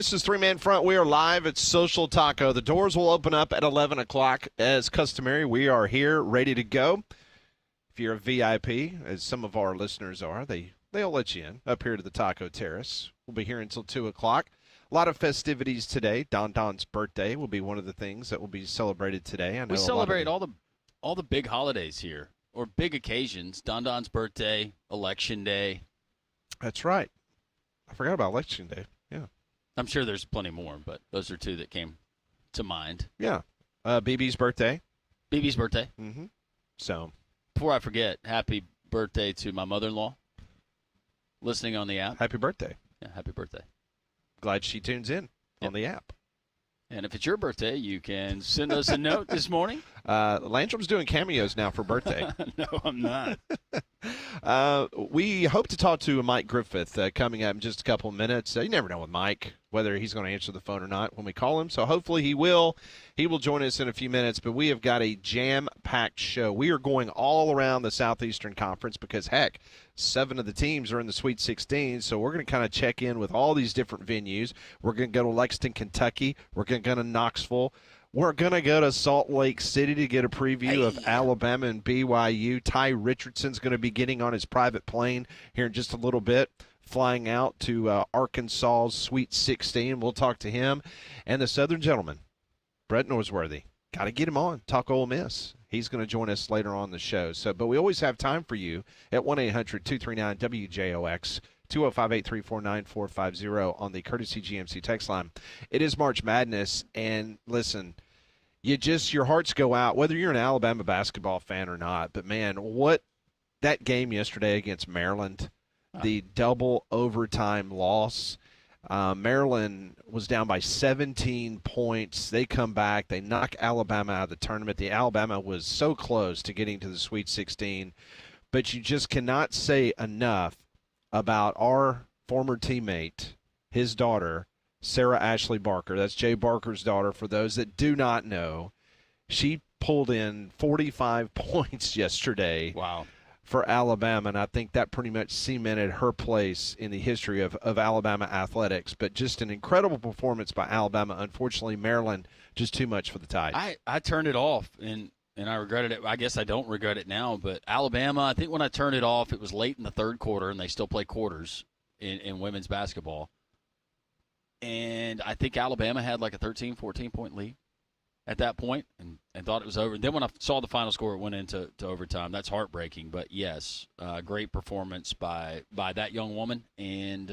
This is Three Man Front. We are live at Social Taco. The doors will open up at 11 o'clock as customary. We are here ready to go. If you're a VIP, as some of our listeners are, they'll let you in up here to the Taco Terrace. We'll be here until 2 o'clock. A lot of festivities today. Don's birthday will be one of the things that will be celebrated today. I know we celebrate all the big holidays here, or big occasions. Don's birthday, Election Day. That's right. I forgot about Election Day. Yeah. I'm sure there's plenty more, but those are two that came to mind. Yeah. BB's birthday. BB's birthday. Mm-hmm. So. Before I forget, happy birthday to my mother-in-law listening on the app. Happy birthday. Yeah, happy birthday. Glad she tunes in on the app. And if it's your birthday, you can send us a note this morning. Landrum's doing cameos now for birthday. No, I'm not. We hope to talk to Mike Griffith coming up in just a couple of minutes. You never know with Mike whether he's going to answer the phone or not when we call him. So hopefully he will. He will join us in a few minutes. But we have got a jam-packed show. We are going all around the Southeastern Conference because, heck, 7 of the teams are in the Sweet 16. So we're going to kind of check in with all these different venues. We're going to go to Lexington, Kentucky. We're going to go to Knoxville. We're going to go to Salt Lake City to get a preview of Alabama and BYU. Ty Richardson's going to be getting on his private plane here in just a little bit, flying out to Arkansas's Sweet 16. We'll talk to him. And the Southern gentleman, Brett Norworthy. Got to get him on. Talk Ole Miss. He's going to join us later on the show. But we always have time for you at 1-800-239-WJOX. 205-834-9450 on the Courtesy GMC text line. It is March Madness, and listen, your hearts go out, whether you're an Alabama basketball fan or not. But, man, what that game yesterday against Maryland, the double overtime loss, Maryland was down by 17 points. They come back. They knock Alabama out of the tournament. The Alabama was so close to getting to the Sweet 16. But you just cannot say enough about our former teammate, his daughter, Sarah Ashley Barker. That's Jay Barker's daughter. For those that do not know, she pulled in 45 points yesterday. Wow. For Alabama, and I think that pretty much cemented her place in the history of Alabama athletics. But just an incredible performance by Alabama. Unfortunately, Maryland, just too much for the Tide. I turned it off, and I regretted it. I guess I don't regret it now. But Alabama, I think when I turned it off, it was late in the third quarter, and they still play quarters in women's basketball. And I think Alabama had like a 13, 14-point lead at that point and thought it was over. And then when I saw the final score, it went into overtime. That's heartbreaking. But, yes, great performance by that young woman. And,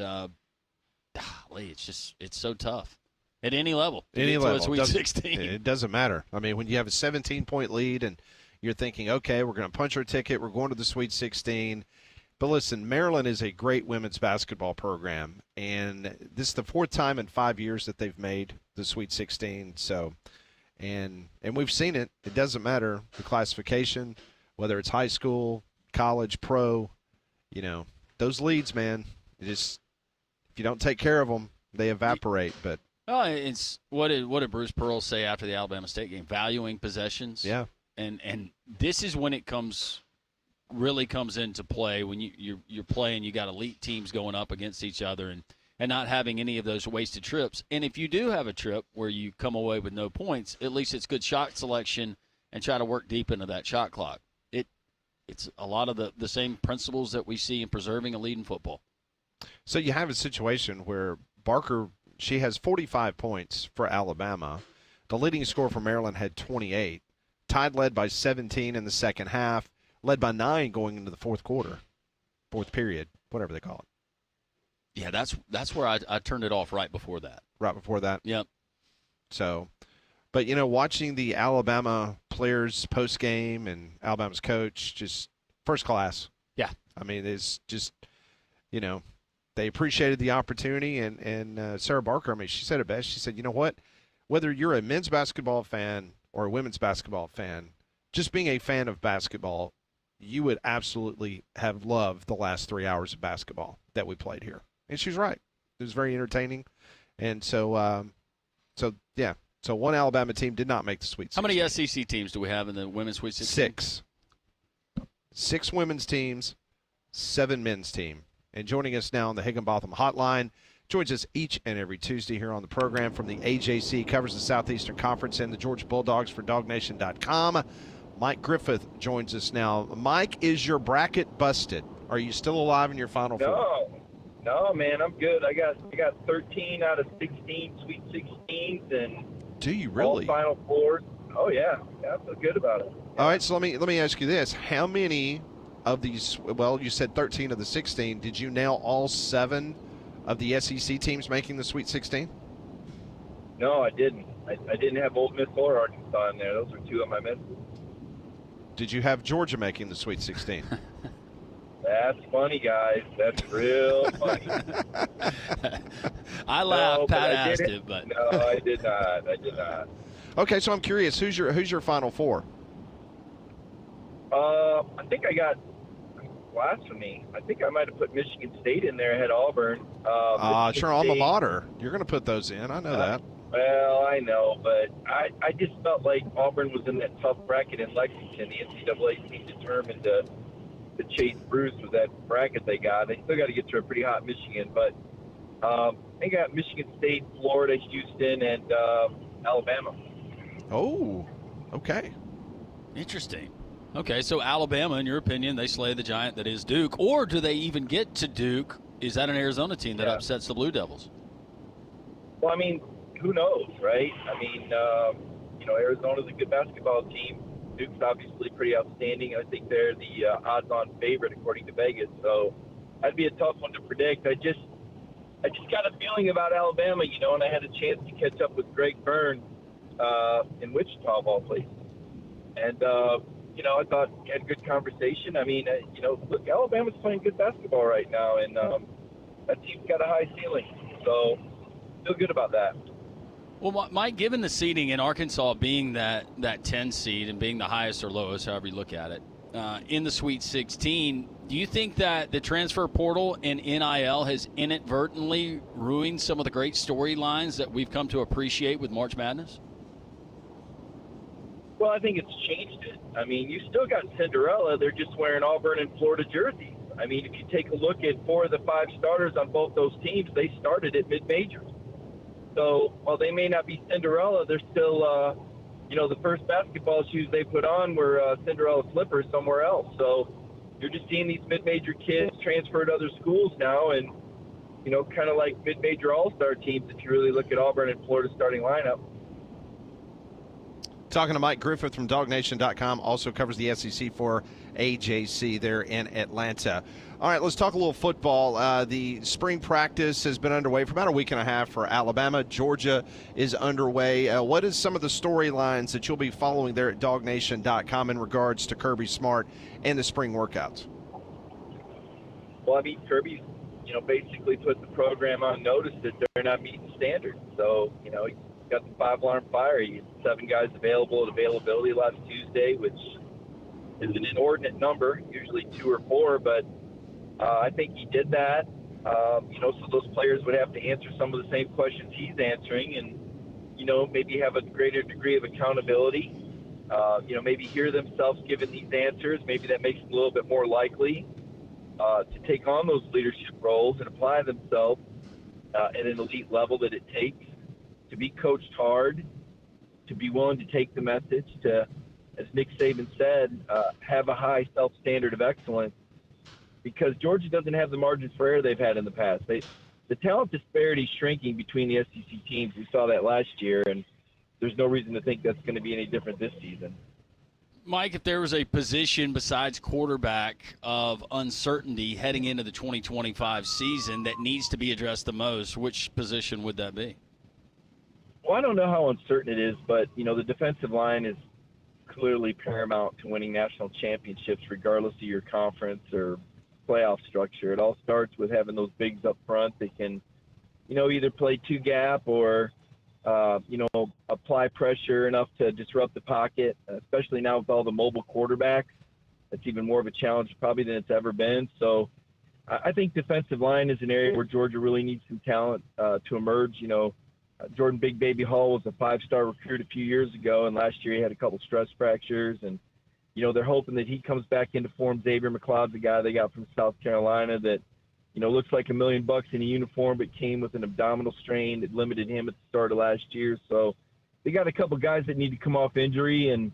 it's so tough. At any level. Any level. Sweet 16. It doesn't matter. I mean, when you have a 17-point lead and you're thinking, okay, we're going to punch our ticket, we're going to the Sweet 16. But listen, Maryland is a great women's basketball program, and this is the 4th time in 5 years that they've made the Sweet 16. So, and we've seen it. It doesn't matter the classification, whether it's high school, college, pro. Those leads, man. If you don't take care of them, they evaporate. But it's what did Bruce Pearl say after the Alabama State game? Valuing possessions. Yeah. And this is when it really comes into play when you're playing. You got elite teams going up against each other and not having any of those wasted trips. And if you do have a trip where you come away with no points, at least it's good shot selection and try to work deep into that shot clock. It's a lot of the same principles that we see in preserving a lead in football. So you have a situation where Barker, she has 45 points for Alabama. The leading scorer for Maryland had 28. Tide led by 17 in the second half, led by 9 going into the fourth period, whatever they call it. Yeah, that's where I turned it off right before that. Right before that? Yep. So, but, watching the Alabama players post-game and Alabama's coach, just first class. Yeah. I mean, it's just, they appreciated the opportunity. And Sarah Barker, I mean, she said it best. She said, you know what? Whether you're a men's basketball fan or a women's basketball fan, just being a fan of basketball, you would absolutely have loved the last 3 hours of basketball that we played here. And she's right. It was very entertaining. And so yeah. So one Alabama team did not make the Sweet 16. How many SEC teams do we have in the women's Sweet 16? 6 women's teams, 7 men's team. And joining us now on the Higginbotham Hotline, Joins us each and every Tuesday here on the program from the AJC, covers the Southeastern Conference and the Georgia Bulldogs for DogNation.com. Mike Griffith joins us now. Mike, is your bracket busted? Are you still alive in your Final Four? No, man, I'm good. I got 13 out of 16 Sweet 16s and do you really? All Final Fours. Oh yeah, I feel good about it. Yeah. All right, so let me ask you this: how many of these? Well, you said 13 of the 16. Did you nail all 7 of the SEC teams making the Sweet 16? No, I didn't. I didn't have Ole Miss or Arkansas in there. Those are 2 of my misses. Did you have Georgia making the Sweet 16? That's funny, guys. That's real funny. I laughed. Pat asked it, but no, I did not. Okay, so I'm curious. Who's your Final Four? I think I got blasphemy. I think I might have put Michigan State in there ahead of Auburn. Sure, alma mater. You're going to put those in. I know that. Well, I know, but I just felt like Auburn was in that tough bracket in Lexington. The NCAA seemed determined to chase Bruce with that bracket they got. They still got to get to a pretty hot Michigan, but they got Michigan State, Florida, Houston, and Alabama. Oh, okay. Interesting. Okay, so Alabama, in your opinion, they slay the giant that is Duke, or do they even get to Duke? Is that an Arizona team that upsets the Blue Devils? Well, I mean, who knows, right? I mean, Arizona's a good basketball team. Duke's obviously pretty outstanding. I think they're the odds-on favorite according to Vegas. So that'd be a tough one to predict. I just got a feeling about Alabama, and I had a chance to catch up with Greg Byrne in Wichita, of all places. And, I thought we had a good conversation. I mean, look, Alabama's playing good basketball right now, and that team's got a high ceiling. So feel good about that. Well, Mike, given the seeding in Arkansas being that 10 seed and being the highest or lowest, however you look at it, in the Sweet 16, do you think that the transfer portal and NIL has inadvertently ruined some of the great storylines that we've come to appreciate with March Madness? Well, I think it's changed it. I mean, you still got Cinderella. They're just wearing Auburn and Florida jerseys. I mean, if you take a look at 4 of the 5 starters on both those teams, they started at mid-majors. So while they may not be Cinderella, they're still, the first basketball shoes they put on were Cinderella slippers somewhere else. So you're just seeing these mid-major kids transfer to other schools now and, kind of like mid-major all-star teams if you really look at Auburn and Florida starting lineup. Talking to Mike Griffith from DogNation.com, also covers the SEC for AJC there in Atlanta. All right, let's talk a little football. The spring practice has been underway for about a week and a half for Alabama. Georgia is underway. What is some of the storylines that you'll be following there at DogNation.com in regards to Kirby Smart and the spring workouts? Well, I mean, Kirby's, basically put the program on notice that they're not meeting standards. So, he's got the 5-alarm fire. He had 7 guys available at availability last Tuesday, which is an inordinate number, usually 2 or 4, but I think he did that, so those players would have to answer some of the same questions he's answering and, maybe have a greater degree of accountability, maybe hear themselves giving these answers. Maybe that makes them a little bit more likely to take on those leadership roles and apply themselves at an elite level that it takes to be coached hard, to be willing to take the message, to, as Nick Saban said, have a high self-standard of excellence, because Georgia doesn't have the margins for error they've had in the past. The talent disparity is shrinking between the SEC teams. We saw that last year, and there's no reason to think that's going to be any different this season. Mike, if there was a position besides quarterback of uncertainty heading into the 2025 season that needs to be addressed the most, which position would that be? Well, I don't know how uncertain it is, but, the defensive line is clearly paramount to winning national championships regardless of your conference or playoff structure. It all starts with having those bigs up front that can, either play 2-gap or, apply pressure enough to disrupt the pocket, especially now with all the mobile quarterbacks. That's even more of a challenge probably than it's ever been. So I think defensive line is an area where Georgia really needs some talent to emerge. Jordan Big Baby Hall was a 5-star recruit a few years ago, and last year he had a couple stress fractures. And, they're hoping that he comes back into form. Xavier McLeod's the guy they got from South Carolina that, looks like $1 million in a uniform, but came with an abdominal strain that limited him at the start of last year. So they got a couple guys that need to come off injury and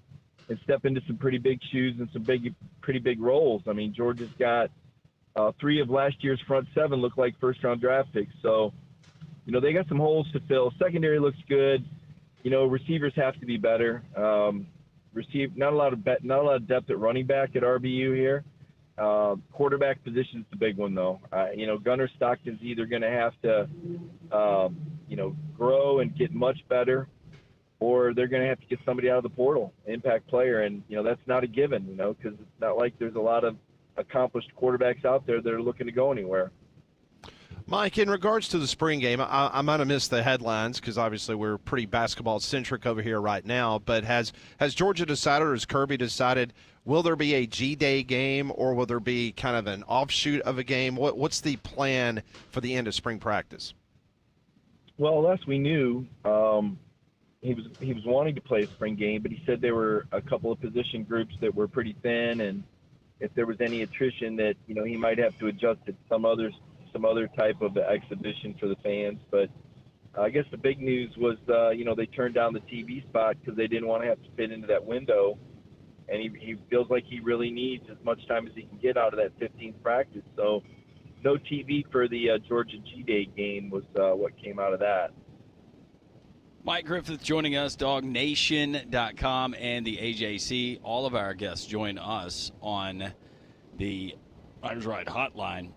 step into some pretty big shoes and some pretty big roles. I mean, Georgia's got 3 of last year's front 7 look like first-round draft picks. So, they got some holes to fill. Secondary looks good. Receivers have to be better. Not a lot of depth at running back at RBU here. Quarterback position is the big one, though. Gunnar Stockton's either going to have to, grow and get much better, or they're going to have to get somebody out of the portal, impact player. And, that's not a given, because it's not like there's a lot of accomplished quarterbacks out there that are looking to go anywhere. Mike, in regards to the spring game, I might have missed the headlines because obviously we're pretty basketball-centric over here right now, but has Georgia decided, or has Kirby decided, will there be a G-Day game, or will there be kind of an offshoot of a game? What's the plan for the end of spring practice? Well, last we knew, he was wanting to play a spring game, but he said there were a couple of position groups that were pretty thin, and if there was any attrition that, he might have to adjust it some other type of exhibition for the fans. But I guess the big news was, they turned down the TV spot because they didn't want to have to fit into that window. And he feels like he really needs as much time as he can get out of that 15th practice. So no TV for the Georgia G-Day game was what came out of that. Mike Griffith joining us, DogNation.com and the AJC. All of our guests join us on the Riders Right hotline.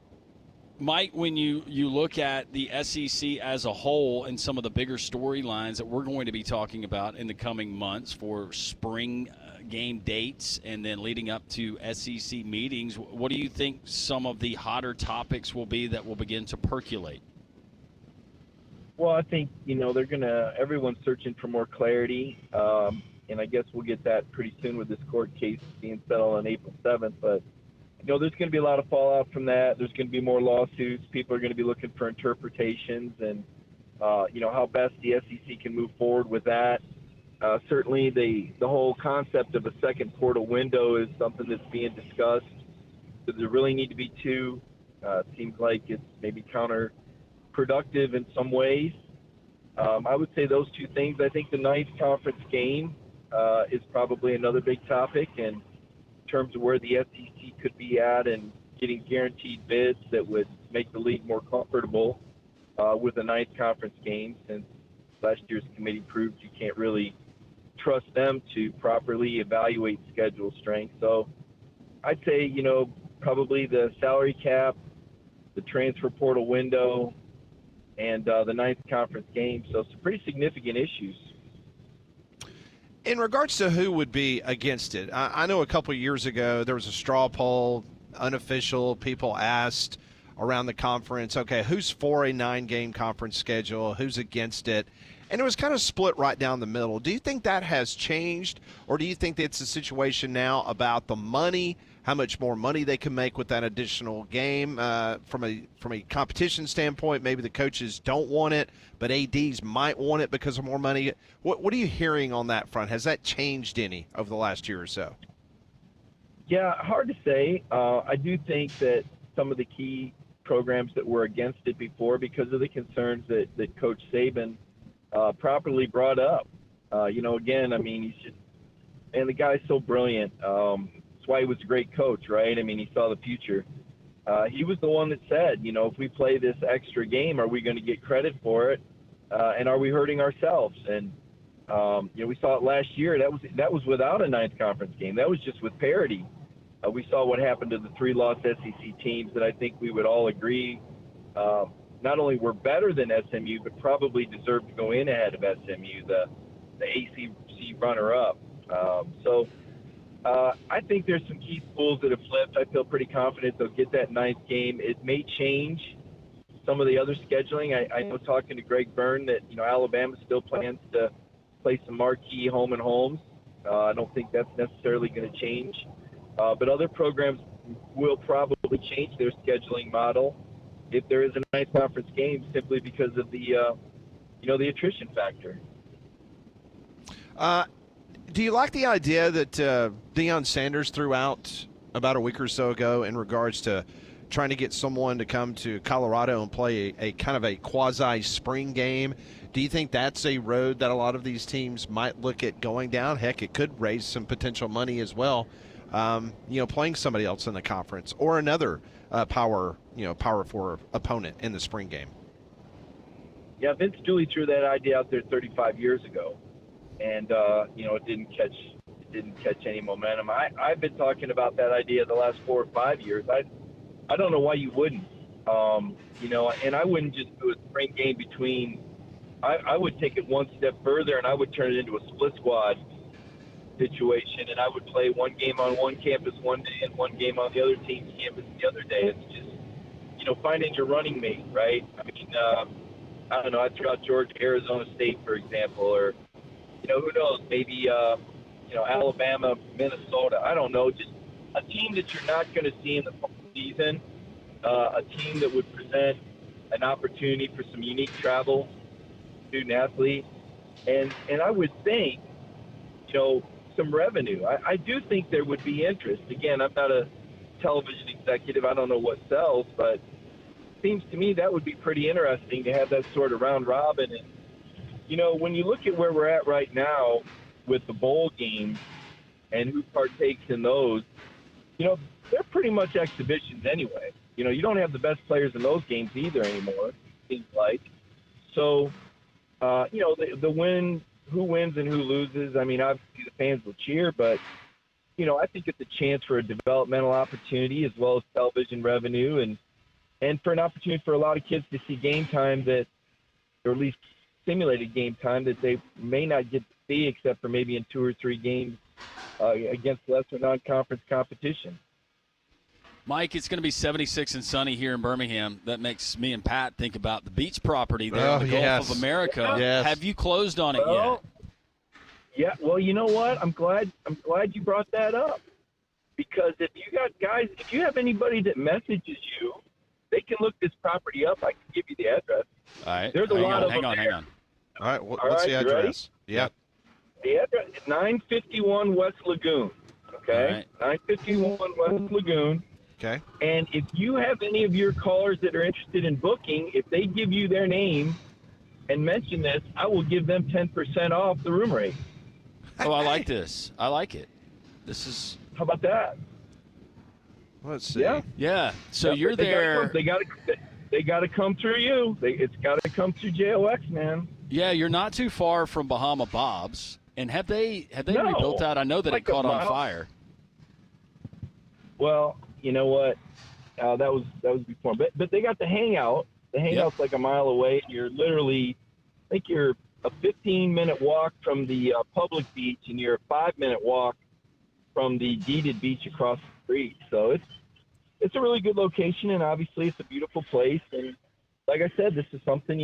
Mike, when you look at the SEC as a whole and some of the bigger storylines that we're going to be talking about in the coming months for spring game dates and then leading up to SEC meetings, what do you think some of the hotter topics will be that will begin to percolate? Well, I think, everyone's searching for more clarity, and I guess we'll get that pretty soon with this court case being settled on April 7th, but there's going to be a lot of fallout from that. There's going to be more lawsuits. People are going to be looking for interpretations and, how best the SEC can move forward with that. Certainly the whole concept of a second portal window is something that's being discussed. Does there really need to be 2? It seems like it's maybe counterproductive in some ways. I would say those 2 things. I think the ninth conference game is probably another big topic, and in terms of where the SEC could be at and getting guaranteed bids that would make the league more comfortable with the ninth conference game, since last year's committee proved you can't really trust them to properly evaluate schedule strength. So I'd say, probably the salary cap, the transfer portal window, and the ninth conference game. So some pretty significant issues. In regards to who would be against it, I know a couple of years ago there was a straw poll, unofficial. People asked around the conference, okay, who's for a 9-game conference schedule, who's against it? And it was kind of split right down the middle. Do you think that has changed, or do you think it's a situation now about the money, how much more money they can make with that additional game from a competition standpoint? Maybe the coaches don't want it, but ADs might want it because of more money. What are you hearing on that front? Has that changed any over the last year or so? Yeah, hard to say. I do think that some of the key programs that were against it before, because of the concerns that Coach Saban properly brought up. Again, I mean, the guy's so brilliant. That's why he was a great coach, right? I mean, he saw the future. He was the one that said, if we play this extra game, are we going to get credit for it? And are we hurting ourselves? And, we saw it last year. That was without a ninth conference game. That was just with parity. We saw what happened to the 3-loss SEC teams that I think we would all agree not only were better than SMU, but probably deserved to go in ahead of SMU, the ACC runner-up. I think there's some key schools that have flipped. I feel pretty confident they'll get that ninth game. It may change some of the other scheduling. I know talking to Greg Byrne that, Alabama still plans to play some marquee home and homes. I don't think that's necessarily going to change. But other programs will probably change their scheduling model if there is a ninth conference game, simply because of the attrition factor. Do you like the idea that Deion Sanders threw out about a week or so ago in regards to trying to get someone to come to Colorado and play a kind of a quasi-spring game. Do you think that's a road that a lot of these teams might look at going down? Heck, it could raise some potential money as well, playing somebody else in the conference or another Power 4 opponent in the spring game. Yeah, Vince Dooley threw that idea out there 35 years ago, and it didn't catch any momentum. I've been talking about that idea the last 4 or 5 years. I don't know why you wouldn't. And I wouldn't just do a spring game between. I would take it one step further, and I would turn it into a split squad situation, and I would play one game on one campus one day and one game on the other team's campus the other day. It's just, finding your running mate, right? I mean, I don't know. I threw out Georgia, Arizona State, for example, or, who knows, maybe, Alabama, Minnesota. I don't know. Just a team that you're not going to see in the season, a team that would present an opportunity for some unique travel, student athlete, and I would think, some revenue. I do think there would be interest. Again, I'm not a television executive. I don't know what sells, but it seems to me that would be pretty interesting to have that sort of round robin. And, when you look at where we're at right now with the bowl games and who partakes in those, they're pretty much exhibitions anyway. You don't have the best players in those games either anymore, it seems like. So, the win, who wins and who loses, I mean, obviously the fans will cheer, but, I think it's a chance for a developmental opportunity as well as television revenue and for an opportunity for a lot of kids to see game time that, or at least simulated game time that they may not get to see except for maybe in 2 or 3 games against lesser non-conference competition. Mike, it's going to be 76 and sunny here in Birmingham. That makes me and Pat think about the beach property there in the Gulf of America. Yes. Have you closed on it yet? Yeah, well, you know what? I'm glad you brought that up, because if you have anybody that messages you, they can look this property up. I can give you the address. All right. There's a lot of them. Hang on. All right, what's the address? Yeah. The address is 951 West Lagoon. Okay? Right. 951 West Lagoon. Okay. And if you have any of your callers that are interested in booking, if they give you their name and mention this, I will give them 10% off the room rate. Oh, I like this. I like it. How about that? Let's see. Yeah. So you're there. They got to come through you. It's got to come through JOX, man. Yeah, you're not too far from Bahama Bob's. And have they rebuilt that? I know that it caught on fire. Well, you know what? That was before. But they got the Hangout. The Hangout's like a mile away. You're literally, I think you're a 15-minute walk from the public beach, and you're a 5-minute walk from the deeded beach across the street. So it's a really good location, and obviously it's a beautiful place. And like I said, this is something,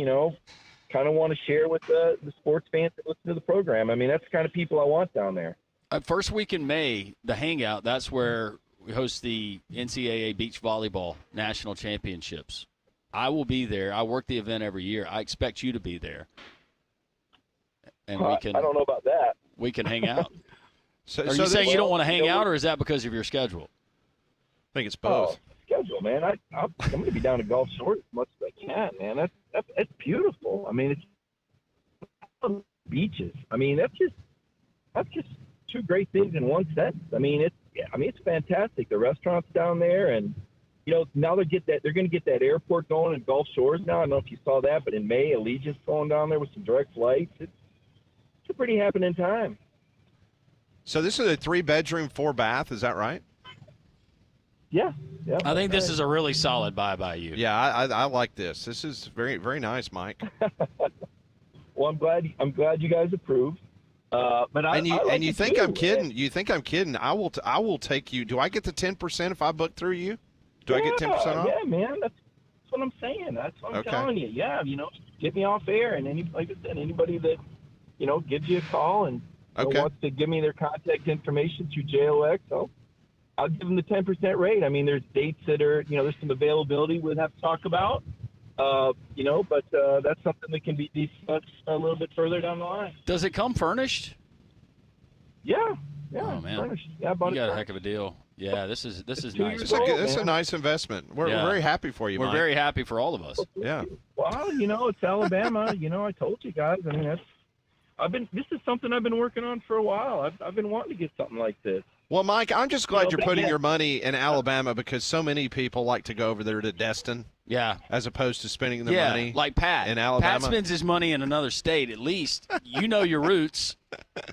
kind of want to share with the sports fans that listen to the program. I mean, that's the kind of people I want down there. First week in May, the Hangout, that's where we host the NCAA Beach Volleyball National Championships. I will be there. I work the event every year. I expect you to be there. And I don't know about that. We can hang out. So Are you saying you don't want to hang out, or is that because of your schedule? I think it's both. Schedule, man. I'm going to be down to Gulf Shores as much as I can, man. That's beautiful. I mean, it's beaches. I mean, that's just 2 great things in one sentence. I mean, it's fantastic. The restaurants down there, and now they're going to get that airport going in Gulf Shores now. I don't know if you saw that, but in May, Allegiant's going down there with some direct flights. It's a pretty happening time. So this is a 3-bedroom, 4-bath. Is that right? Yeah. I think this is a really solid buy by you. Yeah, I like this. This is very, very nice, Mike. Well, I'm glad you guys approved. But you think I'm kidding? You think I'm kidding? I will take you. Do I get the 10% if I book through you? Do I get 10% off? Yeah, man. That's what I'm saying. That's what I'm telling you. Yeah, get me off air, and like I said, anybody that gives you a call and wants to give me their contact information through JOX, I'll give them the 10% rate. I mean, there's dates that are, there's some availability we'll have to talk about, but that's something that can be discussed a little bit further down the line. Does it come furnished? Yeah. Oh, man. Furnished. Yeah, you got a heck of a deal. Yeah, this is 2 nice. years It's a, old, it's a man. nice investment. We're Yeah. very happy for you, We're Mike. very happy for all of us. Yeah. Well, it's Alabama. I told you guys. I mean, this is something I've been working on for a while. I've been wanting to get something like this. Well, Mike, I'm just glad you're but putting yeah. your money in Alabama because so many people like to go over there to Destin Yeah. as opposed to spending their money like Pat. in Alabama. Pat spends his money in another state. At least you know your roots.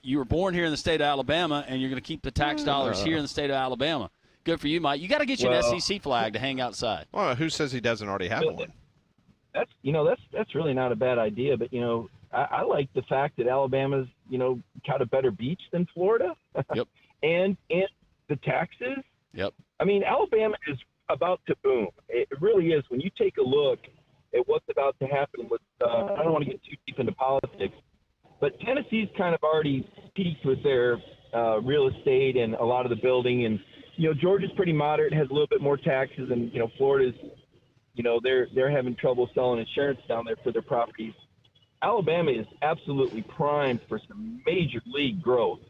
You were born here in the state of Alabama, and you're going to keep the tax dollars here in the state of Alabama. Good for you, Mike. You got to get you an SEC flag to hang outside. Well, who says he doesn't already have one? That's really not a bad idea. But I like the fact that Alabama's got a better beach than Florida. Yep. and the taxes. Yep. I mean, Alabama is about to boom. It really is. When you take a look at what's about to happen with, I don't want to get too deep into politics, but Tennessee's kind of already peaked with their real estate and a lot of the building. And, Georgia's pretty moderate, has a little bit more taxes. And, Florida's, they're having trouble selling insurance down there for their properties. Alabama is absolutely primed for some major league growth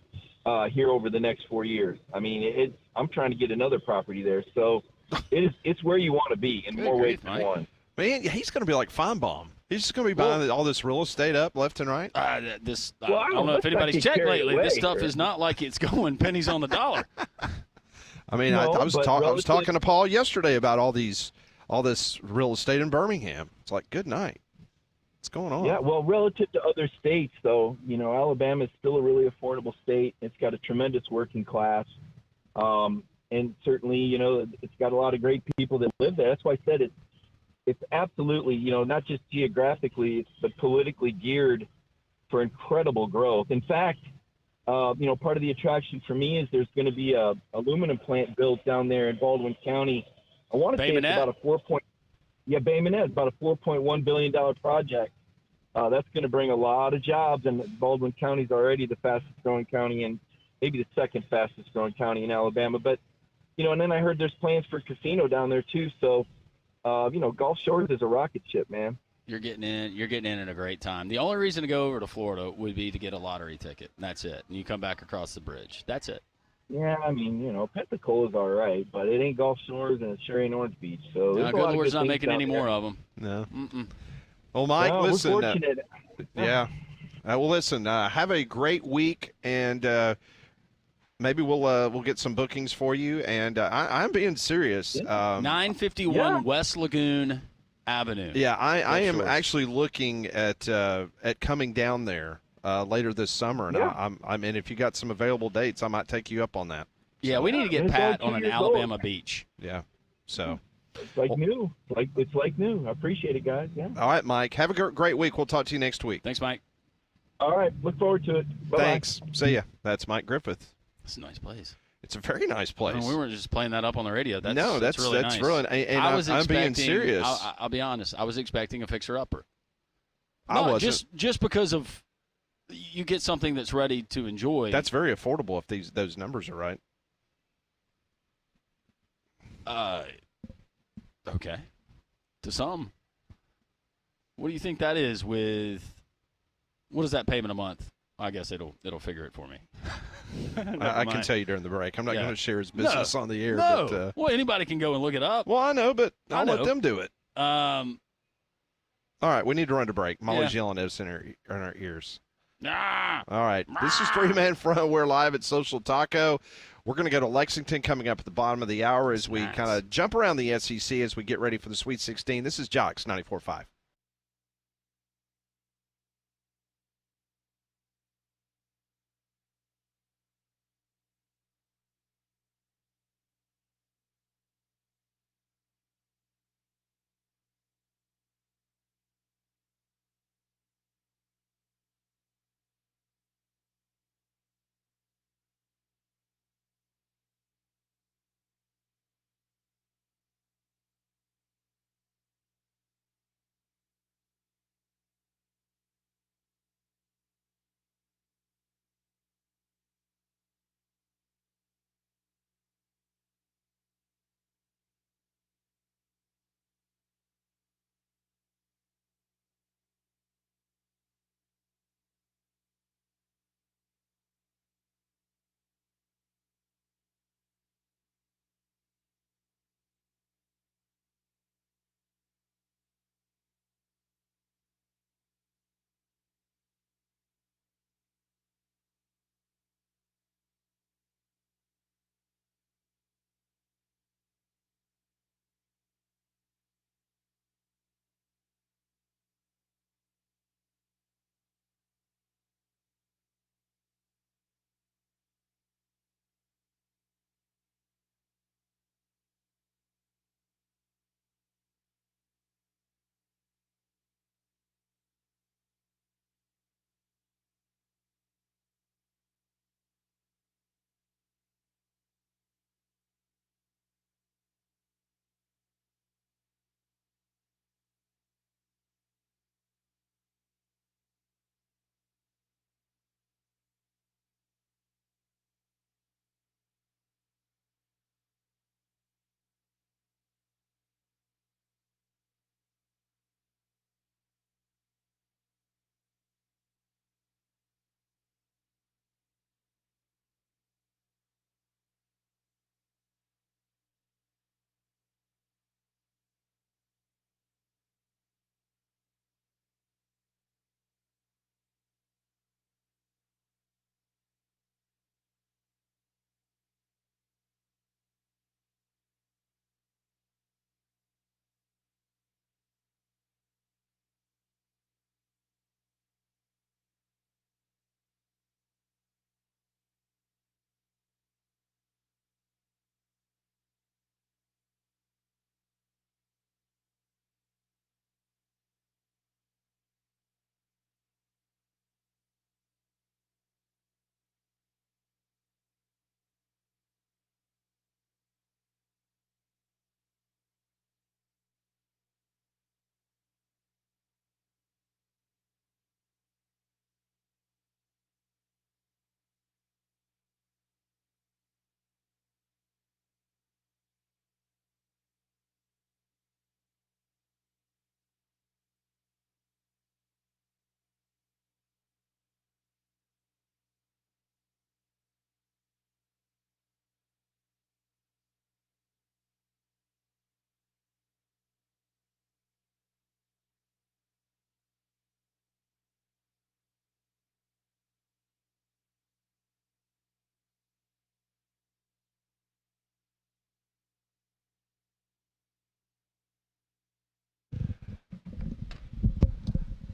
here over the next 4 years. I mean, I'm trying to get another property there. So it's where you want to be in more ways than one. Man, he's going to be like Feinbaum. He's just going to be buying all this real estate up left and right. I don't know if anybody's checked lately. This stuff is not like it's going pennies on the dollar. I mean, I was talking to Paul yesterday about all this real estate in Birmingham. It's like, good night. What's going on? Yeah, well, relative to other states, though, Alabama is still a really affordable state. It's got a tremendous working class. And certainly, it's got a lot of great people that live there. That's why I said it's absolutely, not just geographically, but politically geared for incredible growth. In fact, part of the attraction for me is there's going to be a aluminum plant built down there in Baldwin County. I want to say it's about Bay Minette, about a $4.1 billion project. That's going to bring a lot of jobs, and Baldwin County is already the fastest growing county and maybe the second fastest growing county in Alabama. But, and then I heard there's plans for a casino down there too. So, Gulf Shores is a rocket ship, man. You're getting in at a great time. The only reason to go over to Florida would be to get a lottery ticket. And that's it. And you come back across the bridge. That's it. Yeah, I mean, Pensacola's all right, but it ain't Gulf Shores and it sure ain't Orange Beach. So good Lord's not making any more of them. No. Mm-mm. Well, Mike, listen. We're fortunate. Yeah. Well, listen. Have a great week, and maybe we'll get some bookings for you. And I'm being serious. 951 West Lagoon Avenue. Yeah, I am actually looking at coming down there later this summer, and I'm and if you got some available dates, I might take you up on that. Yeah, we need to get Pat on an Alabama beach. Yeah, so it's like new. It's like new. I appreciate it, guys. Yeah. All right, Mike. Have a great week. We'll talk to you next week. Thanks, Mike. All right. Look forward to it. Bye-bye. Thanks. See ya. That's Mike Griffith. It's a nice place. It's a very nice place. We weren't just playing that up on the radio. That's really nice. And I'm being serious. I'll be honest. I was expecting a fixer-upper. I wasn't. Just because of you get something that's ready to enjoy. That's very affordable if those numbers are right. Okay. To some. What do you think that is with what is that payment a month? I guess it'll figure it for me. I can tell you during the break. I'm not going to share his business on the air. No. But, well, anybody can go and look it up. Well, I know, but I'll let them do it. All right, we need to run to break. Molly's yelling at us in our ears. Ah, all right, this is Three Man Front. We're live at Social Taco. We're going to go to Lexington coming up at the bottom of the hour as we kind of jump around the SEC as we get ready for the Sweet 16. This is Jocks 94.5.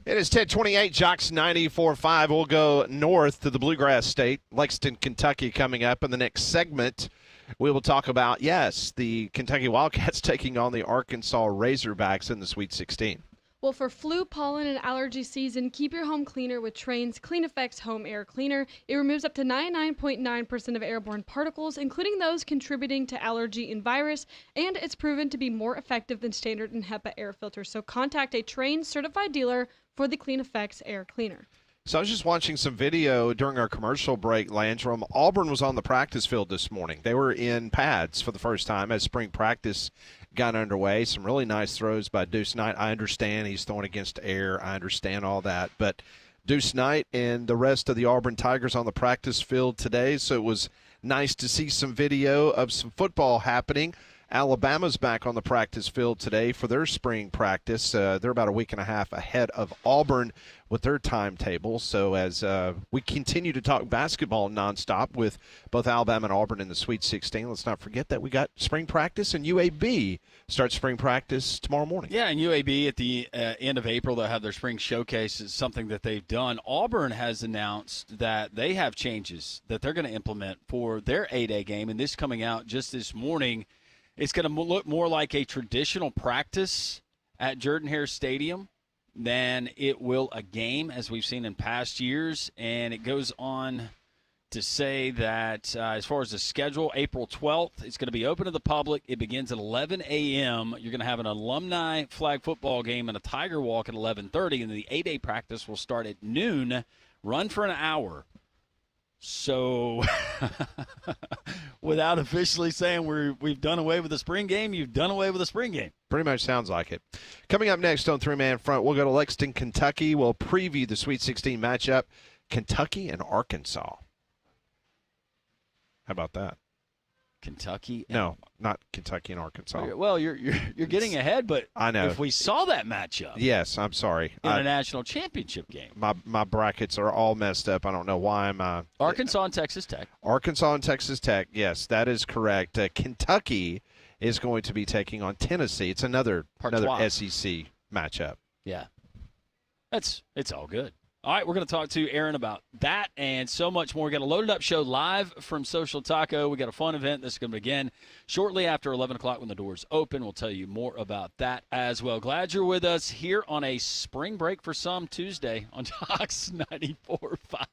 It is 10:28, Jocks 94.5. We'll go north to the Bluegrass State, Lexington, Kentucky, coming up in the next segment. We will talk about, yes, the Kentucky Wildcats taking on the Arkansas Razorbacks in the Sweet 16. Well, for flu, pollen, and allergy season, keep your home cleaner with Trane's Clean Effects Home Air Cleaner. It removes up to 99.9% of airborne particles, including those contributing to allergy and virus, and it's proven to be more effective than standard and HEPA air filters. So contact a Trane certified dealer for the Clean Effects Air Cleaner. So I was just watching some video during our commercial break, Landrum. Auburn was on the practice field this morning. They were in pads for the first time as spring practice got underway. Some really nice throws by Deuce Knight. I understand he's throwing against air. I understand all that. But Deuce Knight and the rest of the Auburn Tigers on the practice field today. So it was nice to see some video of some football happening. Alabama's back on the practice field today for their spring practice. They're about a week and a half ahead of Auburn with their timetable. So as we continue to talk basketball nonstop with both Alabama and Auburn in the Sweet 16, let's not forget that we got spring practice, and UAB starts spring practice tomorrow morning. Yeah, and UAB at the end of April, they'll have their spring showcase. Is something that they've done. Auburn has announced that they have changes that they're going to implement for their 8A game, and this coming out just this morning. It's going to look more like a traditional practice at Jordan-Hare Stadium than it will a game, as we've seen in past years. And it goes on to say that as far as the schedule, April 12th, it's going to be open to the public. It begins at 11 a.m. You're going to have an alumni flag football game and a Tiger Walk at 11:30, and the 8A practice will start at noon, run for an hour. So, without officially saying we've done away with the spring game, you've done away with the spring game. Pretty much sounds like it. Coming up next on Three-Man Front, we'll go to Lexington, Kentucky. We'll preview the Sweet 16 matchup, Kentucky and Arkansas. How about that? Kentucky? No, not Kentucky and Arkansas. Well, you're getting ahead, but I know. If we saw that matchup, yes, I'm sorry, in a national championship game, my brackets are all messed up. I don't know why I'm. Arkansas and Texas Tech. Arkansas and Texas Tech. Yes, that is correct. Kentucky is going to be taking on Tennessee. It's another SEC matchup. Yeah, it's all good. All right, we're going to talk to Aaron about that and so much more. We got a loaded up show live from Social Taco. We got a fun event that's going to begin shortly after 11 o'clock when the doors open. We'll tell you more about that as well. Glad you're with us here on a spring break for some Tuesday on Jocks 94.5.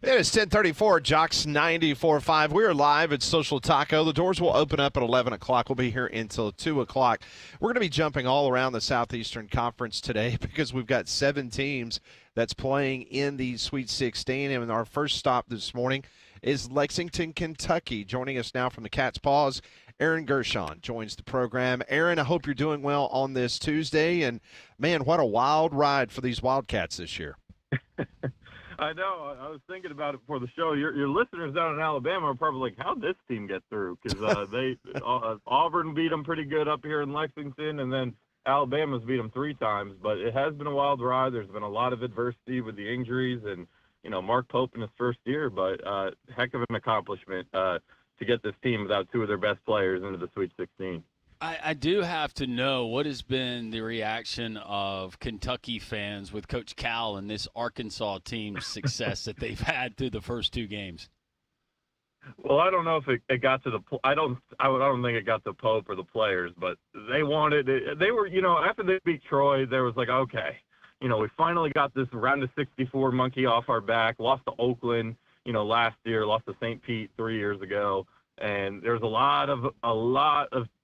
It is 10:34, Jocks 94.5. We are live at Social Taco. The doors will open up at 11 o'clock. We'll be here until 2 o'clock. We're going to be jumping all around the Southeastern Conference today because we've got 7 teams that's playing in the Sweet 16. And our first stop this morning is Lexington, Kentucky. Joining us now from the Cat's Paws, Aaron Gershon joins the program. Aaron, I hope you're doing well on this Tuesday. And, man, what a wild ride for these Wildcats this year. I know. I was thinking about it before the show. Your listeners down in Alabama are probably like, how'd this team get through? Because Auburn beat them pretty good up here in Lexington, and then Alabama's beat them 3 times. But it has been a wild ride. There's been a lot of adversity with the injuries and, Mark Pope in his first year. But heck of an accomplishment to get this team without 2 of their best players into the Sweet 16. I do have to know what has been the reaction of Kentucky fans with Coach Cal and this Arkansas team's success that they've had through the first 2 games. Well, I don't know if it got to the – I don't think it got to Pope or the players, but they wanted it. They were, after they beat Troy, there was like, okay, we finally got this round of 64 monkey off our back, lost to Oakland, last year, lost to St. Pete 3 years ago, and there's a lot of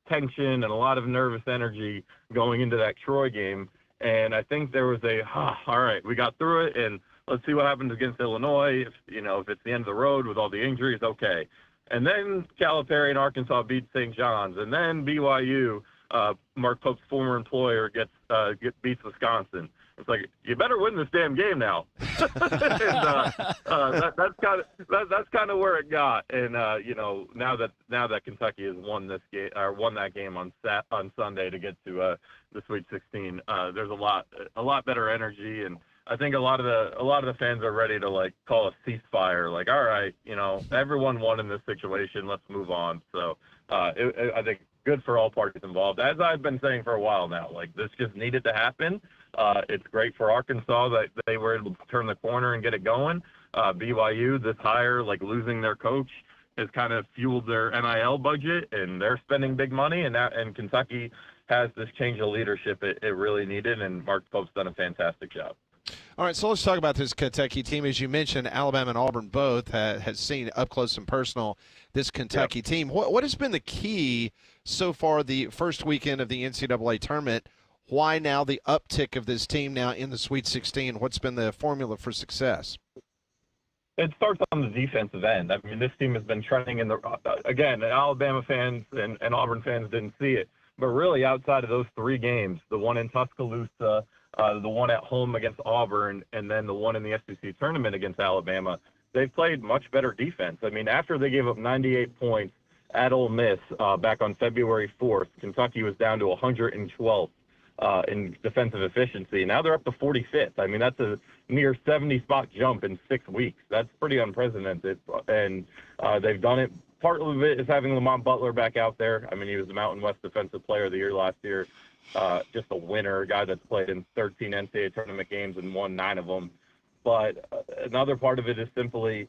tension and a lot of nervous energy going into that Troy game. And I think there was all right, we got through it, and let's see what happens against Illinois. If it's the end of the road with all the injuries, okay. And then Calipari and Arkansas beat St. John's, and then BYU, Mark Pope's former employer, beats Wisconsin. It's like, you better win this damn game now. And, that's kind of where it got. And now that Kentucky has won this game or won that game on Sunday to get to the Sweet 16, there's a lot better energy, and I think a lot of the fans are ready to call a ceasefire. Like, all right, everyone won in this situation. Let's move on. So I think good for all parties involved. As I've been saying for a while now, this just needed to happen. It's great for Arkansas that they were able to turn the corner and get it going. BYU, this hire, losing their coach, has kind of fueled their NIL budget, and they're spending big money. And Kentucky has this change of leadership it really needed, and Mark Pope's done a fantastic job. All right, so let's talk about this Kentucky team. As you mentioned, Alabama and Auburn both has seen up close and personal this Kentucky team. What has been the key so far the first weekend of the NCAA tournament? Why now the uptick of this team now in the Sweet 16? What's been the formula for success? It starts on the defensive end. I mean, this team has been trending in the again, Alabama fans and Auburn fans didn't see it. But really, outside of those 3 games, the one in Tuscaloosa, the one at home against Auburn, and then the one in the SEC tournament against Alabama, they've played much better defense. I mean, after they gave up 98 points at Ole Miss back on February 4th, Kentucky was down to 112th in defensive efficiency. Now they're up to 45th. I mean, that's a near 70-spot jump in 6 weeks. That's pretty unprecedented, and they've done it. Part of it is having Lamont Butler back out there. I mean, he was the Mountain West Defensive Player of the Year last year. Just a winner, a guy that's played in 13 NCAA tournament games and won 9 of them. But another part of it is simply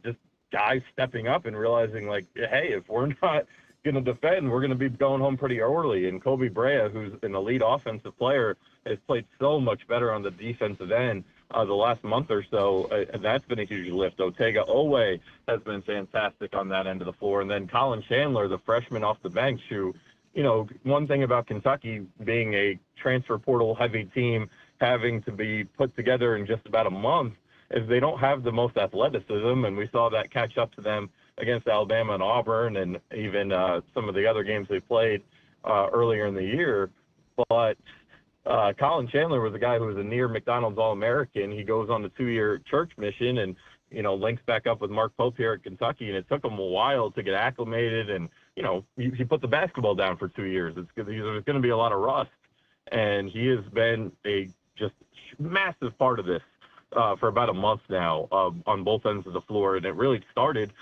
just guys stepping up and realizing, hey, if we're not going to defend, we're going to be going home pretty early. And Kobe Brea, who's an elite offensive player, has played so much better on the defensive end the last month or so, and that's been a huge lift. Otega Owe has been fantastic on that end of the floor. And then Colin Chandler, the freshman off the bench, who, one thing about Kentucky being a transfer portal-heavy team, having to be put together in just about a month, is they don't have the most athleticism, and we saw that catch up to them against Alabama and Auburn and even some of the other games they played earlier in the year. But Colin Chandler was a guy who was a near McDonald's All-American. He goes on the 2-year church mission and, links back up with Mark Pope here at Kentucky, and it took him a while to get acclimated. And, he put the basketball down for 2 years. There's going to be a lot of rust, and he has been a just massive part of this for about a month now on both ends of the floor. And it really started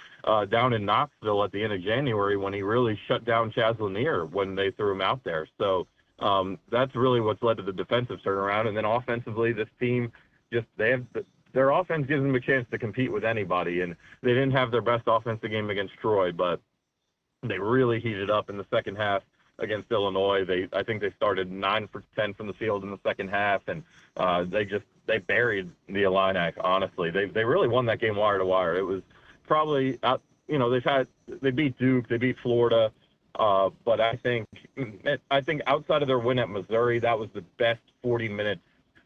down in Knoxville at the end of January when he really shut down Chaz Lanier when they threw him out there. So that's really what's led to the defensive turnaround. And then offensively, this team their offense gives them a chance to compete with anybody. And they didn't have their best offensive game against Troy, but they really heated up in the second half against Illinois. I think they started 9 for 10 from the field in the second half, and they just they buried the Illini. Honestly, they really won that game wire to wire. It was probably they beat Duke, they beat Florida, but I think outside of their win at Missouri, that was the best 40 minutes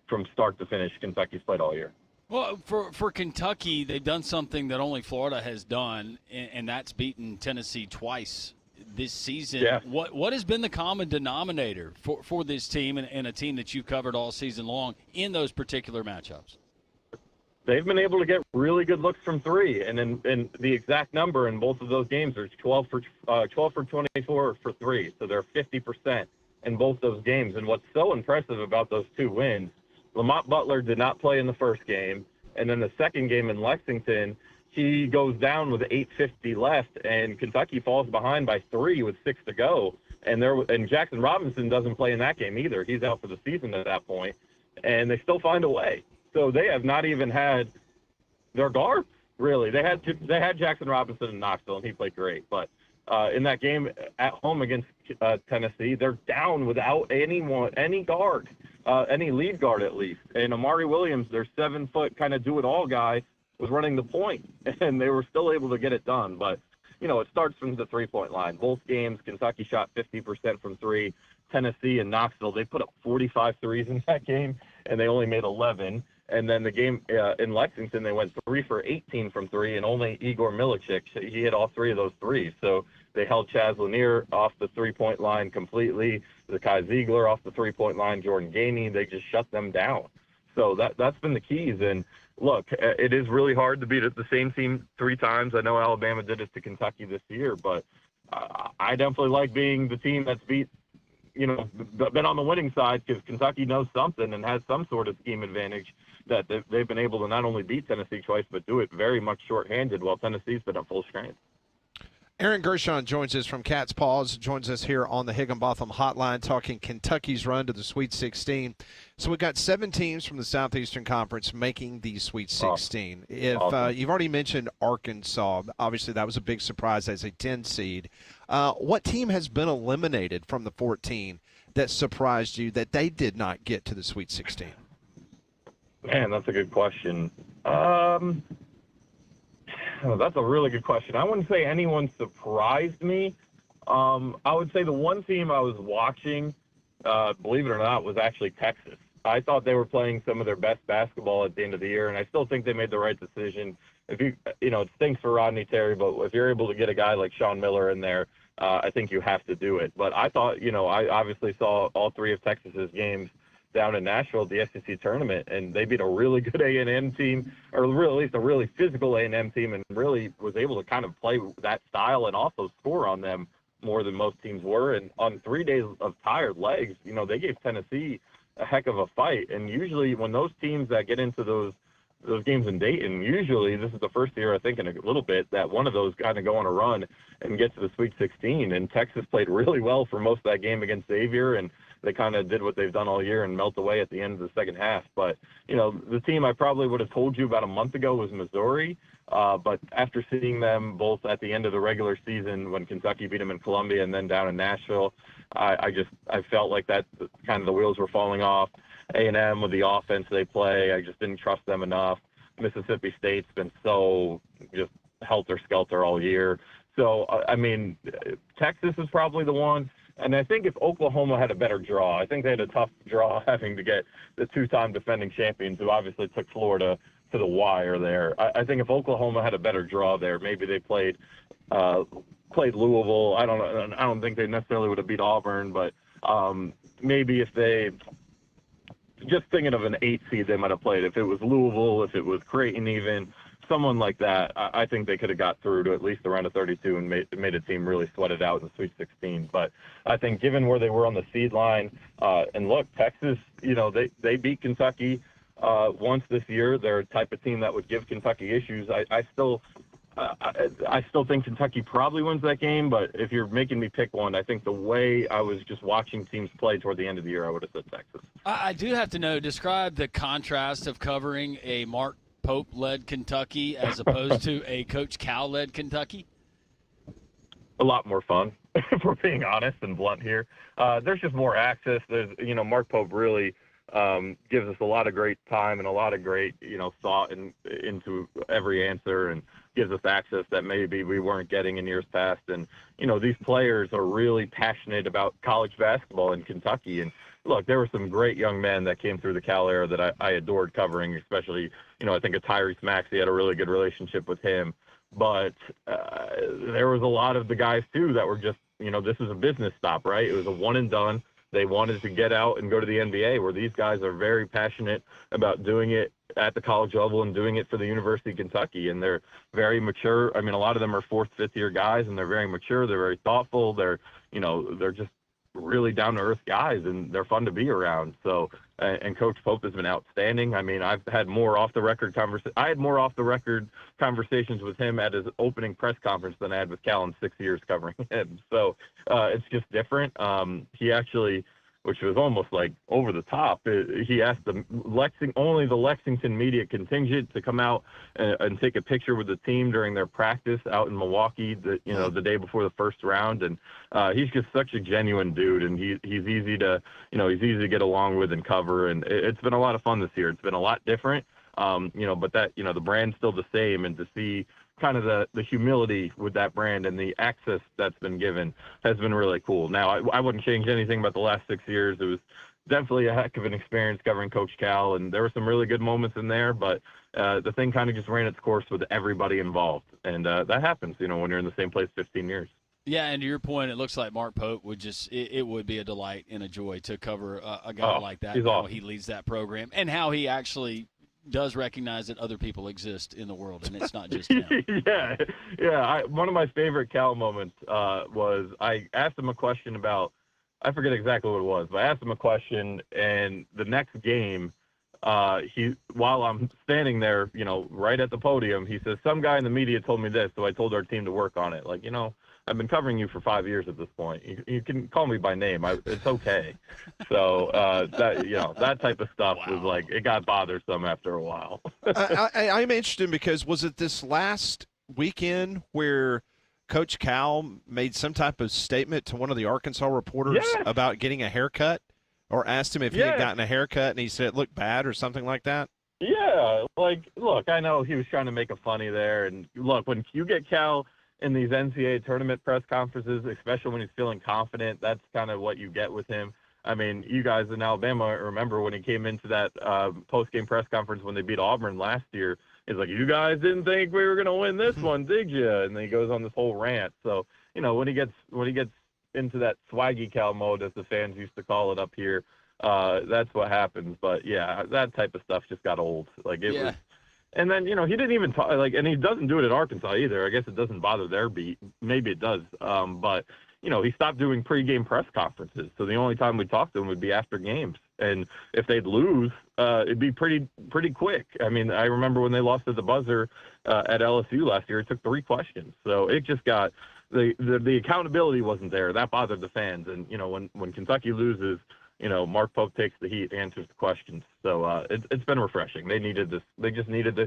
from start to finish Kentucky's played all year. Well, for Kentucky, they've done something that only Florida has done, and that's beaten Tennessee twice this season. Yeah. What has been the common denominator for this team and a team that you've covered all season long in those particular matchups? They've been able to get really good looks from three, and in the exact number in both of those games are 12 for 24 for three, so they're 50% in both those games. And what's so impressive about those two wins, Lamont Butler did not play in the first game, and then the second game in Lexington, he goes down with 8:50 left, and Kentucky falls behind by 3 with 6 to go. And Jackson Robinson doesn't play in that game either. He's out for the season at that point, and they still find a way. So they have not even had their guards, really. They had Jackson Robinson in Knoxville, and he played great. But in that game at home against Tennessee, they're down without any guard, any lead guard at least. And Amari Williams, their 7-foot kind of do-it-all guy, was running the point, and they were still able to get it done. But, it starts from the three-point line. Both games, Kentucky shot 50% from three. Tennessee and Knoxville, they put up 45 threes in that game, and they only made 11. And then the game in Lexington, they went 3 for 18 from three, and only Igor Milicic, he hit all 3 of those threes. So they held Chaz Lanier off the three-point line completely. Zakai Ziegler off the three-point line. Jordan Gainey, they just shut them down. So that's been the keys. And look, it is really hard to beat the same team 3 times. I know Alabama did it to Kentucky this year, but I definitely like being the team that's been on the winning side, because Kentucky knows something and has some sort of scheme advantage that they've been able to not only beat Tennessee twice, but do it very much shorthanded while Tennessee's been at full strength. Aaron Gershon joins us from Cat's Paws, joins us here on the Higginbotham Hotline, talking Kentucky's run to the Sweet 16. So we've got 7 teams from the Southeastern Conference making the Sweet 16. Awesome. You've already mentioned Arkansas, obviously that was a big surprise as a 10 seed. What team has been eliminated from the 14 that surprised you that they did not get to the Sweet 16? Man, that's a good question. That's a really good question. I wouldn't say anyone surprised me. I would say the one team I was watching, believe it or not, was actually Texas. I thought they were playing some of their best basketball at the end of the year, and I still think they made the right decision. If it stinks for Rodney Terry, but if you're able to get a guy like Sean Miller in there, I think you have to do it. But I thought, I obviously saw all 3 of Texas's games down in Nashville at the SEC tournament, and they beat a really good A&M team, or at least a really physical A&M team, and really was able to kind of play that style and also score on them more than most teams were. And on 3 days of tired legs, they gave Tennessee a heck of a fight. And usually when those teams that get into those games in Dayton, usually this is the first year, I think, in a little bit, that one of those kind of go on a run and get to the Sweet 16. And Texas played really well for most of that game against Xavier, and they kind of did what they've done all year and melt away at the end of the second half. But, the team I probably would have told you about a month ago was Missouri. But after seeing them both at the end of the regular season when Kentucky beat them in Columbia and then down in Nashville, I felt like that kind of the wheels were falling off. A&M with the offense they play, I just didn't trust them enough. Mississippi State's been so just helter-skelter all year. So, Texas is probably the one. And I think if Oklahoma had a better draw, I think they had a tough draw having to get the 2-time defending champions, who obviously took Florida to the wire there. I think if Oklahoma had a better draw there, maybe they played Louisville. I don't think they necessarily would have beat Auburn, but maybe if they – just thinking of an 8 seed they might have played. If it was Louisville, if it was Creighton even, someone like that, I think they could have got through to at least the round of 32 and made a team really sweat it out in the Sweet 16. But I think given where they were on the seed line, and look, Texas, they beat Kentucky once this year. They're a type of team that would give Kentucky issues. I still think Kentucky probably wins that game, but if you're making me pick one, I think the way I was just watching teams play toward the end of the year, I would have said Texas. I do have to know, describe the contrast of covering a Mark Pope-led Kentucky as opposed to a Coach Cal-led Kentucky. A lot more fun, if we're being honest and blunt here. There's just more access. There's, Mark Pope really gives us a lot of great time and a lot of great, thought into every answer, and gives us access that maybe we weren't getting in years past. And, these players are really passionate about college basketball in Kentucky. And look, there were some great young men that came through the Cal era that I adored covering, especially, I think of Tyrese Maxey, had a really good relationship with him. But there was a lot of the guys, too, that were just, this is a business stop, right? It was a one and done. They wanted to get out and go to the NBA, where these guys are very passionate about doing it at the college level and doing it for the University of Kentucky. And they're very mature. I mean, a lot of them are fourth, fifth year guys, and they're very mature. They're very thoughtful. They're just really down to earth guys, and they're fun to be around. So, and Coach Pope has been outstanding. I mean, I had more off the record conversations with him at his opening press conference than I had with Cal in 6 years covering him. So, it's just different. He actually, which was almost like over the top, he asked only the Lexington media contingent to come out and take a picture with the team during their practice out in Milwaukee, the day before the first round. And he's just such a genuine dude, and he's easy to get along with and cover. And it's been a lot of fun this year. It's been a lot different, but that, the brand's still the same, and to see kind of the humility with that brand and the access that's been given has been really cool. Now, I wouldn't change anything about the last 6 years. It was definitely a heck of an experience covering Coach Cal, and there were some really good moments in there, but the thing kind of just ran its course with everybody involved. And that happens, when you're in the same place 15 years. Yeah, and to your point, it looks like Mark Pope would it would be a delight and a joy to cover a guy like that, how he leads that program, and how he actually does recognize that other people exist in the world, and it's not just him. Yeah. One of my favorite Cal moments was I asked him a question about, I forget exactly what it was, but I asked him a question, and the next game, while I'm standing there, right at the podium, he says, some guy in the media told me this, so I told our team to work on it. Like, I've been covering you for 5 years at this point. You can call me by name. It's okay. So that type of stuff was like, it got bothersome after a while. I'm interested because was it this last weekend where Coach Cal made some type of statement to one of the Arkansas reporters about getting a haircut, or asked him if he had gotten a haircut and he said it looked bad or something like that? Yeah. Look, I know he was trying to make a funny there. And look, when you get Cal in these NCAA tournament press conferences, especially when he's feeling confident, that's kind of what you get with him. I mean, you guys in Alabama remember when he came into that post-game press conference when they beat Auburn last year. He's like, you guys didn't think we were going to win this one, did you? And then he goes on this whole rant. So, when he gets into that swaggy Cal mode, as the fans used to call it up here, that's what happens. But, yeah, that type of stuff just got old. Like, it was. And then, he didn't even talk, and he doesn't do it at Arkansas either. I guess it doesn't bother their beat. Maybe it does. But, he stopped doing pregame press conferences. So the only time we talk to him would be after games. And if they'd lose, it'd be pretty quick. I mean, I remember when they lost at the buzzer at LSU last year, it took 3 questions. So it just got the accountability wasn't there. That bothered the fans. And, when Kentucky loses, Mark Pope takes the heat, answers the questions. So it's been refreshing. They needed this. They just needed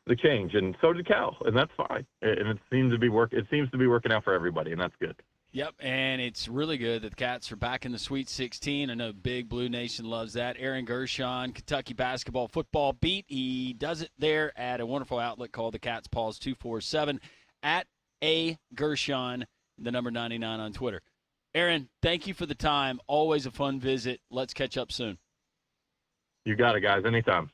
the change, and so did Cal, and that's fine. And it seems to be working out for everybody, and that's good. Yep, and it's really good that the Cats are back in the Sweet 16. I know Big Blue Nation loves that. Aaron Gershon, Kentucky basketball football beat. He does it there at a wonderful outlet called the Cats Paws 247 at A Gershon, the number 99 on Twitter. Aaron, thank you for the time. Always a fun visit. Let's catch up soon. You got it, guys. Anytime.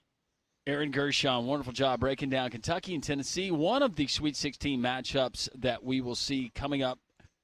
Aaron Gershon, wonderful job breaking down Kentucky and Tennessee. One of the Sweet 16 matchups that we will see coming up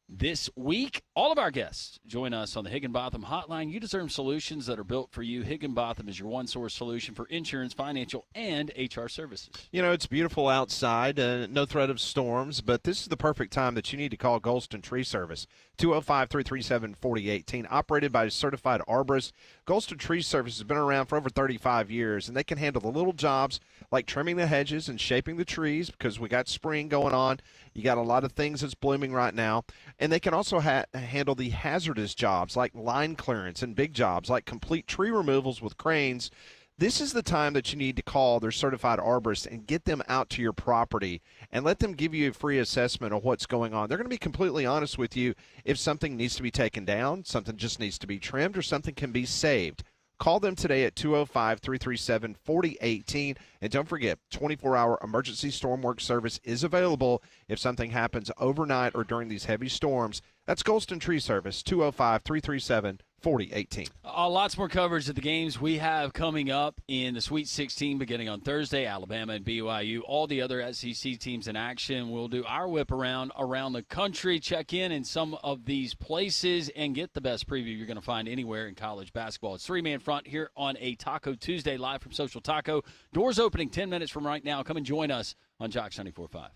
this week. All of our guests join us on the Higginbotham Hotline. You deserve solutions that are built for you. Higginbotham is your one-source solution for insurance, financial, and HR services. It's beautiful outside, no threat of storms, but this is the perfect time that you need to call Golston Tree Service, 205-337-4018, operated by a certified arborist. Golston Tree Service has been around for over 35 years, and they can handle the little jobs like trimming the hedges and shaping the trees because we got spring going on. You got a lot of things that's blooming right now. And they can also handle the hazardous jobs like line clearance and big jobs like complete tree removals with cranes. This is the time that you need to call their certified arborist and get them out to your property and let them give you a free assessment of what's going on. They're going to be completely honest with you if something needs to be taken down, something just needs to be trimmed, or something can be saved. Call them today at 205-337-4018. And don't forget, 24-hour emergency storm work service is available if something happens overnight or during these heavy storms. That's Golston Tree Service, 205-337-4018. Lots more coverage of the games we have coming up in the Sweet 16 beginning on Thursday. Alabama and BYU, all the other SEC teams in action. We'll do our whip around the country, check in some of these places, and get the best preview you're going to find anywhere in college basketball. It's Three-Man Front here on a Taco Tuesday, live from Social Taco. Doors opening 10 minutes from right now. Come and join us on Jocks 94.5.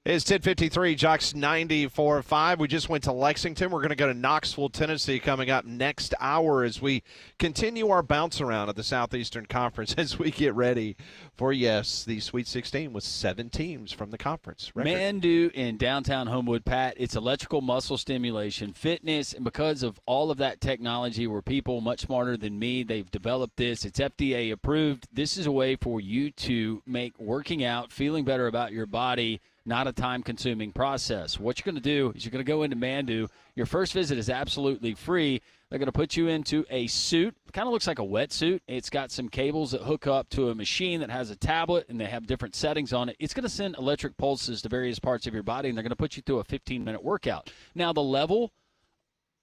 It's 10:53, Jocks 94.5. We just went to Lexington. We're going to go to Knoxville, Tennessee coming up next hour as we continue our bounce around of the Southeastern Conference as we get ready for, yes, the Sweet 16 with 7 teams from the conference. Mandu in downtown Homewood, Pat. It's electrical muscle stimulation, fitness, and because of all of that technology where people much smarter than me, they've developed this. It's FDA approved. This is a way for you to make working out, feeling better about your body, not a time-consuming process. What you're going to do is you're going to go into Mandu. Your first visit is absolutely free. They're going to put you into a suit. It kind of looks like a wetsuit. It's got some cables that hook up to a machine that has a tablet, and they have different settings on it. It's going to send electric pulses to various parts of your body, and they're going to put you through a 15-minute workout. Now, the level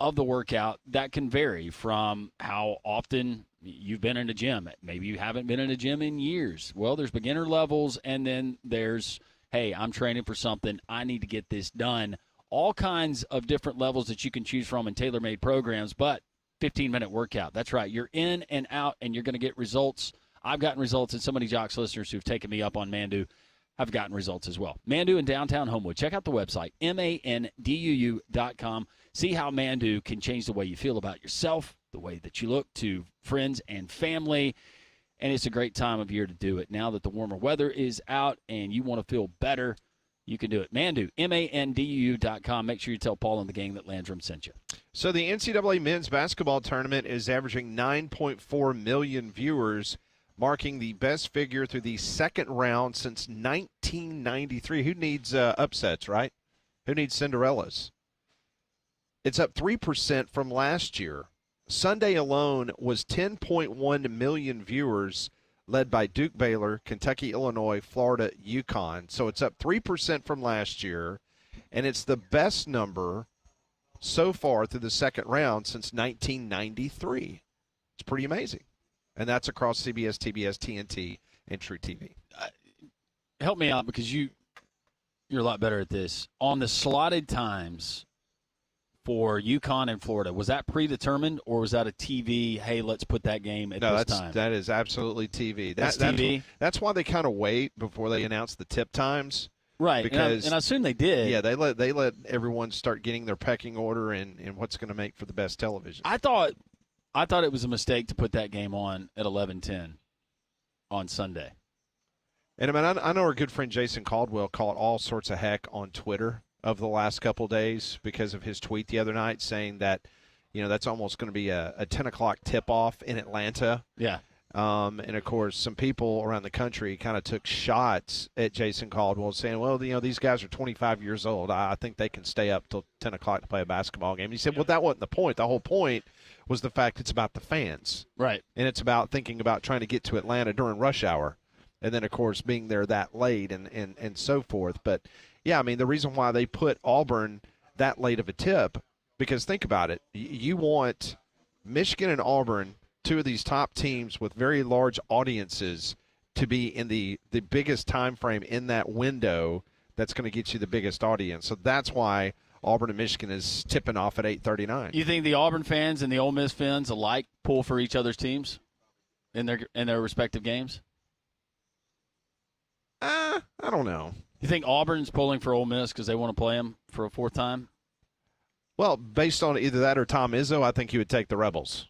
of the workout, that can vary from how often you've been in a gym. Maybe you haven't been in a gym in years. Well, there's beginner levels, and then there's, hey, I'm training for something. I need to get this done. All kinds of different levels that you can choose from in tailor-made programs, but 15-minute workout. That's right. You're in and out, and you're going to get results. I've gotten results, and so many Jocks listeners who've taken me up on Mandu have gotten results as well. Mandu in downtown Homewood. Check out the website, manduu.com. See how Mandu can change the way you feel about yourself, the way that you look to friends and family, and it's a great time of year to do it. Now that the warmer weather is out and you want to feel better, you can do it. Mandu, manduu.com. Make sure you tell Paul and the gang that Landrum sent you. So the NCAA men's basketball tournament is averaging 9.4 million viewers, marking the best figure through the second round since 1993. Who needs upsets, right? Who needs Cinderellas? It's up 3% from last year. Sunday alone was 10.1 million viewers, led by Duke, Baylor, Kentucky, Illinois, Florida, UConn. So it's up 3% from last year, and it's the best number so far through the second round since 1993. It's pretty amazing. And that's across CBS, TBS, TNT, and True TV. Help me out because you're a lot better at this. On the slotted times for UConn and Florida, was that predetermined or was that a TV, hey, let's put that game at this time? That is absolutely TV. That's TV? That's why they kind of wait before they announce the tip times. Right, because and I assume they did. Yeah, they let everyone start getting their pecking order and what's going to make for the best television. I thought it was a mistake to put that game on at 11:10 on Sunday. And I know our good friend Jason Caldwell caught all sorts of heck on Twitter of the last couple days because of his tweet the other night saying that, that's almost going to be a 10 o'clock tip-off in Atlanta. Yeah. And, of course, some people around the country kind of took shots at Jason Caldwell saying, well, these guys are 25 years old. I think they can stay up till 10 o'clock to play a basketball game. And he said, well, that wasn't the point. The whole point was the fact it's about the fans. Right. And it's about thinking about trying to get to Atlanta during rush hour. And then, of course, being there that late and so forth. But, yeah, the reason why they put Auburn that late of a tip, because think about it. You want Michigan and Auburn, two of these top teams with very large audiences, to be in the biggest time frame in that window that's going to get you the biggest audience. So that's why Auburn and Michigan is tipping off at 8:39. You think the Auburn fans and the Ole Miss fans alike pull for each other's teams in their respective games? I don't know. You think Auburn's pulling for Ole Miss because they want to play them for a fourth time? Well, based on either that or Tom Izzo, I think he would take the Rebels.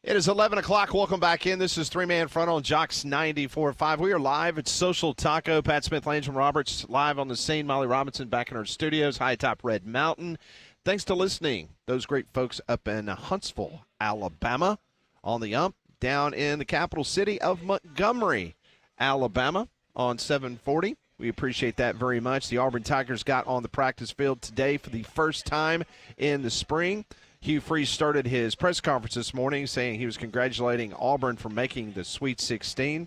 It is 11 o'clock. Welcome back in. This is Three-Man Front on Jocks 94.5. We are live at Social Taco. Pat Smith, Landrum Roberts, live on the scene. Molly Robinson back in our studios, high atop Red Mountain. Thanks to listening. Those great folks up in Huntsville, Alabama, on the ump, down in the capital city of Montgomery, Alabama, on 740. We appreciate that very much. The Auburn Tigers got on the practice field today for the first time in the spring. Hugh Freeze started his press conference this morning saying he was congratulating Auburn for making the Sweet 16.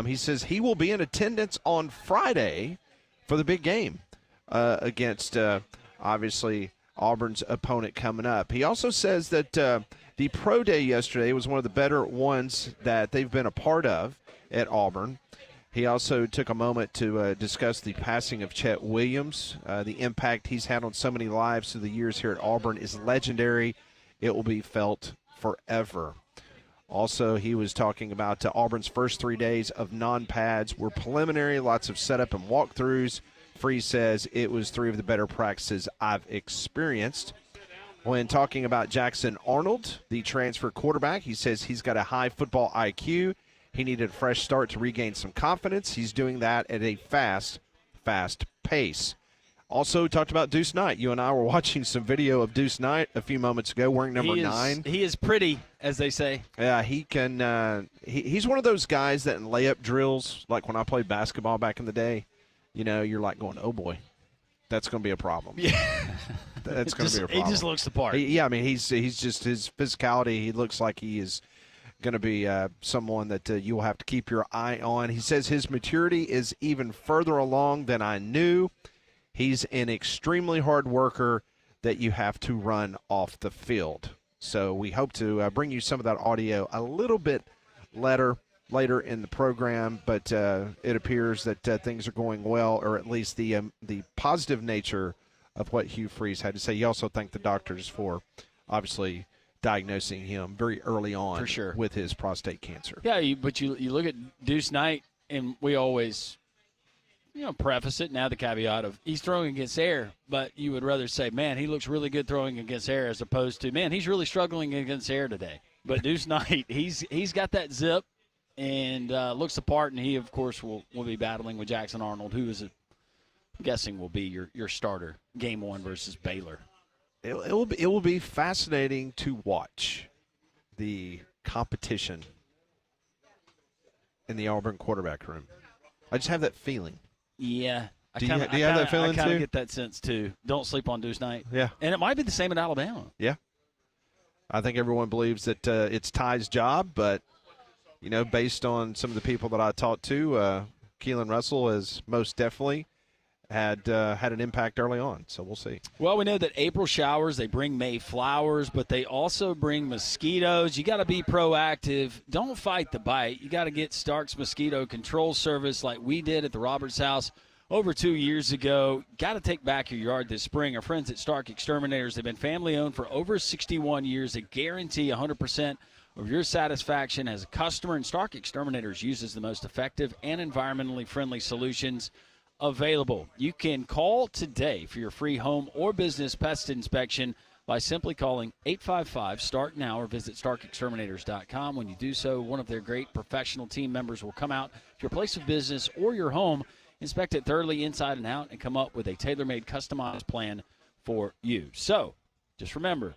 He says he will be in attendance on Friday for the big game against, obviously, Auburn's opponent coming up. He also says that the pro day yesterday was one of the better ones that they've been a part of at Auburn. He also took a moment to discuss the passing of Chet Williams. The impact he's had on so many lives through the years here at Auburn is legendary. It will be felt forever. Also, he was talking about Auburn's first 3 days of non-pads were preliminary, lots of setup and walkthroughs. Freeze says it was 3 of the better practices I've experienced. When talking about Jackson Arnold, the transfer quarterback, he says he's got a high football IQ. He needed a fresh start to regain some confidence. He's doing that at a fast pace. Also talked about Deuce Knight. You and I were watching some video of Deuce Knight a few moments ago wearing number 9. He is pretty, as they say. Yeah, he can. He's one of those guys that in layup drills, like when I played basketball back in the day, you know, you're like going, oh, boy, that's going to be a problem. Yeah. That's going to be a problem. He just looks the part. I mean, he's just his physicality. He looks like he is going to be someone that you will have to keep your eye on. He says his maturity is even further along than I knew. He's an extremely hard worker that you have to run off the field. So we hope to bring you some of that audio a little bit later in the program, but it appears that things are going well, or at least the positive nature of what Hugh Freeze had to say. He also thanked the doctors for obviously diagnosing him very early on for sure with his prostate cancer. Yeah, but you look at Deuce Knight, and we always preface it, now the caveat of he's throwing against air, but you would rather say, man, he looks really good throwing against air, as opposed to, man, he's really struggling against air today. But Deuce Knight, he's got that zip and looks the part, and he, of course, will be battling with Jackson Arnold, who is, I'm guessing, will be your starter game 1 versus Baylor. It will be fascinating to watch the competition in the Auburn quarterback room. I just have that feeling. Yeah. Do you have that feeling too? I kind of get that sense too. Don't sleep on Deuce Knight. Yeah. And it might be the same in Alabama. Yeah. I think everyone believes that it's Ty's job, but, based on some of the people that I talked to, Keelan Russell has most definitely had an impact early on, so we'll see. Well, we know that April showers, they bring May flowers, but they also bring mosquitoes. You got to be proactive. Don't fight the bite. You got to get Stark's Mosquito Control Service like we did at the Roberts House over 2 years ago. Got to take back your yard this spring. Our friends at Stark Exterminators, they've been family-owned for over 61 years. They guarantee 100% of your satisfaction as a customer, and Stark Exterminators uses the most effective and environmentally friendly solutions available. You can call today for your free home or business pest inspection by simply calling 855-START-NOW or visit starkexterminators.com. When you do so, one of their great professional team members will come out to your place of business or your home, inspect it thoroughly inside and out, and come up with a tailor-made customized plan for you. So just remember,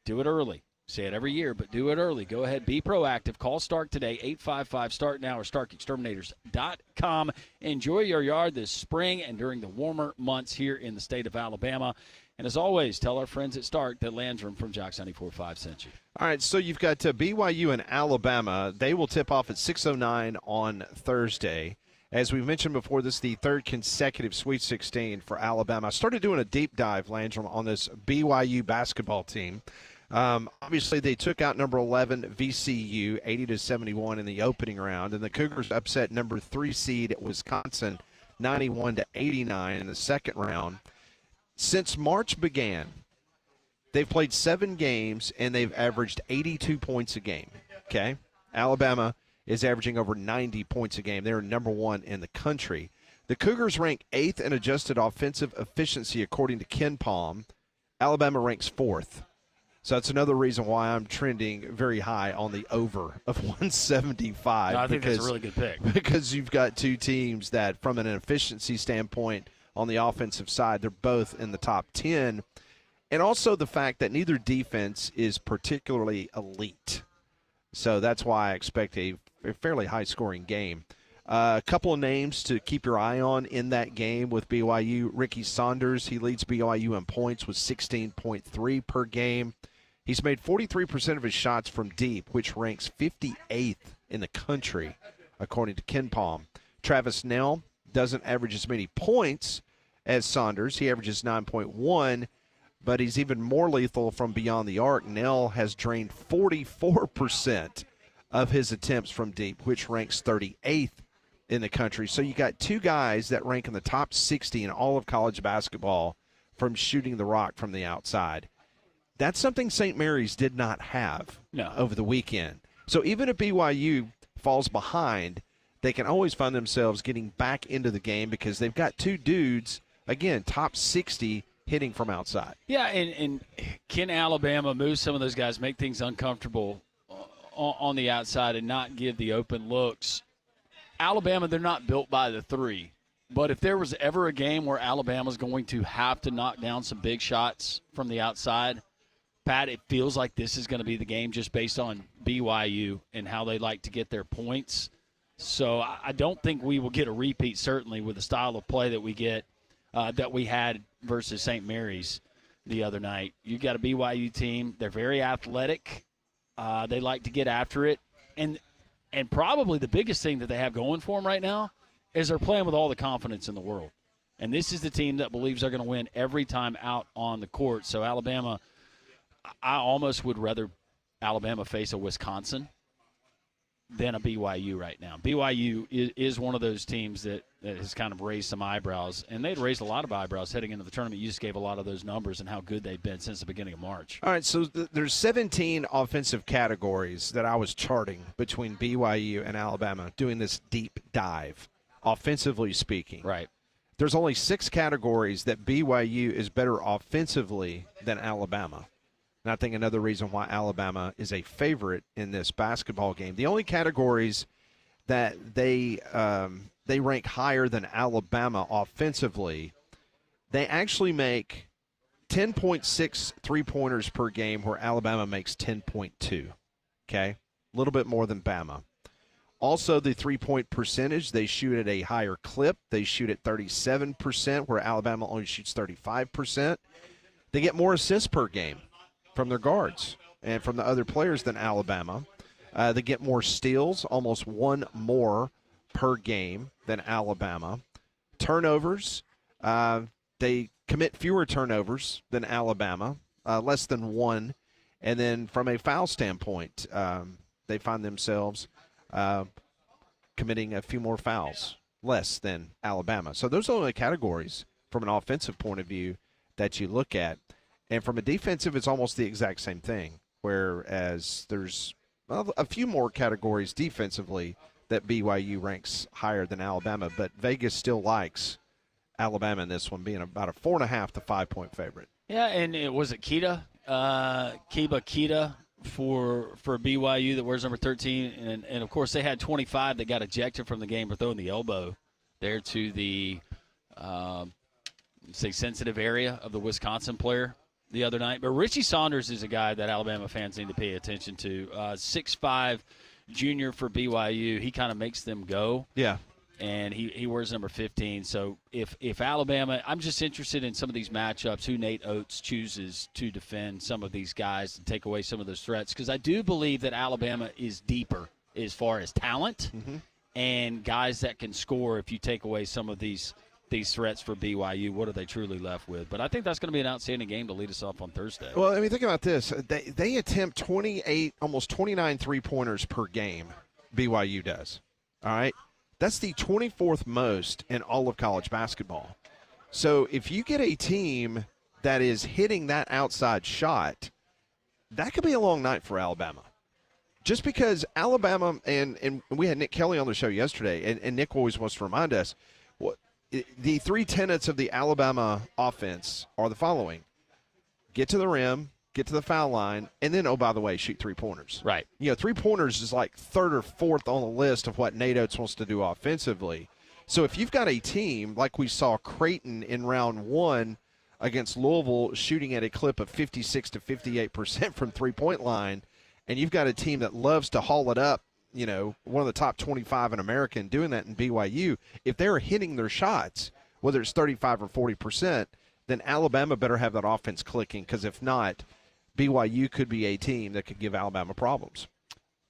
do it early. Say it every year, but do it early. Go ahead, be proactive. Call Stark today, 855-START-NOW or starkexterminators.com. Enjoy your yard this spring and during the warmer months here in the state of Alabama. And as always, tell our friends at Stark that Landrum from Jocks 94.5 sent you. All right, so you've got BYU and Alabama. They will tip off at 6:09 on Thursday. As we mentioned before, this is the third consecutive Sweet 16 for Alabama. I started doing a deep dive, Landrum, on this BYU basketball team. Obviously, they took out number 11 VCU 80-71 in the opening round, and the Cougars upset number 3 seed Wisconsin 91-89 in the second round. Since March began, they've played 7 games and they've averaged 82 points a game. Okay, Alabama is averaging over 90 points a game. They're number 1 in the country. The Cougars rank 8th in adjusted offensive efficiency according to Ken Palm. Alabama ranks 4th. So that's another reason why I'm trending very high on the over of 175. No, I think that's a really good pick. Because you've got two teams that, from an efficiency standpoint on the offensive side, they're both in the top 10. And also the fact that neither defense is particularly elite. So that's why I expect a fairly high-scoring game. A couple of names to keep your eye on in that game with BYU. Ricky Saunders, he leads BYU in points with 16.3 per game. He's made 43% of his shots from deep, which ranks 58th in the country, according to KenPom. Travis Nell doesn't average as many points as Saunders. He averages 9.1, but he's even more lethal from beyond the arc. Nell has drained 44% of his attempts from deep, which ranks 38th in the country. So you got two guys that rank in the top 60 in all of college basketball from shooting the rock from the outside. That's something St. Mary's did not have over the weekend. So even if BYU falls behind, they can always find themselves getting back into the game because they've got two dudes, again, top 60, hitting from outside. Yeah, and can Alabama move some of those guys, make things uncomfortable on the outside and not give the open looks? Alabama, they're not built by the three. But if there was ever a game where Alabama's going to have to knock down some big shots from the outside, Pat, it feels like this is going to be the game just based on BYU and how they like to get their points. So I don't think we will get a repeat, certainly, with the style of play that we get, that we had versus St. Mary's the other night. You got a BYU team. They're very athletic. They like to get after it. And probably the biggest thing that they have going for them right now is they're playing with all the confidence in the world. And this is the team that believes they're going to win every time out on the court. So Alabama, I almost would rather Alabama face a Wisconsin than a BYU right now. BYU is one of those teams that has kind of raised some eyebrows, and they'd raised a lot of eyebrows heading into the tournament. You just gave a lot of those numbers and how good they've been since the beginning of March. All right, so there's 17 offensive categories that I was charting between BYU and Alabama doing this deep dive, offensively speaking. Right. There's only 6 categories that BYU is better offensively than Alabama. And I think another reason why Alabama is a favorite in this basketball game. The only categories that they rank higher than Alabama offensively, they actually make 10.6 three-pointers per game where Alabama makes 10.2, okay? A little bit more than Bama. Also, the three-point percentage, they shoot at a higher clip. They shoot at 37% where Alabama only shoots 35%. They get more assists per game from their guards and from the other players than Alabama. They get more steals, almost one more per game than Alabama. Turnovers, they commit fewer turnovers than Alabama, less than one. And then from a foul standpoint, they find themselves committing a few more fouls, less than Alabama. So those are the categories from an offensive point of view that you look at. And from a defensive, it's almost the exact same thing, whereas there's a few more categories defensively that BYU ranks higher than Alabama, but Vegas still likes Alabama in this one, being about a 4.5 to 5-point favorite. Yeah, and was it Keita? Keita for BYU that wears number 13. And, of course, they had 25 that got ejected from the game for throwing the elbow there to the, sensitive area of the Wisconsin player the other night. But Richie Saunders is a guy that Alabama fans need to pay attention to. 6'5", junior for BYU. He kind of makes them go. Yeah. And he wears number 15. So if Alabama – I'm just interested in some of these matchups, who Nate Oates chooses to defend some of these guys and take away some of those threats, because I do believe that Alabama is deeper as far as talent and guys that can score. If you take away some of these threats for BYU, what are they truly left with? But I think that's going to be an outstanding game to lead us off on Thursday. Well, I mean, think about this. They attempt 28, almost 29 three-pointers per game, BYU does. All right? That's the 24th most in all of college basketball. So if you get a team that is hitting that outside shot, that could be a long night for Alabama. Just because Alabama, and we had Nick Kelly on the show yesterday, and Nick always wants to remind us, the 3 tenets of the Alabama offense are the following: get to the rim, get to the foul line, and then, oh, by the way, shoot three-pointers. Right. You know, three-pointers is like third or fourth on the list of what Nate Oates wants to do offensively. So if you've got a team like we saw Creighton in round one against Louisville shooting at a clip of 56 to 58% from three-point line, and you've got a team that loves to haul it up, you know, one of the top 25 in America and doing that in BYU, if they're hitting their shots, whether it's 35 or 40%, then Alabama better have that offense clicking, because if not, BYU could be a team that could give Alabama problems.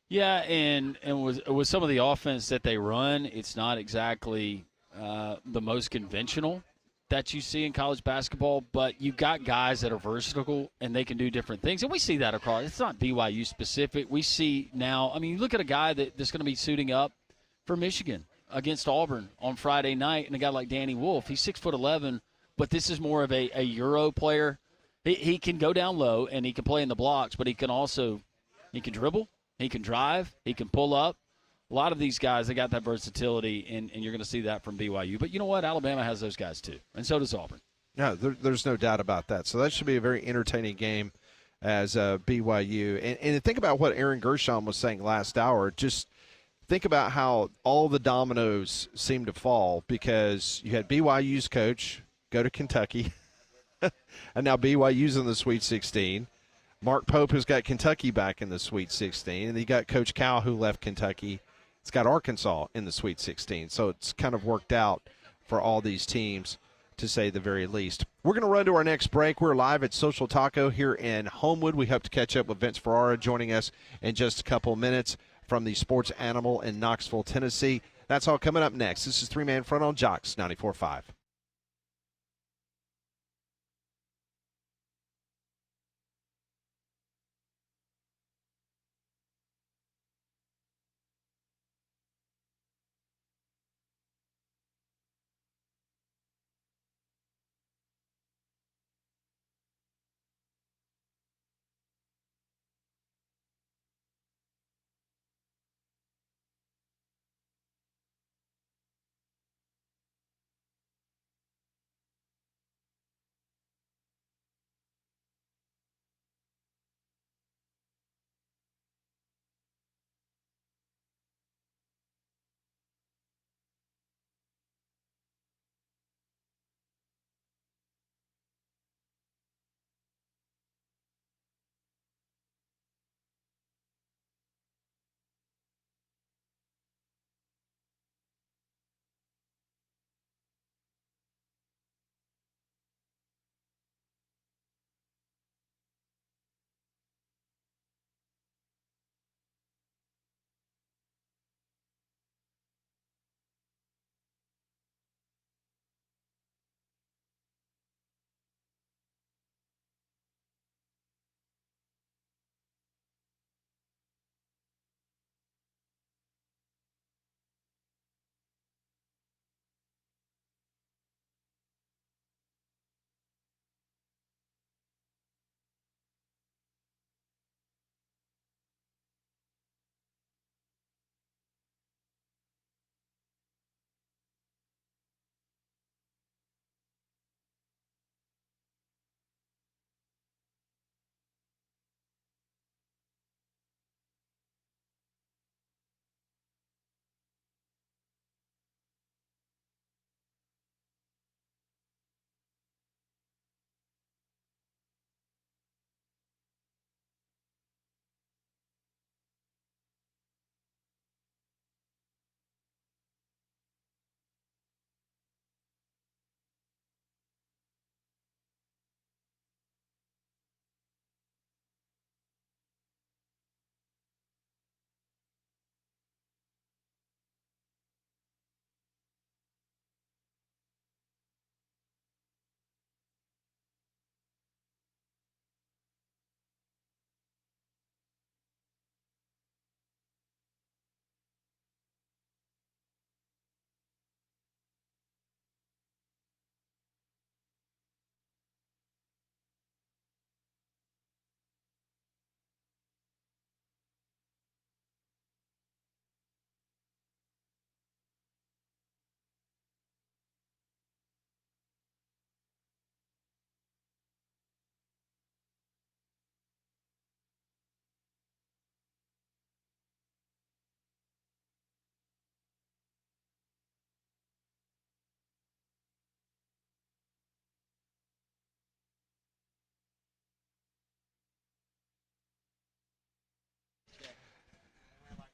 Yeah, and with some of the offense that they run, it's not exactly the most conventional that you see in college basketball, but you've got guys that are versatile and they can do different things. And we see that across. It's not BYU specific. We see now, I mean, you look at a guy that's going to be suiting up for Michigan against Auburn on Friday night, and a guy like Danny Wolf. He's 6'11", but this is more of a Euro player. He can go down low and he can play in the blocks, but he can dribble, he can drive, he can pull up. A lot of these guys, they got that versatility, and you're going to see that from BYU. But you know what? Alabama has those guys too, and so does Auburn. No, there's no doubt about that. So that should be a very entertaining game as BYU. And think about what Aaron Gershon was saying last hour. Just think about how all the dominoes seem to fall, because you had BYU's coach go to Kentucky, and now BYU's in the Sweet 16. Mark Pope has got Kentucky back in the Sweet 16, and you got Coach Cal, who left Kentucky. It's got Arkansas in the Sweet 16. So it's kind of worked out for all these teams, to say the very least. We're going to run to our next break. We're live at Social Taco here in Homewood. We hope to catch up with Vince Ferrara joining us in just a couple minutes from the Sports Animal in Knoxville, Tennessee. That's all coming up next. This is Three Man Front on Jocks 94.5.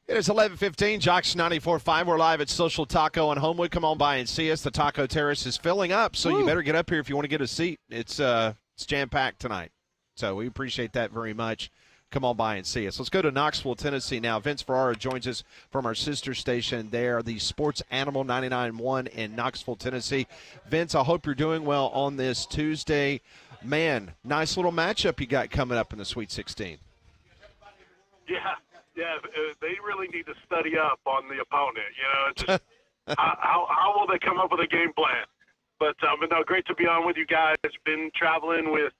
It is 11:15, Jocks 94.5. We're live at Social Taco on Homewood. Come on by and see us. The Taco Terrace is filling up, so you better get up here if you want to get a seat. It's jam-packed tonight, so we appreciate that very much. Come on by and see us. Let's go to Knoxville, Tennessee now. Vince Ferrara joins us from our sister station there, the Sports Animal 99.1 in Knoxville, Tennessee. Vince, I hope you're doing well on this Tuesday. Man, nice little matchup you got coming up in the Sweet 16. Yeah, they really need to study up on the opponent. Just how will they come up with a game plan? But no, great to be on with you guys. Been traveling with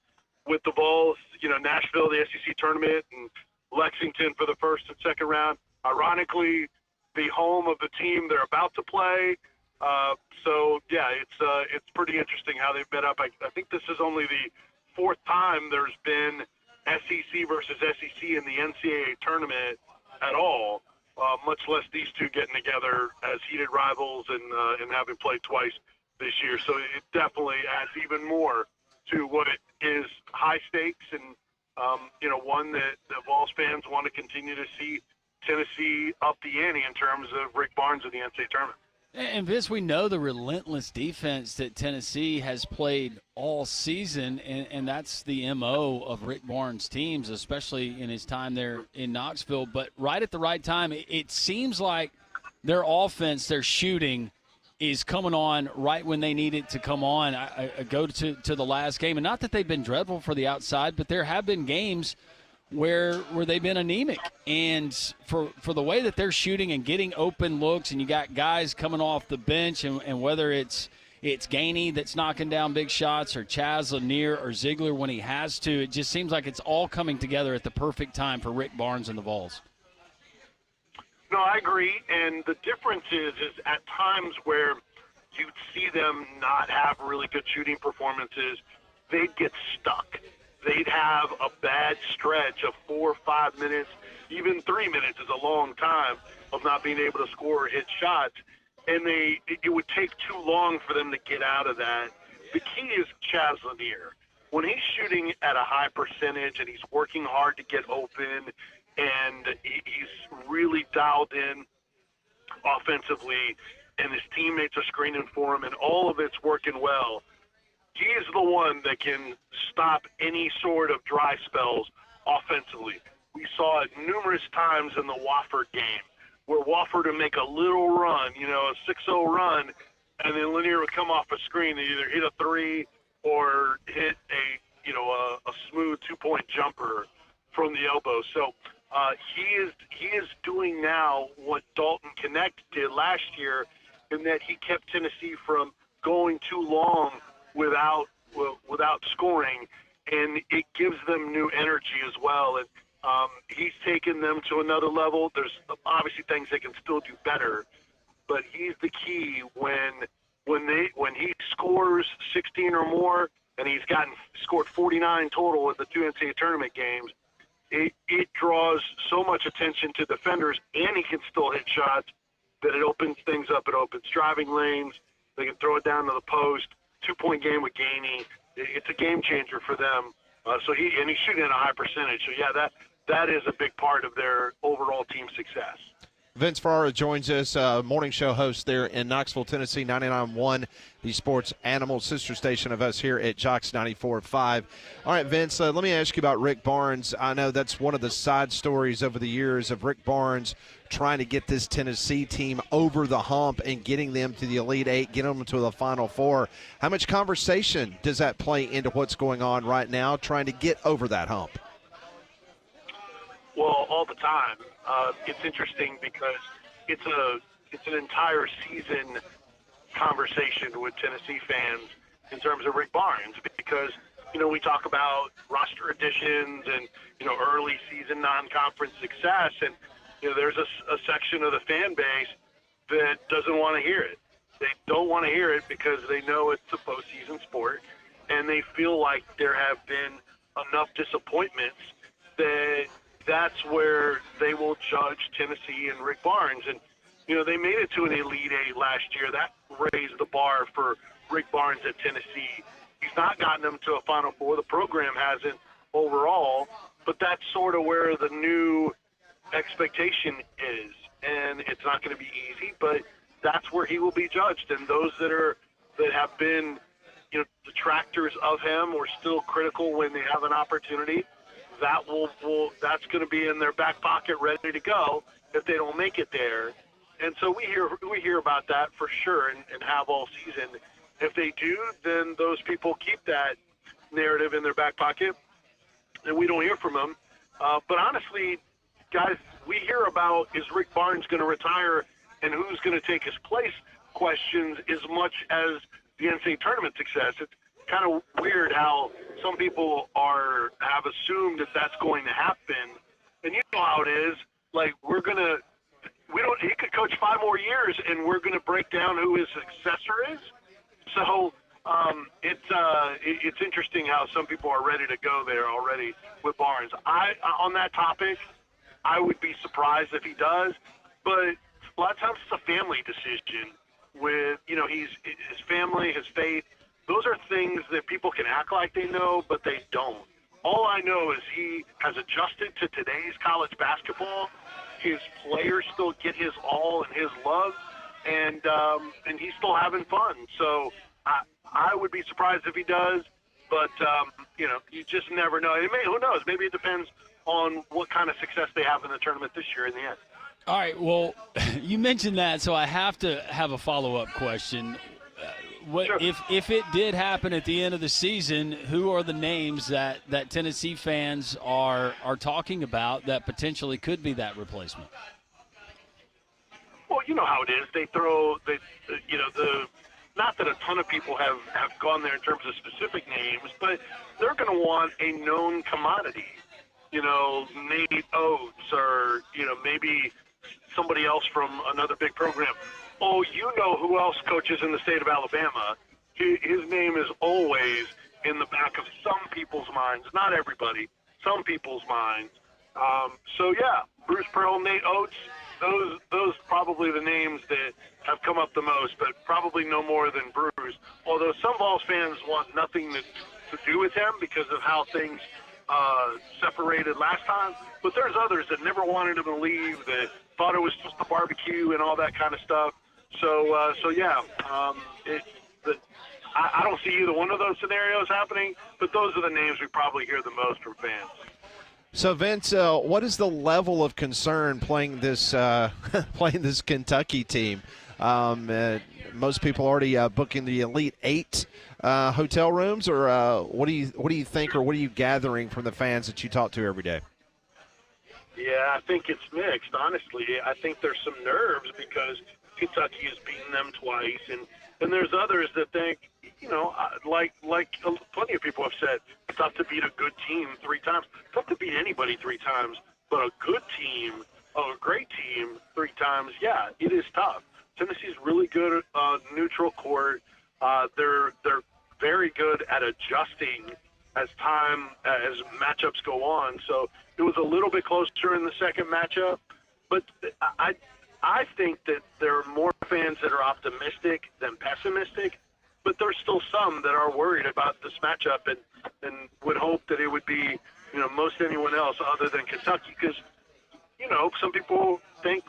the Vols, Nashville, the SEC tournament, and Lexington for the first and second round. Ironically, the home of the team they're about to play. So yeah, it's pretty interesting how they've met up. I think this is only the fourth time there's been SEC versus SEC in the NCAA tournament at all, much less these two getting together as heated rivals and having played twice this year. So it definitely adds even more to what it is high stakes and, one that the Vols fans want to continue to see Tennessee up the ante in terms of Rick Barnes in the NCAA tournament. And Vince, we know the relentless defense that Tennessee has played all season, and that's the MO of Rick Barnes' teams, especially in his time there in Knoxville. But right at the right time, it seems like their offense, their shooting, is coming on right when they need it to come on. I go to the last game, and not that they've been dreadful for the outside, but there have been games where they've been anemic. And for the way that they're shooting and getting open looks, and you got guys coming off the bench, and whether it's Gainey that's knocking down big shots, or Chaz Lanier or Ziegler when he has to, it just seems like it's all coming together at the perfect time for Rick Barnes and the Vols. No, I agree, and the difference is at times where you'd see them not have really good shooting performances, they'd get stuck. They'd have a bad stretch of 4 or 5 minutes, even 3 minutes is a long time of not being able to score or hit shots, and it would take too long for them to get out of that. The key is Chaz Lanier. When he's shooting at a high percentage and he's working hard to get open and he's really dialed in offensively and his teammates are screening for him and all of it's working well, he is the one that can stop any sort of dry spells offensively. We saw it numerous times in the Wofford game where Wofford would make a little run, a 6-0 run, and then Lanier would come off a screen and either hit a three or hit a smooth 2-point jumper from the elbow. So he is doing now what Dalton Connect did last year, in that he kept Tennessee from going too long without scoring, and it gives them new energy as well. And he's taken them to another level. There's obviously things they can still do better, but he's the key when he scores 16 or more, and he's scored 49 total at the two NCAA tournament games. It draws so much attention to defenders, and he can still hit shots that it opens things up. It opens driving lanes. They can throw it down to the post. 2-point game with Gainey. It's a game changer for them. So he's shooting at a high percentage. So yeah, that is a big part of their overall team success. Vince Ferrara joins us, morning show host there in Knoxville, Tennessee, 99.1, the Sports Animal sister station of us here at Jocks 94.5. All right, Vince, let me ask you about Rick Barnes. I know that's one of the side stories over the years of Rick Barnes trying to get this Tennessee team over the hump and getting them to the Elite Eight, getting them to the Final Four. How much conversation does that play into what's going on right now, trying to get over that hump? Well, all the time. It's interesting because it's an entire season conversation with Tennessee fans in terms of Rick Barnes, because we talk about roster additions and early season non-conference success, and there's a section of the fan base that doesn't want to hear it. They don't want to hear it because they know it's a postseason sport, and they feel like there have been enough disappointments that that's where they will judge Tennessee and Rick Barnes. And, they made it to an Elite Eight last year. That raised the bar for Rick Barnes at Tennessee. He's not gotten them to a Final Four. The program hasn't overall, but that's sort of where the new expectation is. and it's not going to be easy, but that's where he will be judged. And those that have been, detractors of him or still critical when they have an opportunity, that's going to be in their back pocket, ready to go if they don't make it there. And so we hear about that for sure, and have all season. If they do, then those people keep that narrative in their back pocket, and we don't hear from them. But honestly, guys, we hear about, is Rick Barnes going to retire and who's going to take his place questions as much as the NCAA tournament success. It's kind of weird how some people have assumed that that's going to happen. And you know how it is. Like, he could coach 5 more years, and we're going to break down who his successor is. So it's interesting how some people are ready to go there already with Barnes. On that topic, I would be surprised if he does, but a lot of times it's a family decision with, his family, his faith. Those are things that people can act like they know, but they don't. All I know is he has adjusted to today's college basketball. His players still get his all and his love, and he's still having fun. So I would be surprised if he does, but you just never know. Who knows? Maybe it depends on what kind of success they have in the tournament this year in the end. All right, well, you mentioned that, so I have to have a follow-up question. Sure. If it did happen at the end of the season, who are the names that Tennessee fans are talking about that potentially could be that replacement? Well, you know how it is. Not that a ton of people have gone there in terms of specific names, but they're going to want a known commodity. Nate Oates, or, maybe somebody else from another big program. Oh, who else coaches in the state of Alabama? His name is always in the back of some people's minds. Not everybody, some people's minds. Bruce Pearl, Nate Oates, those probably the names that have come up the most, but probably no more than Bruce. Although some Vols fans want nothing to do with him because of how things separated last time. But there's others that never wanted him to leave, that thought it was just a barbecue and all that kind of stuff. I don't see either one of those scenarios happening, but those are the names we probably hear the most from fans. So, Vince, what is the level of concern playing this Kentucky team? Most people already booking the Elite Eight hotel rooms, or what do you think, or what are you gathering from the fans that you talk to every day? Yeah, I think it's mixed, honestly. I think there's some nerves because Kentucky has beaten them twice, and there's others that think, like plenty of people have said, it's tough to beat a good team 3 times. It's tough to beat anybody 3 times, but a good team, a great team 3 times, yeah, it is tough. Tennessee's really good at neutral court. They're very good at adjusting as matchups go on. So it was a little bit closer in the second matchup, but I think that there are more fans that are optimistic than pessimistic, but there's still some that are worried about this matchup and would hope that it would be, most anyone else other than Kentucky, because, some people think,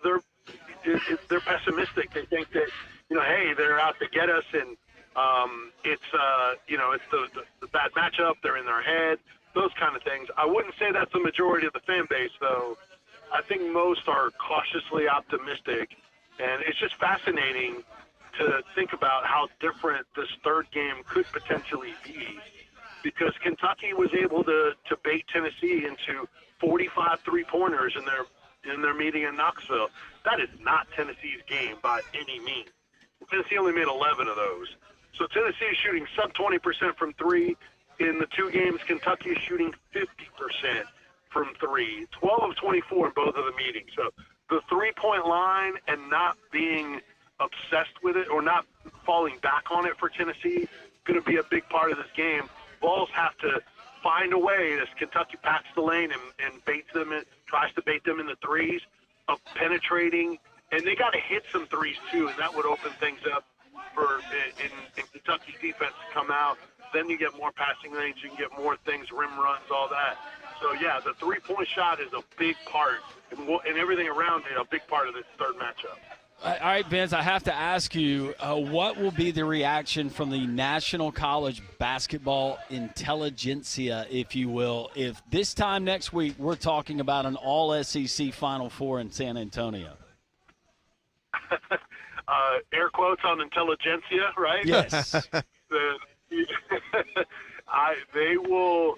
they're pessimistic. They think that, hey, they're out to get us, and it's the bad matchup. They're in their head, those kind of things. I wouldn't say that's the majority of the fan base, though. I think most are cautiously optimistic, and it's just fascinating to think about how different this third game could potentially be, because Kentucky was able to bait Tennessee into 45 3-pointers in their meeting in Knoxville. That is not Tennessee's game by any means. Tennessee only made 11 of those. So Tennessee is shooting sub 20% from 3. In the 2 games, Kentucky is shooting 50% from 3, 12 of 24 in both of the meetings. So the 3-point line and not being obsessed with it or not falling back on it for Tennessee is going to be a big part of this game. Vols have to find a way as Kentucky packs the lane and baits them and tries to bait them in the threes of penetrating, and they got to hit some threes too, and that would open things up for in Kentucky's defense to come out. Then you get more passing lanes, you can get more things, rim runs, all that. So, yeah, the three-point shot is a big part, and everything around it, a big part of this third matchup. All right, Vince, I have to ask you, what will be the reaction from the National College Basketball Intelligentsia, if you will, if this time next week we're talking about an all-SEC Final Four in San Antonio? Air quotes on intelligentsia, right? Yes. They will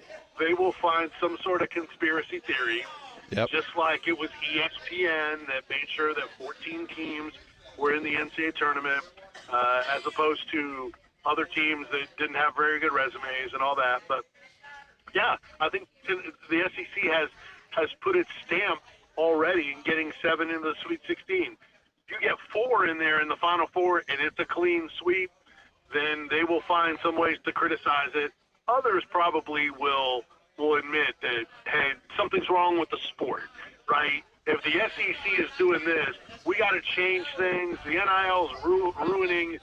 find some sort of conspiracy theory. Yep. Just like it was ESPN that made sure that 14 teams were in the NCAA tournament, as opposed to other teams that didn't have very good resumes and all that. But, yeah, I think the SEC has put its stamp already in getting 7 into the Sweet 16. If you get 4 in there in the Final Four and it's a clean sweep, then they will find some ways to criticize it. Others probably will admit that, hey, something's wrong with the sport, right? If the SEC is doing this, we got to change things. The NIL's ruining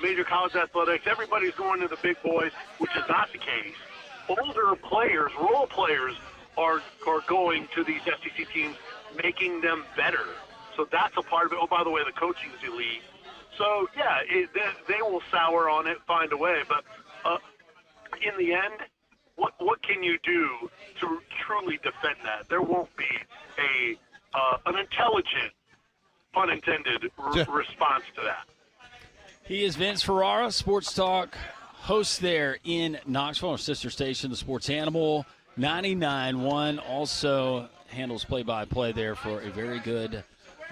major college athletics. Everybody's going to the big boys, which is not the case. Older players, role players, are going to these SEC teams, making them better. So that's a part of it. Oh, by the way, the coaching's elite. So, yeah, they will sour on it, find a way. But in the end, what can you do to truly defend that? There won't be an intelligent, pun intended, response to that. He is Vince Ferrara, Sports Talk host there in Knoxville, our sister station, the Sports Animal 99.1. Also handles play-by-play there for a very good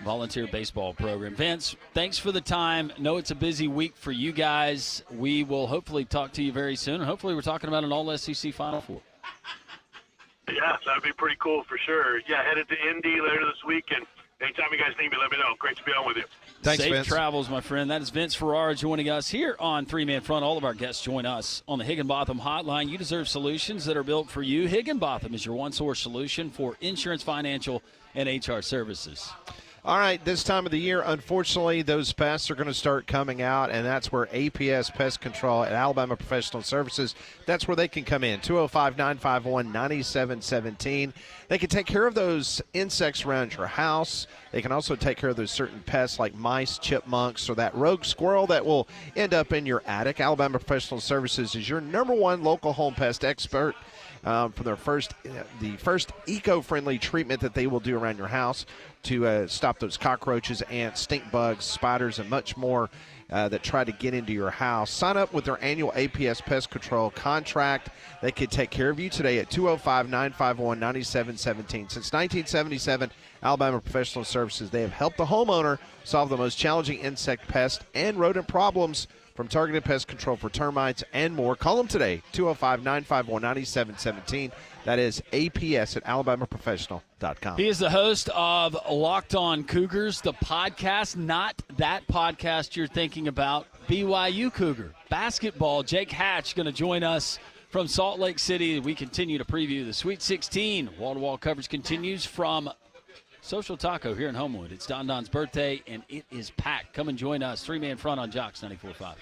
volunteer baseball program. Vince, thanks for the time. Know it's a busy week for you guys. We will hopefully talk to you very soon. And hopefully we're talking about an all-SEC Final Four. Yeah, that would be pretty cool for sure. Yeah, headed to Indy later this week, and anytime you guys need me, let me know. Great to be on with you. Thanks, Safe Vince. travels, my friend. That is Vince Ferrara joining us here on Three Man Front. All of our guests join us on the Higginbotham Hotline. You deserve solutions that are built for you. Higginbotham is your one-source solution for insurance, financial, and HR services. All right, this time of the year, unfortunately, those pests are going to start coming out, and that's where APS Pest Control at Alabama Professional Services, that's where they can come in, 205-951-9717. They can take care of those insects around your house. They can also take care of those certain pests like mice, chipmunks, or that rogue squirrel that will end up in your attic. Alabama Professional Services is your #1 local home pest expert. For the first eco-friendly treatment that they will do around your house to stop those cockroaches, ants, stink bugs, spiders, and much more that try to get into your house. Sign up with their annual APS Pest Control contract. They could take care of you today at 205-951-9717. Since 1977, Alabama Professional Services, they have helped the homeowner solve the most challenging insect, pest, and rodent problems, from targeted pest control for termites and more. Call them today, 205-951-9717. That is APS at alabamaprofessional.com. He is the host of Locked On Cougars, the podcast, not that podcast you're thinking about, BYU Cougar basketball. Jake Hatch going to join us from Salt Lake City. We continue to preview the Sweet 16. Wall-to-wall coverage continues from Social Taco here in Homewood. It's Don Don's birthday, and it is packed. Come and join us. Three-man front on Jocks 94.5.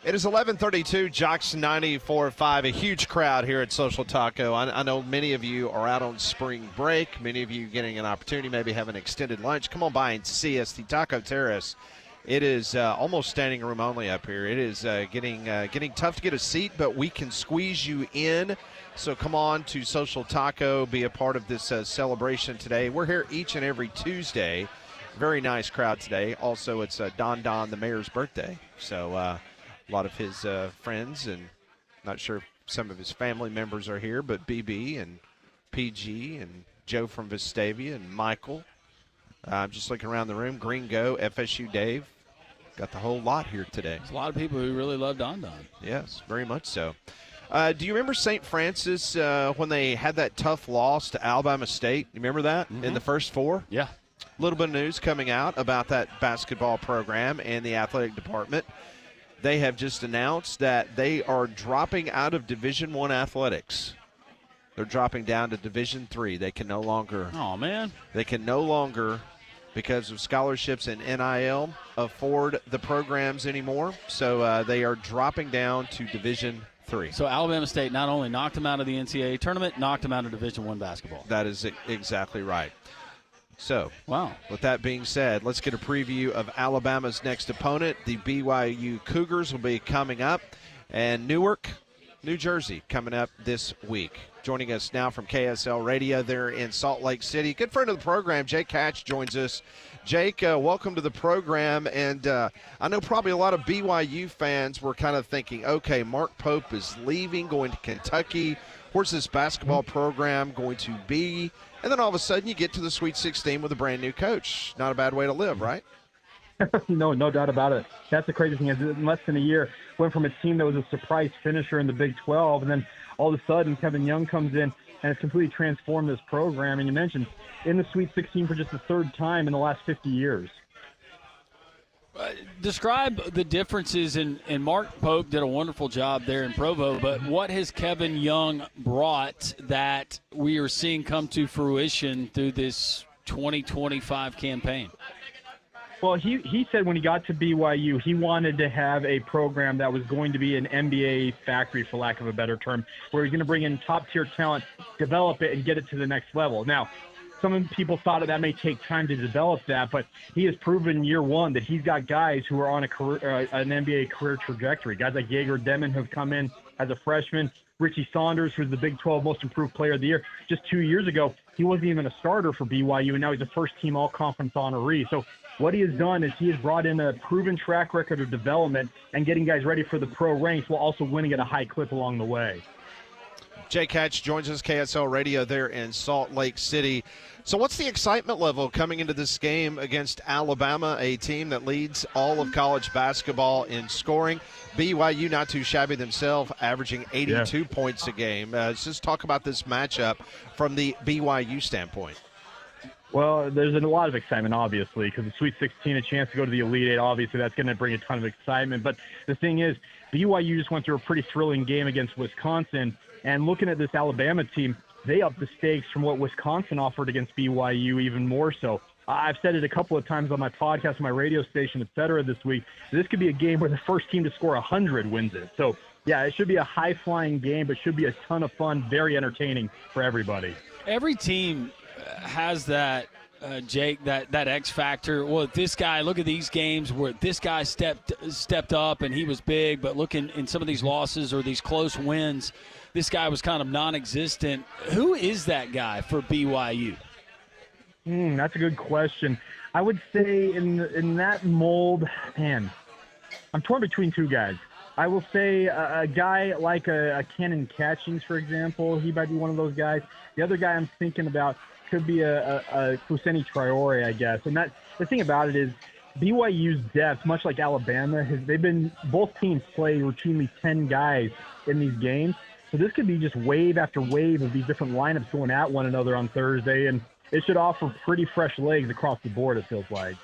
It is 11:32, Jocks 94.5, a huge crowd here at Social Taco. I know many of you are out on spring break. Many of you getting an opportunity, maybe have an extended lunch. Come on by and see us, the Taco Terrace. It is almost standing room only up here. It is getting tough to get a seat, but we can squeeze you in. So come on to Social Taco, be a part of this celebration today. We're here each and every Tuesday. Very nice crowd today. Also, it's Don, the mayor's birthday. So a lot of his friends, and not sure if some of his family members are here, but BB and PG and Joe from Vestavia and Michael. I'm just looking around the room. Gringo, FSU Dave. Got the whole lot here today. There's a lot of people who really love Don. Yes, very much so. Do you remember St. Francis when they had that tough loss to Alabama State? You remember that in the first four? Yeah. A little bit of news coming out about that basketball program and the athletic department. They have just announced that they are dropping out of Division I athletics. They're dropping down to Division III. They can no longer. Oh, man. They can no longer, because of scholarships and NIL, afford the programs anymore. So they are dropping down to Division III. So Alabama State not only knocked them out of the NCAA tournament, knocked them out of Division I basketball. That is exactly right. So, wow. With that being said, let's get a preview of Alabama's next opponent. The BYU Cougars will be coming up, and Newark, New Jersey, coming up this week. Joining us now from KSL Radio there in Salt Lake City. Good friend of the program, Jake Hatch, joins us. Jake, welcome to the program. And I know probably a lot of BYU fans were kind of thinking, okay, Mark Pope is leaving, going to Kentucky. Where's this basketball program going to be? And then all of a sudden you get to the Sweet 16 with a brand new coach. Not a bad way to live, right? No doubt about it. That's the crazy thing is in less than a year, went from a team that was a surprise finisher in the Big 12, and then all of a sudden Kevin Young comes in and has completely transformed this program. And you mentioned in the Sweet 16 for just the third time in the last 50 years. Describe the differences, and Mark Pope did a wonderful job there in Provo, but what has Kevin Young brought that we are seeing come to fruition through this 2025 campaign? Well, he said when he got to BYU, he wanted to have a program that was going to be an NBA factory, for lack of a better term, where he's going to bring in top-tier talent, develop it, and get it to the next level. Now, some people thought that may take time to develop that, but he has proven year one that he's got guys who are on an NBA career trajectory. Guys like Jaeger Demon have come in as a freshman. Richie Saunders, who's the Big 12 Most Improved Player of the Year. Just 2 years ago, he wasn't even a starter for BYU, and now he's a first-team all-conference honoree. So what he has done is he has brought in a proven track record of development and getting guys ready for the pro ranks while also winning at a high clip along the way. Jake Hatch joins us, KSL Radio there in Salt Lake City. So what's the excitement level coming into this game against Alabama, a team that leads all of college basketball in scoring? BYU not too shabby themselves, averaging 82 points a game. Let's just talk about this matchup from the BYU standpoint. Well, there's a lot of excitement, obviously, because the Sweet 16, a chance to go to the Elite Eight, obviously that's going to bring a ton of excitement. But the thing is, BYU just went through a pretty thrilling game against Wisconsin, and looking at this Alabama team, they upped the stakes from what Wisconsin offered against BYU even more so. I've said it a couple of times on my podcast, my radio station, et cetera, this week. This could be a game where the first team to score 100 wins it. So, yeah, it should be a high-flying game, but should be a ton of fun, very entertaining for everybody. Every team has that, Jake, that X factor. Well, this guy, look at these games where this guy stepped up and he was big, but look in some of these losses or these close wins, this guy was kind of non-existent. Who is that guy for BYU? That's a good question. I would say in that mold, man, I'm torn between two guys. I will say a guy like a Cannon Catchings, for example. He might be one of those guys. The other guy I'm thinking about could be a Fousseyni Traore, I guess. And the thing about it is BYU's depth, much like Alabama, both teams play routinely 10 guys in these games. So this could be just wave after wave of these different lineups going at one another on Thursday, and it should offer pretty fresh legs across the board, it feels like.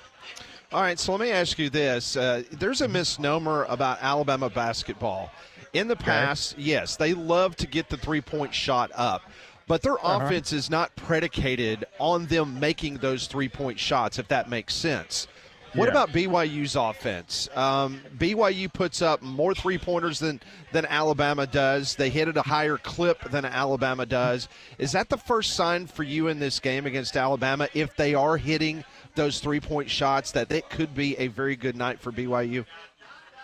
All right, so let me ask you this. There's a misnomer about Alabama basketball. In the past, yes, they love to get the three-point shot up, but their offense is not predicated on them making those three-point shots, if that makes sense. What about BYU's offense? BYU puts up more three-pointers than Alabama does. They hit at a higher clip than Alabama does. Is that the first sign for you in this game against Alabama, if they are hitting those three-point shots, that it could be a very good night for BYU?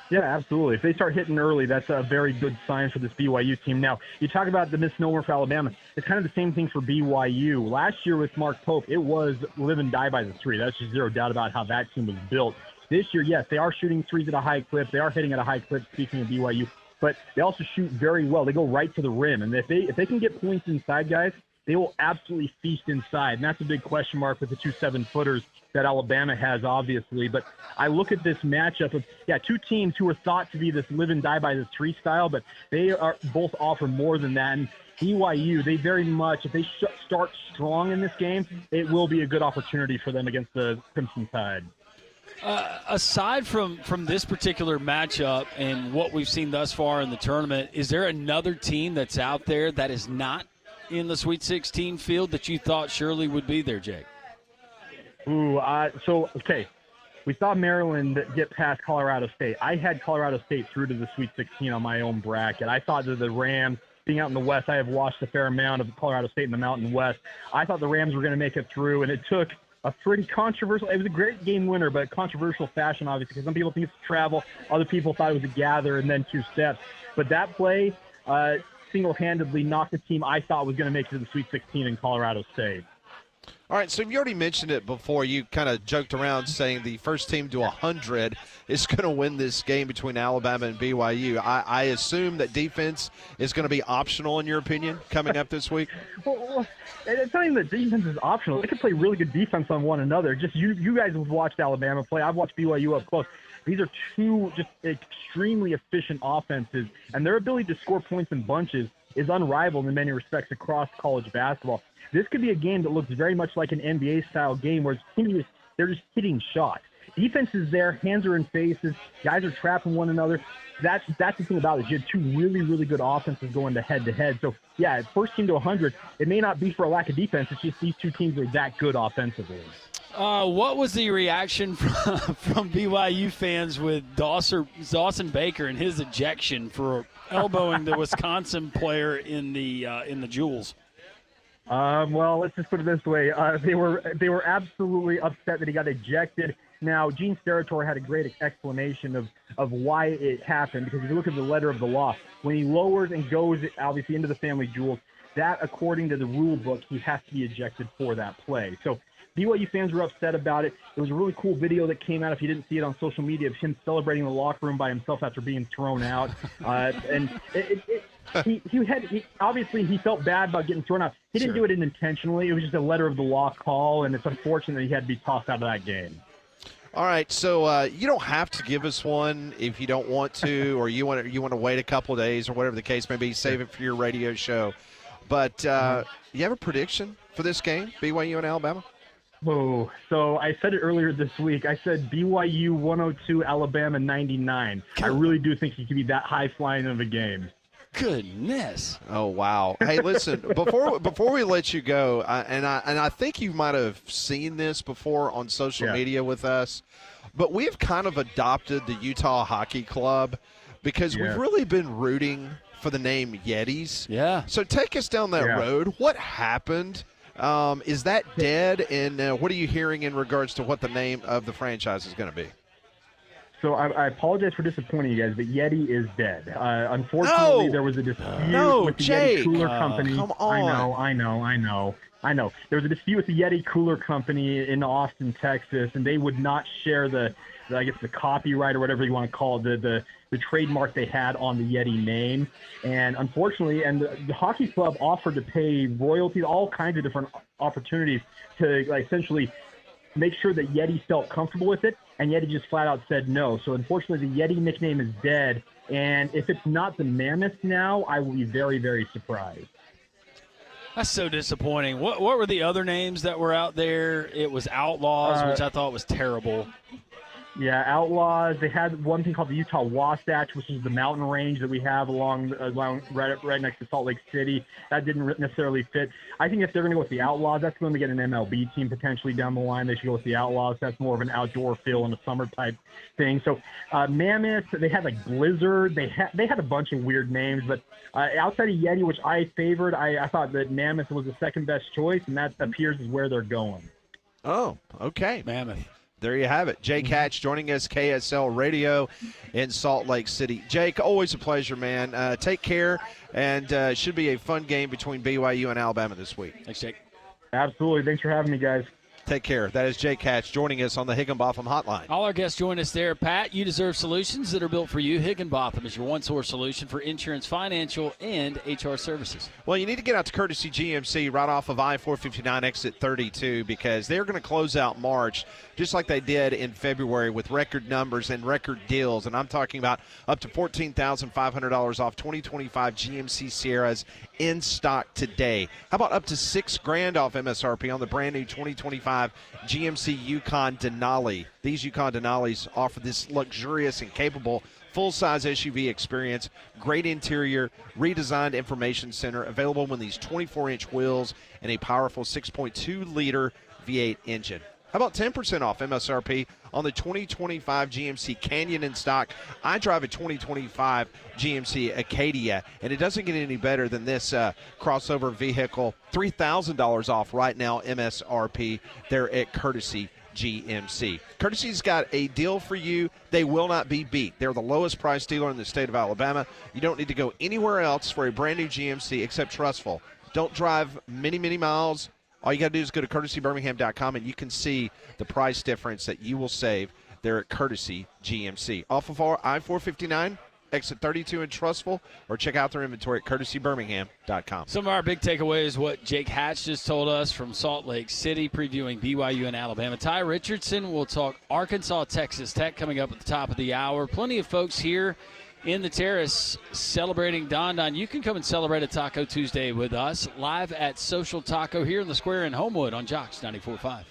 Yeah, absolutely. If they start hitting early, that's a very good sign for this BYU team. Now, you talk about the misnomer for Alabama. It's kind of the same thing for BYU. Last year with Mark Pope, it was live and die by the three. That's just zero doubt about how that team was built. This year, yes, they are shooting threes at a high clip. They are hitting at a high clip, speaking of BYU. But they also shoot very well. They go right to the rim. And if they can get points inside, guys, they will absolutely feast inside. And that's a big question mark with the 2 7-footers that Alabama has, obviously. But I look at this matchup of, two teams who are thought to be this live and die by the three style, but they are both offer more than that. And BYU, they very much, if they start strong in this game, it will be a good opportunity for them against the Crimson Tide. Aside from this particular matchup and what we've seen thus far in the tournament, is there another team that's out there that is not in the Sweet 16 field that you thought surely would be there, Jake? Okay. We saw Maryland get past Colorado State. I had Colorado State through to the Sweet 16 on my own bracket. I thought that the Rams, being out in the West, I have watched a fair amount of Colorado State in the Mountain West. I thought the Rams were going to make it through, and it took a pretty controversial – it was a great game winner, but controversial fashion, obviously, because some people think it's travel. Other people thought it was a gather and then 2 steps. But that play single-handedly knocked the team I thought was going to make it to the Sweet 16 in Colorado State. All right, so you already mentioned it before. You kind of joked around saying the first team to 100 is going to win this game between Alabama and BYU. I assume that defense is going to be optional, in your opinion, coming up this week? Well, it's not even that defense is optional. They can play really good defense on one another. Just you guys have watched Alabama play. I've watched BYU up close. These are two just extremely efficient offenses, and their ability to score points in bunches is unrivaled in many respects across college basketball. This could be a game that looks very much like an NBA-style game where they're just hitting shots. Defense is there, hands are in faces, guys are trapping one another. That's the thing about it. You have two really, really good offenses going to head-to-head. So, first team to 100, it may not be for a lack of defense. It's just these two teams are that good offensively. What was the reaction from BYU fans with Dawson Baker and his ejection for elbowing the Wisconsin player in the jewels? Well, let's just put it this way. They were absolutely upset that he got ejected. Now, Gene Steratore had a great explanation of why it happened, because if you look at the letter of the law, when he lowers and goes, obviously, into the family jewels, that, according to the rule book, he has to be ejected for that play. So BYU fans were upset about it. There was a really cool video that came out, if you didn't see it on social media, of him celebrating in the locker room by himself after being thrown out. And he obviously he felt bad about getting thrown out. He didn't do it intentionally. It was just a letter of the law call, and it's unfortunate that he had to be tossed out of that game. All right, so you don't have to give us one if you don't want to, or you want to wait a couple of days, or whatever the case may be. Save it for your radio show. But you have a prediction for this game, BYU and Alabama? Oh, so I said it earlier this week. I said BYU 102, Alabama 99. I really do think it could be that high-flying of a game. Goodness. Oh, wow. Hey, listen, before we let you go, and I think you might have seen this before on social media with us, but we've kind of adopted the Utah Hockey Club because we've really been rooting for the name Yetis. Yeah. So take us down that road. What happened? Is that dead? And what are you hearing in regards to what the name of the franchise is going to be? So I apologize for disappointing you guys, but Yeti is dead. Unfortunately, there was a dispute with the Yeti Cooler Company. Come on. I know. There was a dispute with the Yeti Cooler Company in Austin, Texas, and they would not share the copyright or whatever you want to call it, the trademark they had on the Yeti name. And unfortunately, the hockey club offered to pay royalties, all kinds of different opportunities to essentially make sure that Yeti felt comfortable with it, and Yeti just flat out said no. So unfortunately, the Yeti nickname is dead, and if it's not the Mammoth now, I will be very, very surprised. That's so disappointing. What were the other names that were out there? It was Outlaws, which I thought was terrible. Yeah, Outlaws. They had one thing called the Utah Wasatch, which is the mountain range that we have along right next to Salt Lake City. That didn't necessarily fit. I think if they're going to go with the Outlaws, that's going to get an MLB team potentially down the line. They should go with the Outlaws. That's more of an outdoor feel and a summer type thing. So Mammoth, they had like Blizzard. They had a bunch of weird names, but outside of Yeti, which I favored, I thought that Mammoth was the second best choice, and that appears is where they're going. Oh, okay. Mammoth. There you have it. Jake Hatch joining us, KSL Radio in Salt Lake City. Jake, always a pleasure, man. Take care, and it should be a fun game between BYU and Alabama this week. Thanks, Jake. Absolutely. Thanks for having me, guys. Take care. That is Jake Hatch joining us on the Higginbotham Hotline. All our guests join us there. Pat, you deserve solutions that are built for you. Higginbotham is your one-source solution for insurance, financial, and HR services. Well, you need to get out to Courtesy GMC right off of I-459 exit 32 because they're going to close out March just like they did in February with record numbers and record deals. And I'm talking about up to $14,500 off 2025 GMC Sierras in stock today. How about up to $6,000 off MSRP on the brand new 2025 GMC Yukon Denali? These Yukon Denalis offer this luxurious and capable full-size SUV experience, great interior, redesigned information center, available with these 24-inch wheels and a powerful 6.2-liter V8 engine. How about 10% off MSRP on the 2025 GMC Canyon in stock? I drive a 2025 GMC Acadia, and it doesn't get any better than this crossover vehicle. $3,000 off right now MSRP there at Courtesy GMC. Courtesy's got a deal for you. They will not be beat. They're the lowest price dealer in the state of Alabama. You don't need to go anywhere else for a brand new GMC except Trustful. Don't drive many, many miles. All you got to do is go to courtesybirmingham.com, and you can see the price difference that you will save there at Courtesy GMC. Off of our I-459, exit 32 in Trustful, or check out their inventory at courtesybirmingham.com. Some of our big takeaways, what Jake Hatch just told us from Salt Lake City, previewing BYU and Alabama. Ty Richardson will talk Arkansas, Texas Tech coming up at the top of the hour. Plenty of folks here in the terrace celebrating Don Don. You can come and celebrate a Taco Tuesday with us live at Social Taco here in the Square in Homewood on Jocks 94.5.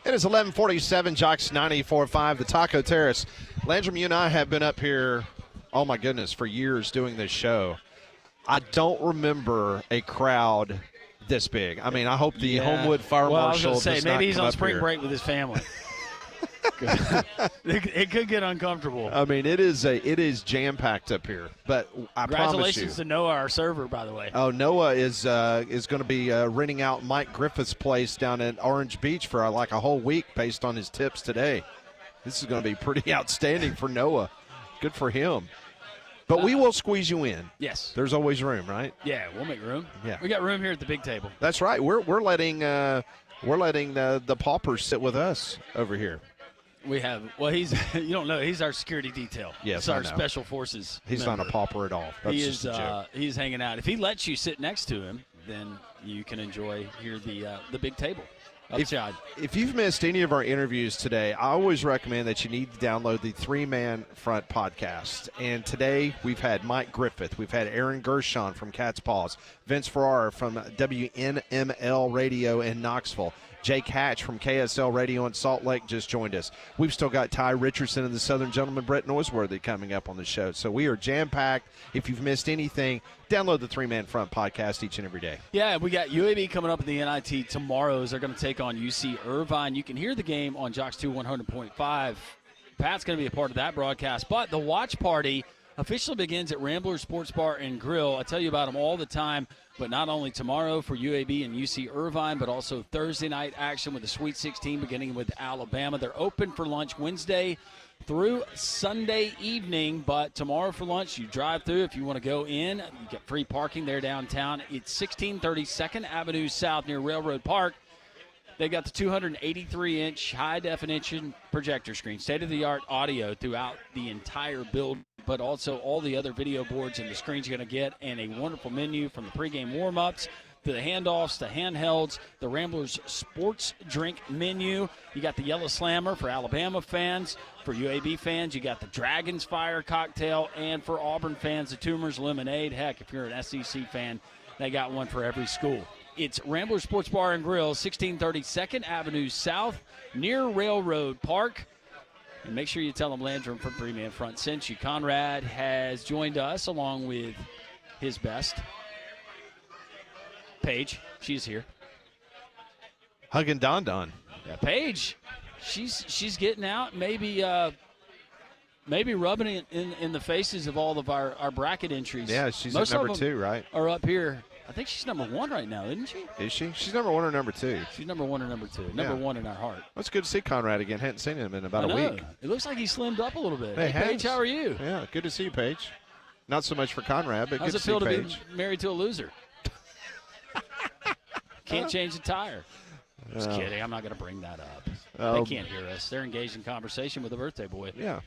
It is 11:47, Jocks 94.5, the Taco Terrace. Landrum, you and I have been up here, oh my goodness, for years doing this show. I don't remember a crowd this big. I mean, I hope the Homewood Fire Marshal does not maybe he's come on up spring here. break with his family. It could get uncomfortable. I mean, it is jam-packed up here, but I promise you. Congratulations to Noah, our server, by the way. Oh, Noah is going to be renting out Mike Griffith's place down at Orange Beach for like a whole week based on his tips today. This is going to be pretty outstanding for Noah. Good for him. But we will squeeze you in. Yes. There's always room, right? Yeah, we'll make room. Yeah. We got room here at the big table. That's right. We're letting the paupers sit with us over here. We have. Well, he's. You don't know. He's our security detail. Yes, he's I our know. special forces. He's member. not a pauper at all. That's He just is. a joke. He's hanging out. If he lets you sit next to him, then you can enjoy the big table. Upside. If you've missed any of our interviews today, I always recommend that you need to download the Three Man Front podcast. And today we've had Mike Griffith, we've had Aaron Gershon from Cat's Paws, Vince Ferrara from WNML Radio in Knoxville, Jake Hatch from KSL Radio in Salt Lake just joined us. We've still got Ty Richardson and the Southern Gentleman Brett Noisworthy coming up on the show. So we are jam-packed. If you've missed anything, download the Three Man Front podcast each and every day. Yeah, we got UAB coming up in the NIT tomorrow as they're going to take on UC Irvine. You can hear the game on Jocks 2 100.5. Pat's going to be a part of that broadcast. But the watch party officially begins at Rambler Sports Bar and Grill. I tell you about them all the time, but not only tomorrow for UAB and UC Irvine, but also Thursday night action with the Sweet 16 beginning with Alabama. They're open for lunch Wednesday through Sunday evening, but tomorrow for lunch, you drive through. If you want to go in, you get free parking there downtown. It's 1630 2nd Avenue South near Railroad Park. They got the 283-inch high-definition projector screen, state-of-the-art audio throughout the entire building, but also all the other video boards and the screens you're going to get, and a wonderful menu from the pregame warm-ups to the handoffs, the handhelds, the Ramblers sports drink menu. You got the Yellow Slammer for Alabama fans. For UAB fans, you got the Dragon's Fire cocktail, and for Auburn fans, the Tumors Lemonade. Heck, if you're an SEC fan, they got one for every school. It's Rambler Sports Bar and Grill, 1630 2nd Avenue South, near Railroad Park. And make sure you tell them Landrum from Three Man Front sent you. Conrad has joined us along with his best. Paige, she's here. Hugging Don Don. Yeah, Paige, she's getting out. Maybe rubbing it in the faces of all of our bracket entries. Yeah, she's Most at of number them 2, right? Are up here. I think she's number 1 right now, isn't she? Is she? She's number 1 or number 2? She's number 1 or number 2. Number 1 in our heart. That's good to see Conrad again. Hadn't seen him in about a week. It looks like he slimmed up a little bit. Hey, Paige, how are you? Yeah, good to see you, Paige. Not so much for Conrad, but How's good it to see feel to Paige. be married to a loser? Can't change the tire. Just kidding. I'm not going to bring that up. They can't hear us. They're engaged in conversation with the birthday boy. Yeah.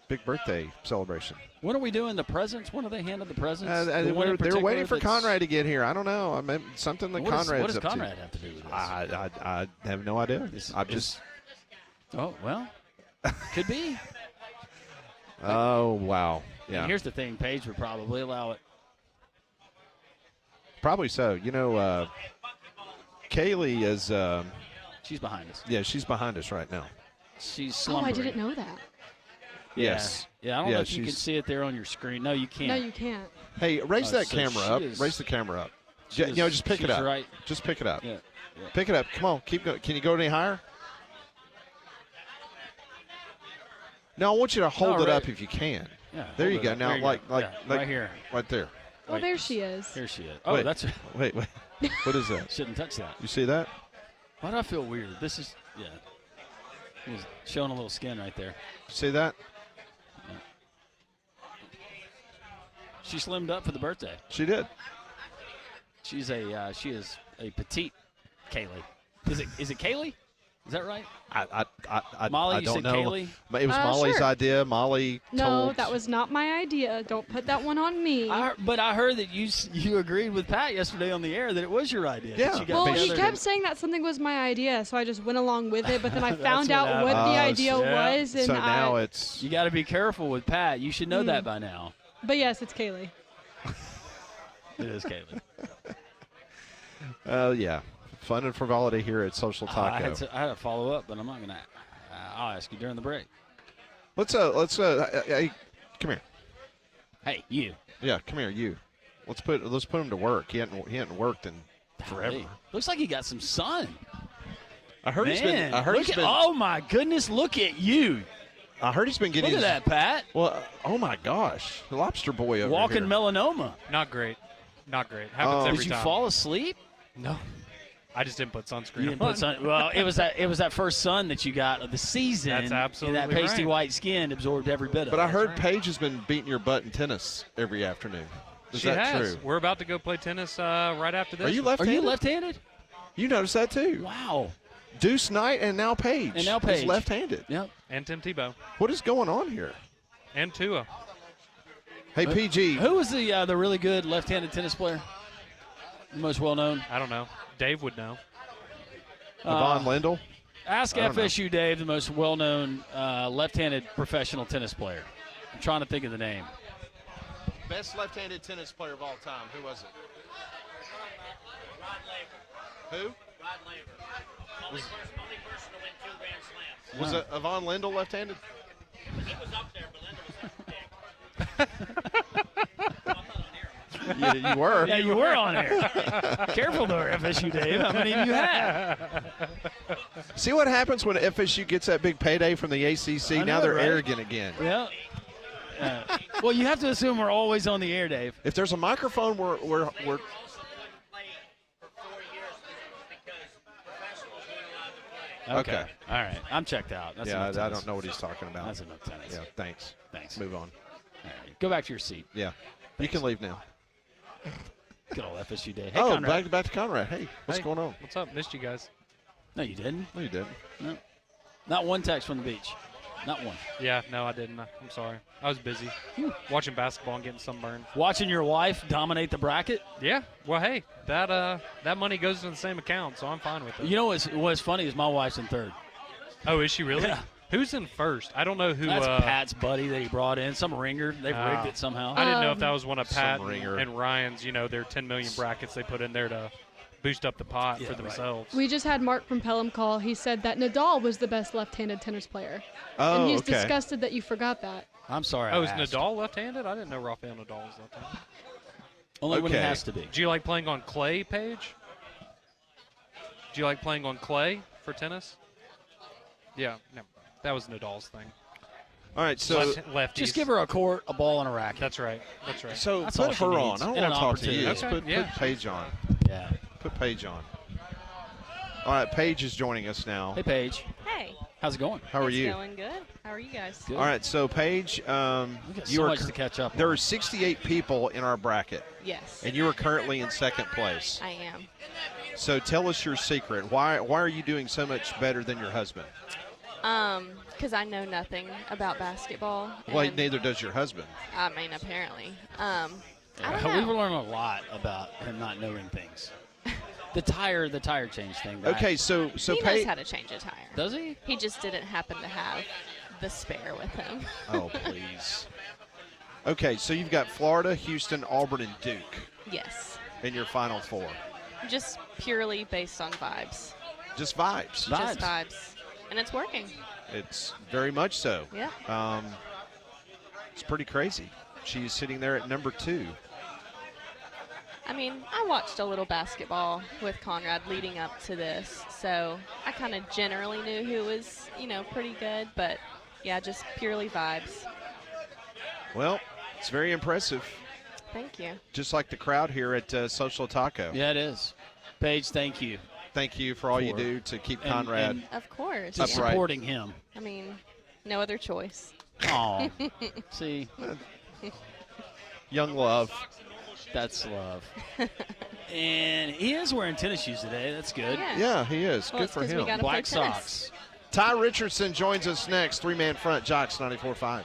Big birthday celebration. When are we doing the presents? When are they handing the presents? They're waiting for Conrad to get here. I don't know. I mean, something that Conrad's what does up to. Conrad have to do with this? I have no idea. Oh, well, could be. Oh, wow. Yeah. And here's the thing. Paige would probably allow it. Probably so. You know, Kaylee is she's behind us. Yeah, she's behind us right now. She's Oh, slumbering. I didn't know that. Yes. Yeah, I don't know if you can see it there on your screen. No, you can't. No, you can't. Hey, raise that so camera up. is- Raise the camera up. She You know, is- just pick it she's up. right. Just pick it up. Yeah. Pick it up. Come on, keep going. Can you go any higher? No, I want you to hold it up if you can. Yeah, there hold you it go. up. Now, There you like, go. like, Yeah, like right here. right there. Oh, Wait. there she is. Here she is. Oh, Wait, that's. Wait. What is that? Shouldn't touch that. You see that? Why do I feel weird? This is He's showing a little skin right there. See that? She slimmed up for the birthday. She did. She is a petite Kaylee. Is it Kaylee? Is that right? I Molly, you don't said know. Kaylee? It was Molly's Sure. idea. Molly No, told. that was not my idea. Don't put that one on me. But I heard that you agreed with Pat yesterday on the air that it was your idea. Yeah. That you got Well, he together kept saying that something was my idea, so I just went along with it. But then I That's found what out what the happened. idea Yeah. was, and so now it's. You got to be careful with Pat. You should know that by now. But yes, it's Kaylee. It is Kaylee. Yeah. Fun and frivolity here at Social Taco. I had to follow up, but I'm not going to. I'll ask you during the break. Let's hey, come here. Hey, you. Yeah, come here, you. Let's put him to work. He hadn't worked in forever. Hey, looks like he got some sun. I heard he's been. Oh my goodness! Look at you. I heard he's been getting. Look at that, Pat. Well, oh my gosh, the lobster boy over Walking here. melanoma. Not great. Happens every time. Did you fall asleep? No. I just didn't put sunscreen You didn't on. put sun. Well, it was that first sun that you got of the season. That's absolutely and that pasty right. white skin absorbed every bit of it. But I heard right. Paige has been beating your butt in tennis every afternoon. Is She that has. true? We're about to go play tennis right after this. Are you Are left-handed? you left-handed? You noticed that too. Wow. Deuce Knight and now Paige. Paige. is left-handed. Yep. And Tim Tebow. What is going on here? And Tua. Hey, PG. Who was the really good left-handed tennis player? The most well-known? I don't know. Dave would know. Yvonne Lindell. Ask I don't know. FSU Dave, the most well-known left-handed professional tennis player. I'm trying to think of the name. Best left-handed tennis player of all time. Who was it? Who? Rod Laver. Only person to win 2 Grand Slams. Was it Yvonne Lindell left-handed? He was up there, but Linda was big. You were. Yeah, you were on air. Careful there, FSU Dave. How many of you have? See what happens when FSU gets that big payday from the ACC? I know, Now they're right? arrogant again. Yeah. Well, you have to assume we're always on the air, Dave. If there's a microphone, we're Played for 4 years because professionals weren't allowed to play. Okay. All right. I'm checked out. That's yeah, enough I tennis. don't know what he's talking about. That's enough tennis. Yeah, thanks. Thanks. Move on. All right. Go back to your seat. Yeah, you can leave now. Good old FSU Day. Hey, Oh, Conrad. back to Conrad. Hey, what's Hey. going on? What's up? Missed you guys. No, you didn't. No, you didn't. No. Not one text from the beach. Not one. Yeah, no, I didn't. I'm sorry. I was busy watching basketball and getting sunburned. Watching your wife dominate the bracket. Yeah. Well, hey, that money goes in the same account, so I'm fine with it. You know what's funny is my wife's in third. Oh, is she really? Yeah. Who's in first? I don't know who. That's Pat's buddy that he brought in. Some ringer. They've rigged it somehow. I didn't know if that was one of Some Pat ringer. and Ryan's, their 10 million brackets they put in there to boost up the pot Yeah, for right. themselves. We just had Mark from Pelham call. He said that Nadal was the best left-handed tennis player. Oh, and he's okay. disgusted that you forgot that. I'm sorry. Oh, I is asked. Nadal left-handed? I didn't know Rafael Nadal was left-handed. Only when he Okay. has to be. Do you like playing on clay, Paige? Do you like playing on clay for tennis? Yeah, no, that was Nadal's thing. All right, so Lefties. Just give her a court, a ball, and a racket. That's right. That's right. so That's put all she her needs. on. I don't And want an to talk to you. opportunity. Let's Okay, put yeah. Paige on. Yeah. Put Paige on. All right, Paige is joining us now. Hey, Paige. Hey. How's it going? How are It's you? going good. How are you guys? Good. All right, so Paige, We got you so are much to catch up there on. are 68 people in our bracket, Yes, and you are currently in second place. I am. So tell us your secret. Why are you doing so much better than your husband? Because I know nothing about basketball. Well, and, neither does your husband. I mean, apparently. I Yeah, don't we've know. learned a lot about him not knowing things. The tire change thing. that- Okay, so He knows Paige. how to change a tire. Does he? He just didn't happen to have the spare with him. Oh, please. Okay, so you've got Florida, Houston, Auburn, and Duke Yes, in your Final Four. just purely based on vibes. Just vibes. Just vibes, and it's working. It's very much so. Yeah. It's pretty crazy. She's sitting there at number 2. I mean, I watched a little basketball with Conrad leading up to this, so I kind of generally knew who was, pretty good, but yeah, just purely vibes. Well, it's very impressive. Thank you. Just like the crowd here at Social Taco. Yeah, it is. Paige, thank you. Thank you for all you For- do to keep and- Conrad. and Of course. Just Upright. supporting him. I mean, no other choice. Oh, see, Young love. that's love. And he is wearing tennis shoes today. That's good. Yeah. Yeah, he is. Well, Good it's for 'cause we him. gotta Black play tennis. socks. Ty Richardson joins us next. 3-man front, Jocks 94.5.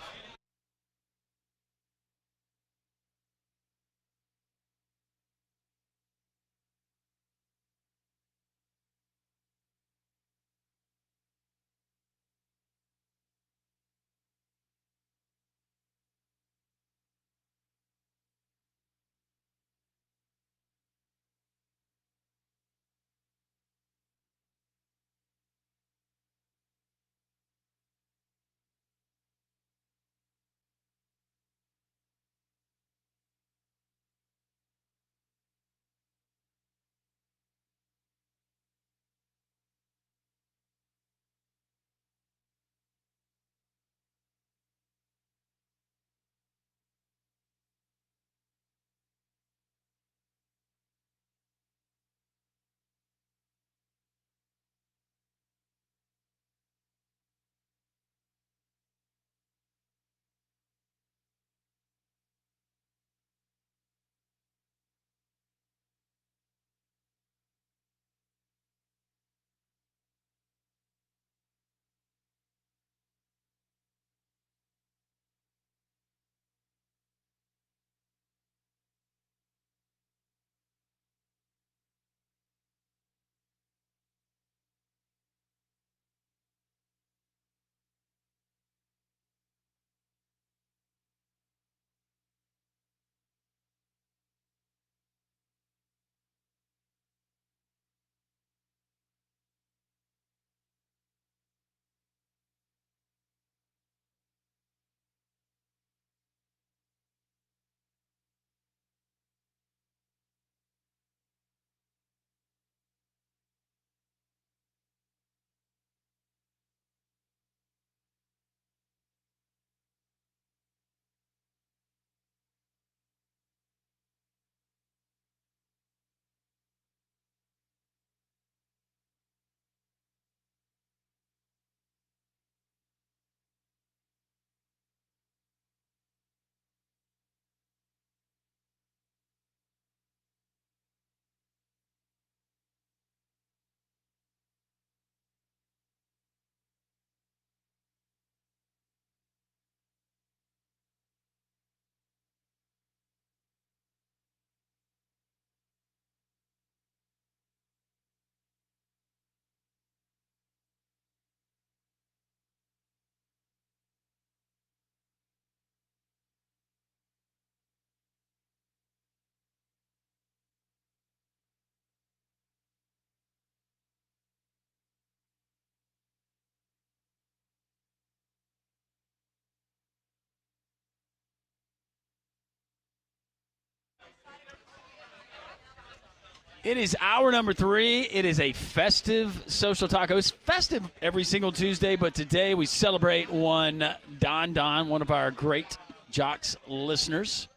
It is hour number 3. It is a festive social taco. It's festive every single Tuesday, but today we celebrate one one of our great Jocks listeners,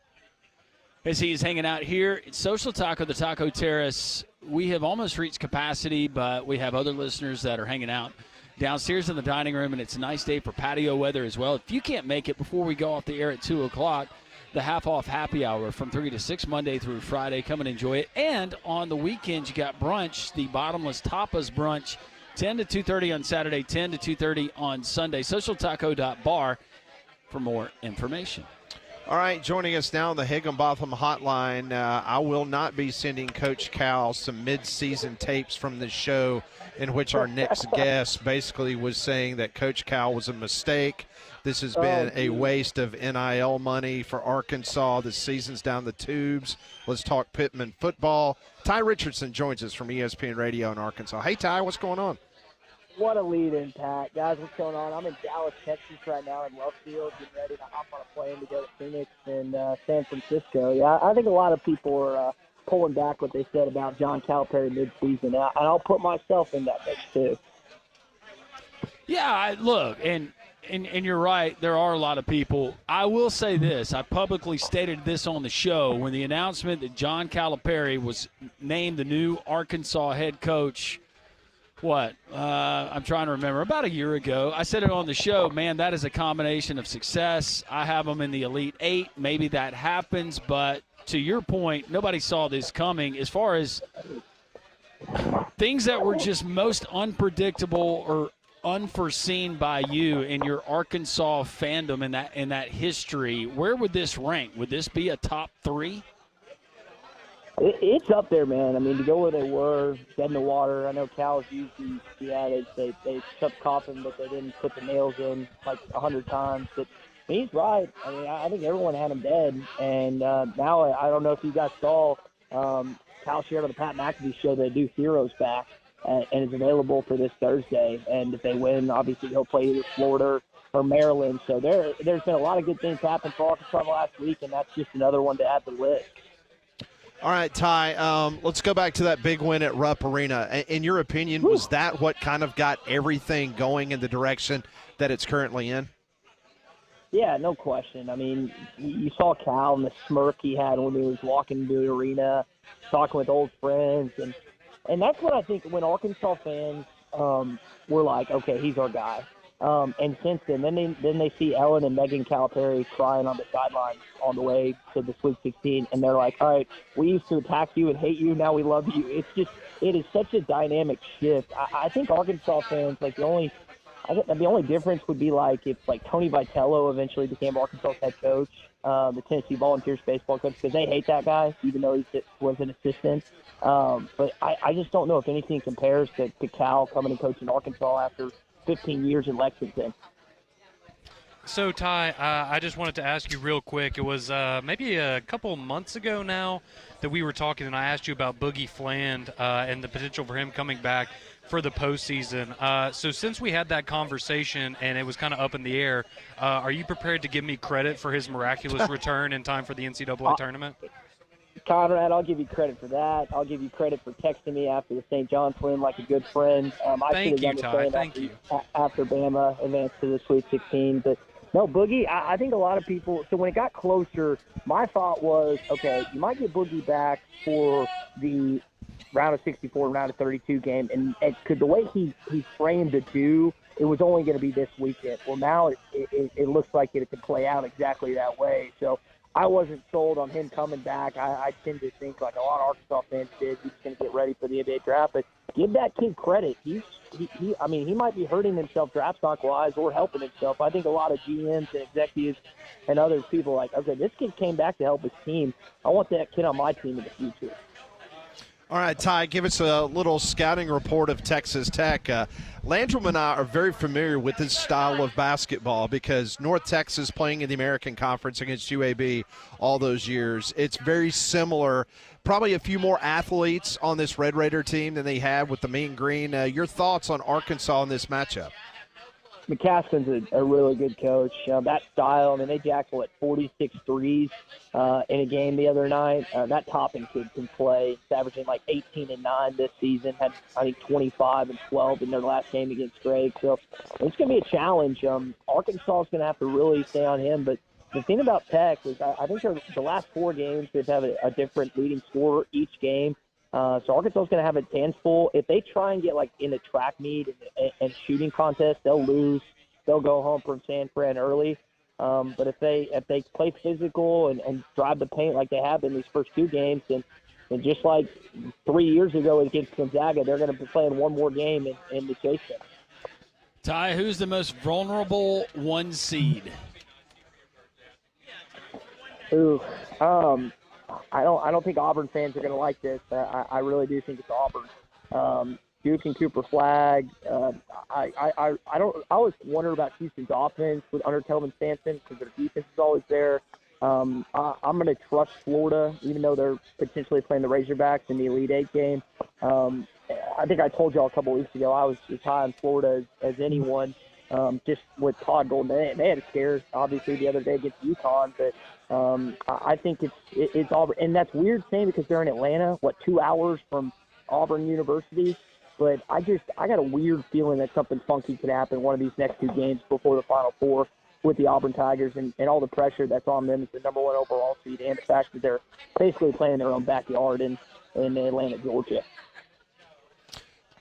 as he is hanging out here at Social Taco, the Taco Terrace. We have almost reached capacity, but we have other listeners that are hanging out downstairs in the dining room, and it's a nice day for patio weather as well. If you can't make it before we go off the air at 2 o'clock, the half-off happy hour from 3 to 6 Monday through Friday. Come and enjoy it. And on the weekends, you got brunch, the Bottomless Tapas brunch, 10 to 2:30 on Saturday, 10 to 2:30 on Sunday. SocialTaco.bar for more information. All right, joining us now on the Higginbotham Hotline, I will not be sending Coach Cal some mid-season tapes from the show in which our next guest basically was saying that Coach Cal was a mistake. This has been a waste of NIL money for Arkansas. The season's down the tubes. Let's talk Pittman football. Ty Richardson joins us from ESPN Radio in Arkansas. Hey, Ty, what's going on? What a lead-in, Pat. Guys, what's going on? I'm in Dallas, Texas right now in Love Field, getting ready to hop on a plane to go to Phoenix and San Francisco. Yeah, I think a lot of people are pulling back what they said about John Calipari mid-season. And I'll put myself in that mix, too. Yeah, look, and you're right. There are a lot of people. I will say this. I publicly stated this on the show when the announcement that John Calipari was named the new Arkansas head coach. I'm trying to remember. About a year ago, I said it on the show, man, that is a combination of success. I have them in the Elite Eight. Maybe that happens, but to your point, nobody saw this coming. As far as things that were just most unpredictable or unforeseen by you in your Arkansas fandom in that history, where would this rank? Would this be a top 3? It's up there, man. I mean, to go where they were, dead in the water. I know Cal's usually, they shut the coffin, but they didn't put the nails in like 100 times. But he's right. I mean, I think everyone had him dead. And now I don't know if you guys saw Cal shared on the Pat McAfee show they do Heroes Back, and it's available for this Thursday. And if they win, obviously he'll play either Florida or Maryland. So there's been a lot of good things happen for Arkansas last week, and that's just another one to add to the list. All right, Ty, let's go back to that big win at Rupp Arena. In your opinion, was that what kind of got everything going in the direction that it's currently in? Yeah, no question. I mean, you saw Cal and the smirk he had when he was walking into the arena, talking with old friends. And that's what I think when Arkansas fans were like, okay, he's our guy. And since then they see Ellen and Megan Calipari crying on the sidelines on the way to the Sweet 16, and they're like, all right, we used to attack you and hate you, now we love you. It is such a dynamic shift. I think Arkansas fans, like the only difference would be like if like Tony Vitello eventually became Arkansas's head coach, the Tennessee Volunteers baseball coach, because they hate that guy, even though he was an assistant. But I just don't know if anything compares to Cal coming and coaching Arkansas after 15 years in Lexington. So, Ty, I just wanted to ask you real quick. It was maybe a couple months ago now that we were talking, and I asked you about Boogie Fland and the potential for him coming back for the postseason. So since we had that conversation and it was kind of up in the air, are you prepared to give me credit for his miraculous return in time for the NCAA tournament? Conrad, I'll give you credit for that. I'll give you credit for texting me after the St. John's win like a good friend. Thank you, Ty. Thank you. After Bama advanced to the Sweet 16. But, no, Boogie, I think a lot of people – so when it got closer, my thought was, okay, you might get Boogie back for the round of 64, round of 32 game. And could the way he framed the two, it was only going to be this weekend. Well, now it looks like it could play out exactly that way. So I wasn't sold on him coming back. I tend to think like a lot of Arkansas fans did. He's going to get ready for the NBA draft. But give that kid credit. He might be hurting himself draft stock-wise or helping himself. I think a lot of GMs and executives and other people are like, okay, this kid came back to help his team. I want that kid on my team in the future. All right, Ty, give us a little scouting report of Texas Tech. Landrum and I are very familiar with this style of basketball because North Texas playing in the American Conference against UAB all those years. It's very similar. Probably a few more athletes on this Red Raider team than they had with the Mean Green. Your thoughts on Arkansas in this matchup? McCaskin's a really good coach. That style, I mean, they jacked, 46 threes in a game the other night. That Toppin kid can play. He's averaging 18 and 9 this season. Had, I think, 25 and 12 in their last game against Drake. So it's going to be a challenge. Arkansas is going to have to really stay on him. But the thing about Tech is I think the last 4 games they've had a different leading scorer each game. So Arkansas is going to have its hands full. If they try and get in a track meet and shooting contest, they'll lose. They'll go home from San Fran early. But if they play physical and drive the paint like they have in these first 2 games, and just like 3 years ago against Gonzaga, they're going to be playing one more game in the chase them. Ty, who's the most vulnerable 1 seed? Ooh, I don't think Auburn fans are going to like this. I really do think it's Auburn. Duke and Cooper Flag. I always wonder about Houston's offense under Kelvin Sampson because their defense is always there. I'm going to trust Florida, even though they're potentially playing the Razorbacks in the Elite Eight game. I think I told y'all a couple weeks ago I was as high on Florida as anyone. Just with Todd Golden, they had a scare obviously the other day against UConn, but I think it's Auburn, and that's weird saying because they're in Atlanta, 2 hours from Auburn University. But I got a weird feeling that something funky could happen one of these next 2 games before the Final Four with the Auburn Tigers and all the pressure that's on them as the number 1 overall seed, and the fact that they're basically playing their own backyard in Atlanta, Georgia.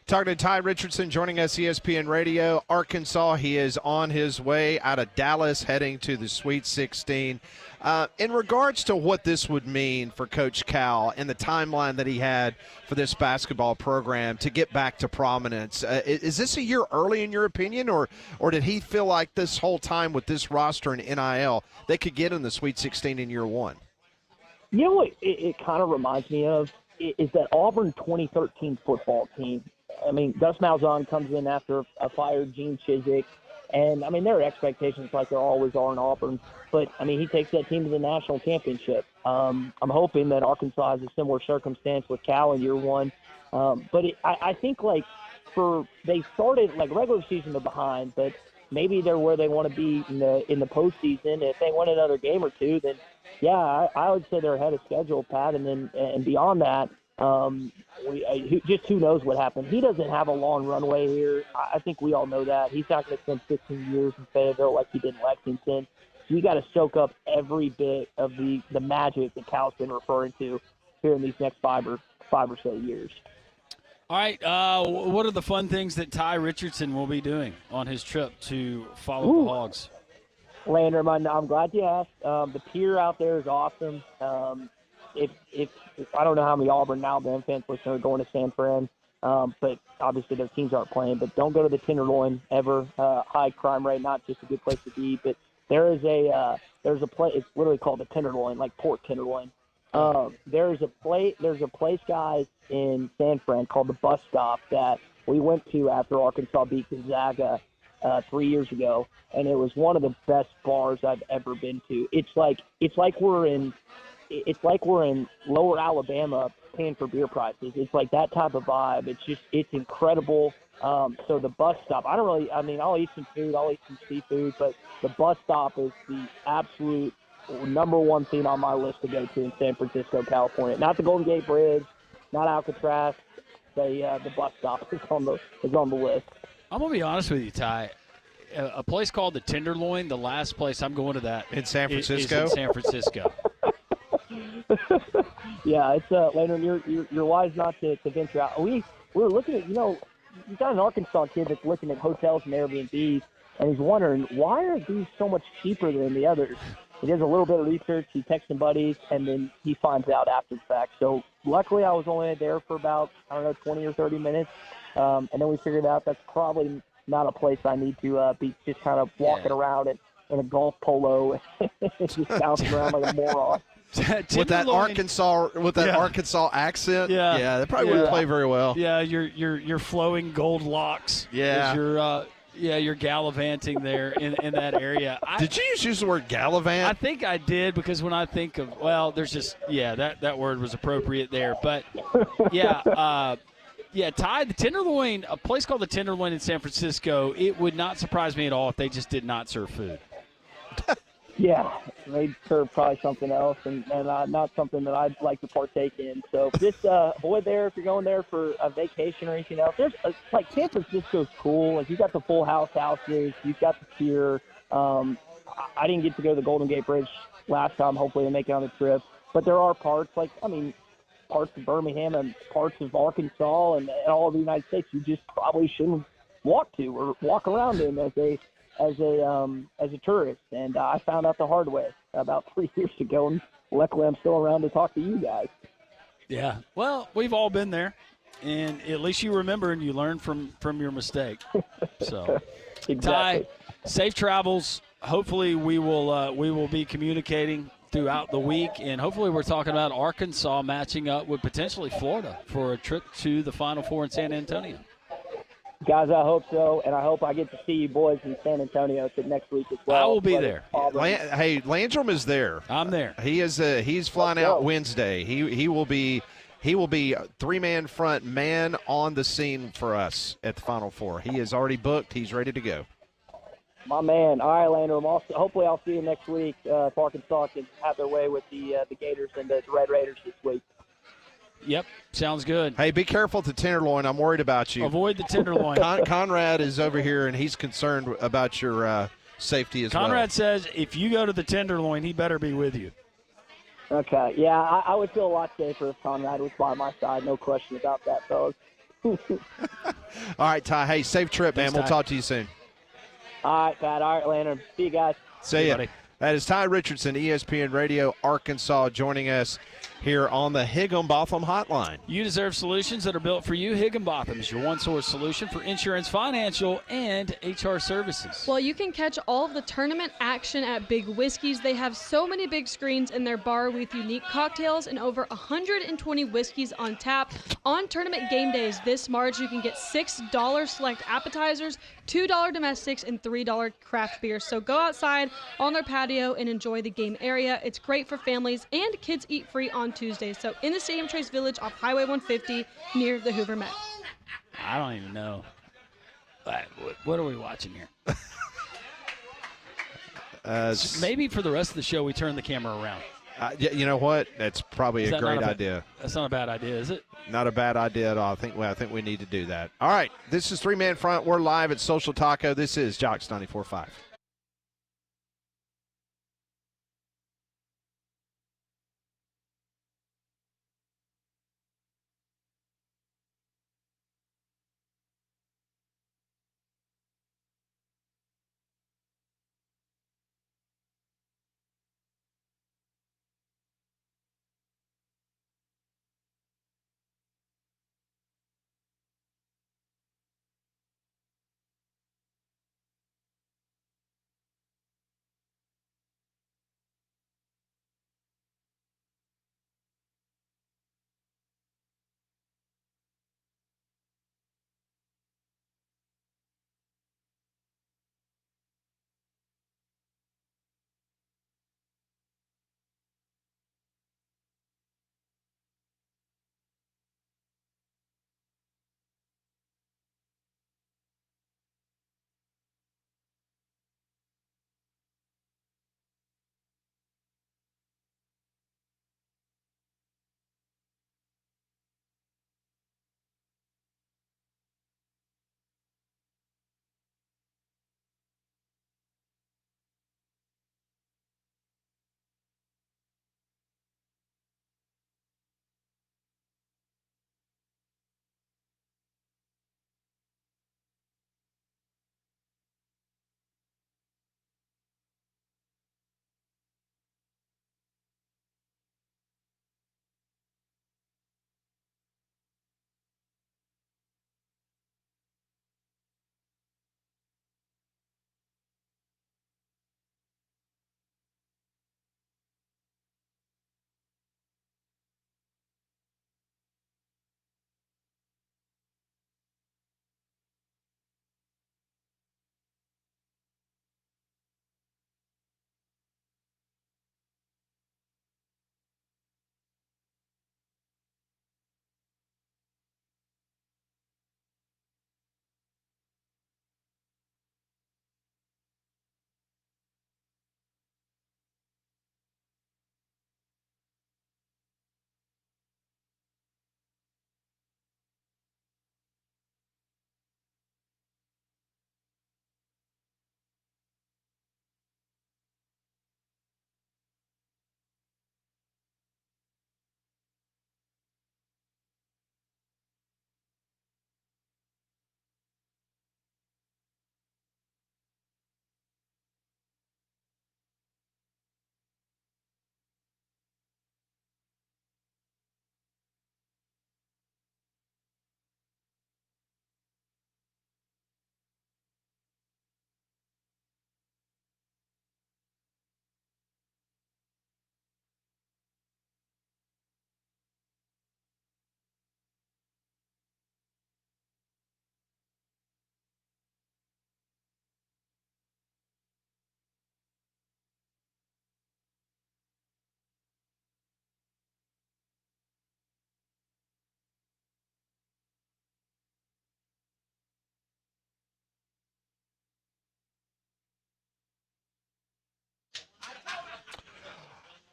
Talking to Ty Richardson, joining us, ESPN Radio. Arkansas, he is on his way out of Dallas, heading to the Sweet 16. In regards to what this would mean for Coach Cal and the timeline that he had for this basketball program to get back to prominence, is this a year early in your opinion, or did he feel like this whole time with this roster and NIL they could get in the Sweet 16 in year 1? You know what it kind of reminds me of is that Auburn 2013 football team. I mean, Gus Malzahn comes in after a fired Gene Chizik, and, I mean, there are expectations like there always are in Auburn, but, I mean, he takes that team to the national championship. I'm hoping that Arkansas has a similar circumstance with Cal in year 1. But I think, they started, regular season they're behind, but maybe they're where they want to be in the postseason. If they win another game or 2, then, yeah, I would say they're ahead of schedule, Pat, and beyond that, who knows what happened. He doesn't have a long runway here. I think we all know that. He's not going to spend 15 years in Fayetteville like he did in Lexington. You got to soak up every bit of the magic that Cal's been referring to here in these next 5 or so years. All right, what are the fun things that Ty Richardson will be doing on his trip to follow the Hogs? Landon, I'm glad you asked. The pier out there is awesome. If I don't know how many Auburn and Alabama fans are going to San Fran, but obviously their teams aren't playing. But don't go to the Tenderloin ever. High crime rate, not just a good place to be. But there's a place. It's literally called the Tenderloin, like pork tenderloin. There's a place, guys, in San Fran called the Bus Stop that we went to after Arkansas beat Gonzaga 3 years ago, and it was one of the best bars I've ever been to. It's like we're in Lower Alabama paying for beer prices. It's like that type of vibe. It's incredible. So the Bus Stop, I'll eat some food, I'll eat some seafood, but the Bus Stop is the absolute number 1 thing on my list to go to in San Francisco, California. Not the Golden Gate Bridge, not Alcatraz. The Bus Stop is on the list. I'm gonna be honest with you, Ty. A place called the Tenderloin. The last place I'm going to that in San Francisco. Is in San Francisco. Yeah, it's Landon. You're wise not to venture out. We were looking at, you got an Arkansas kid that's looking at hotels and Airbnbs, and he's wondering why are these so much cheaper than the others. He does a little bit of research. He texts some buddies, and then he finds out after the fact. So luckily, I was only there for about 20 or 30 minutes, and then we figured out that's probably not a place I need to be just kind of walking around in a golf polo and just bouncing around like a moron. with that Arkansas accent, that probably wouldn't play very well. Yeah, your flowing gold locks. Yeah, you're gallivanting there in that area. Did you use the word gallivant? I think I did, because when I think of, there's just that word was appropriate there. But Yeah, Ty, the Tenderloin, a place called the Tenderloin in San Francisco, it would not surprise me at all if they just did not serve food. Yeah, they'd serve probably something else, and not something that I'd like to partake in. So just avoid there if you're going there for a vacation or anything else. There's like San Francisco's cool. Like you got the full house houses, you've got the pier. I didn't get to go to the Golden Gate Bridge last time. Hopefully, I make it on the trip. But there are parts parts of Birmingham and parts of Arkansas and all of the United States you just probably shouldn't walk to or walk around in as a tourist. And I found out the hard way about 3 years ago, and luckily I'm still around to talk to you guys. Yeah, well, we've all been there, and at least you remember and you learn from your mistake. So, Exactly. Ty, safe travels. Hopefully we will be communicating throughout the week, and hopefully we're talking about Arkansas matching up with potentially Florida for a trip to the Final Four in San Antonio. Guys, I hope so, and I hope I get to see you boys in San Antonio next week as well. I will be there. Hey, Landrum is there. I'm there. He is. He's flying out Wednesday. He will be 3-man front man on the scene for us at the Final Four. He is already booked. He's ready to go. My man. All right, Landrum. Hopefully I'll see you next week if Arkansas can have their way with the Gators and the Red Raiders this week. Yep, sounds good. Hey, be careful at the Tenderloin. I'm worried about you. Avoid the Tenderloin. Conrad is over here, and he's concerned about your safety as well. Conrad says if you go to the Tenderloin, he better be with you. Okay. Yeah, I would feel a lot safer if Conrad was by my side. No question about that, fellas. All right, Ty. Hey, safe trip, man. Thanks, We'll Ty. talk to you soon. All right, Pat. All right, Landrum. See you guys. See ya. buddy. That is Ty Richardson, ESPN Radio Arkansas, joining us here on the Higginbotham Hotline. You deserve solutions that are built for you. Higginbotham is your one-source solution for insurance, financial, and HR services. Well, you can catch all of the tournament action at Big Whiskey's. They have so many big screens in their bar with unique cocktails and over 120 whiskeys on tap. On tournament game days this March, you can get $6 select appetizers, $2 domestics, and $3 craft beers. So go outside on their patio and enjoy the game area. It's great for families, and kids eat free on Tuesdays. So in the Stadium Trace Village off Highway 150 near the Hoover Met. I don't even know. What are we watching here? Maybe for the rest of the show, we turn the camera around. You know what? That's probably a great idea. That's not a bad idea, is it? Not a bad idea at all. I think we need to do that. All right. This is 3-Man Front. We're live at Social Taco. This is Jocks 94.5.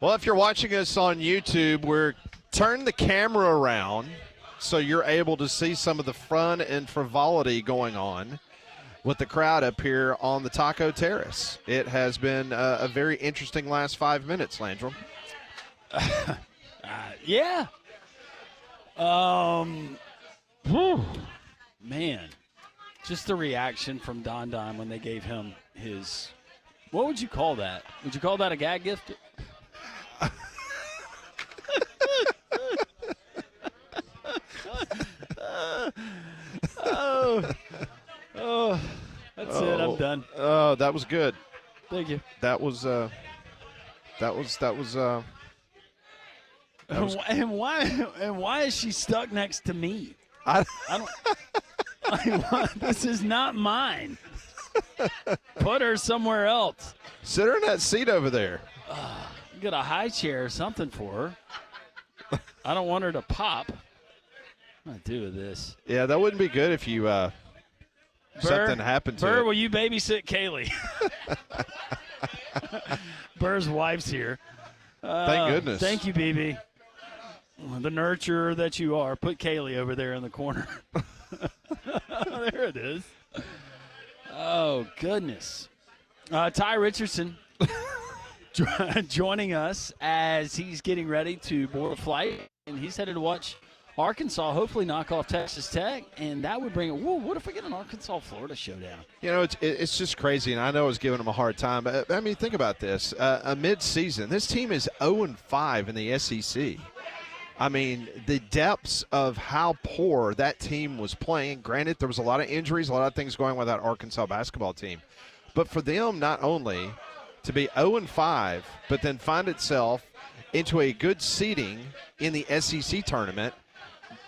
Well, if you're watching us on YouTube, we're turn the camera around so you're able to see some of the fun and frivolity going on with the crowd up here on the Taco Terrace. It has been a very interesting last 5 minutes, Landrum. Yeah. Man, just the reaction from Don Don when they gave him his – what would you call that? Would you call that a gag gift? Oh, that's it. I'm done. Oh, that was good. Thank you. That was and why is she stuck next to me? I don't. This is not mine. Put her somewhere else. Sit her in that seat over there. Get a high chair or something for her. I don't want her to pop. What do I do with this? Yeah, that wouldn't be good if you something happened to Burr, it. will you babysit Kaylee? Burr's wife's here. Thank goodness. Thank you, BB. The nurturer that you are. Put Kaylee over there in the corner. There it is. Oh, goodness. Ty Richardson joining us as he's getting ready to board a flight, and he's headed to watch Arkansas hopefully knock off Texas Tech, and that would bring it. Whoa, what if we get an Arkansas-Florida showdown? You know, it's just crazy, and I know I was giving them a hard time, but, I mean, think about this. A mid-season, this team is 0-5 in the SEC. I mean, the depths of how poor that team was playing. Granted, there was a lot of injuries, a lot of things going with that Arkansas basketball team. But for them not only to be 0-5, but then find itself into a good seeding in the SEC tournament,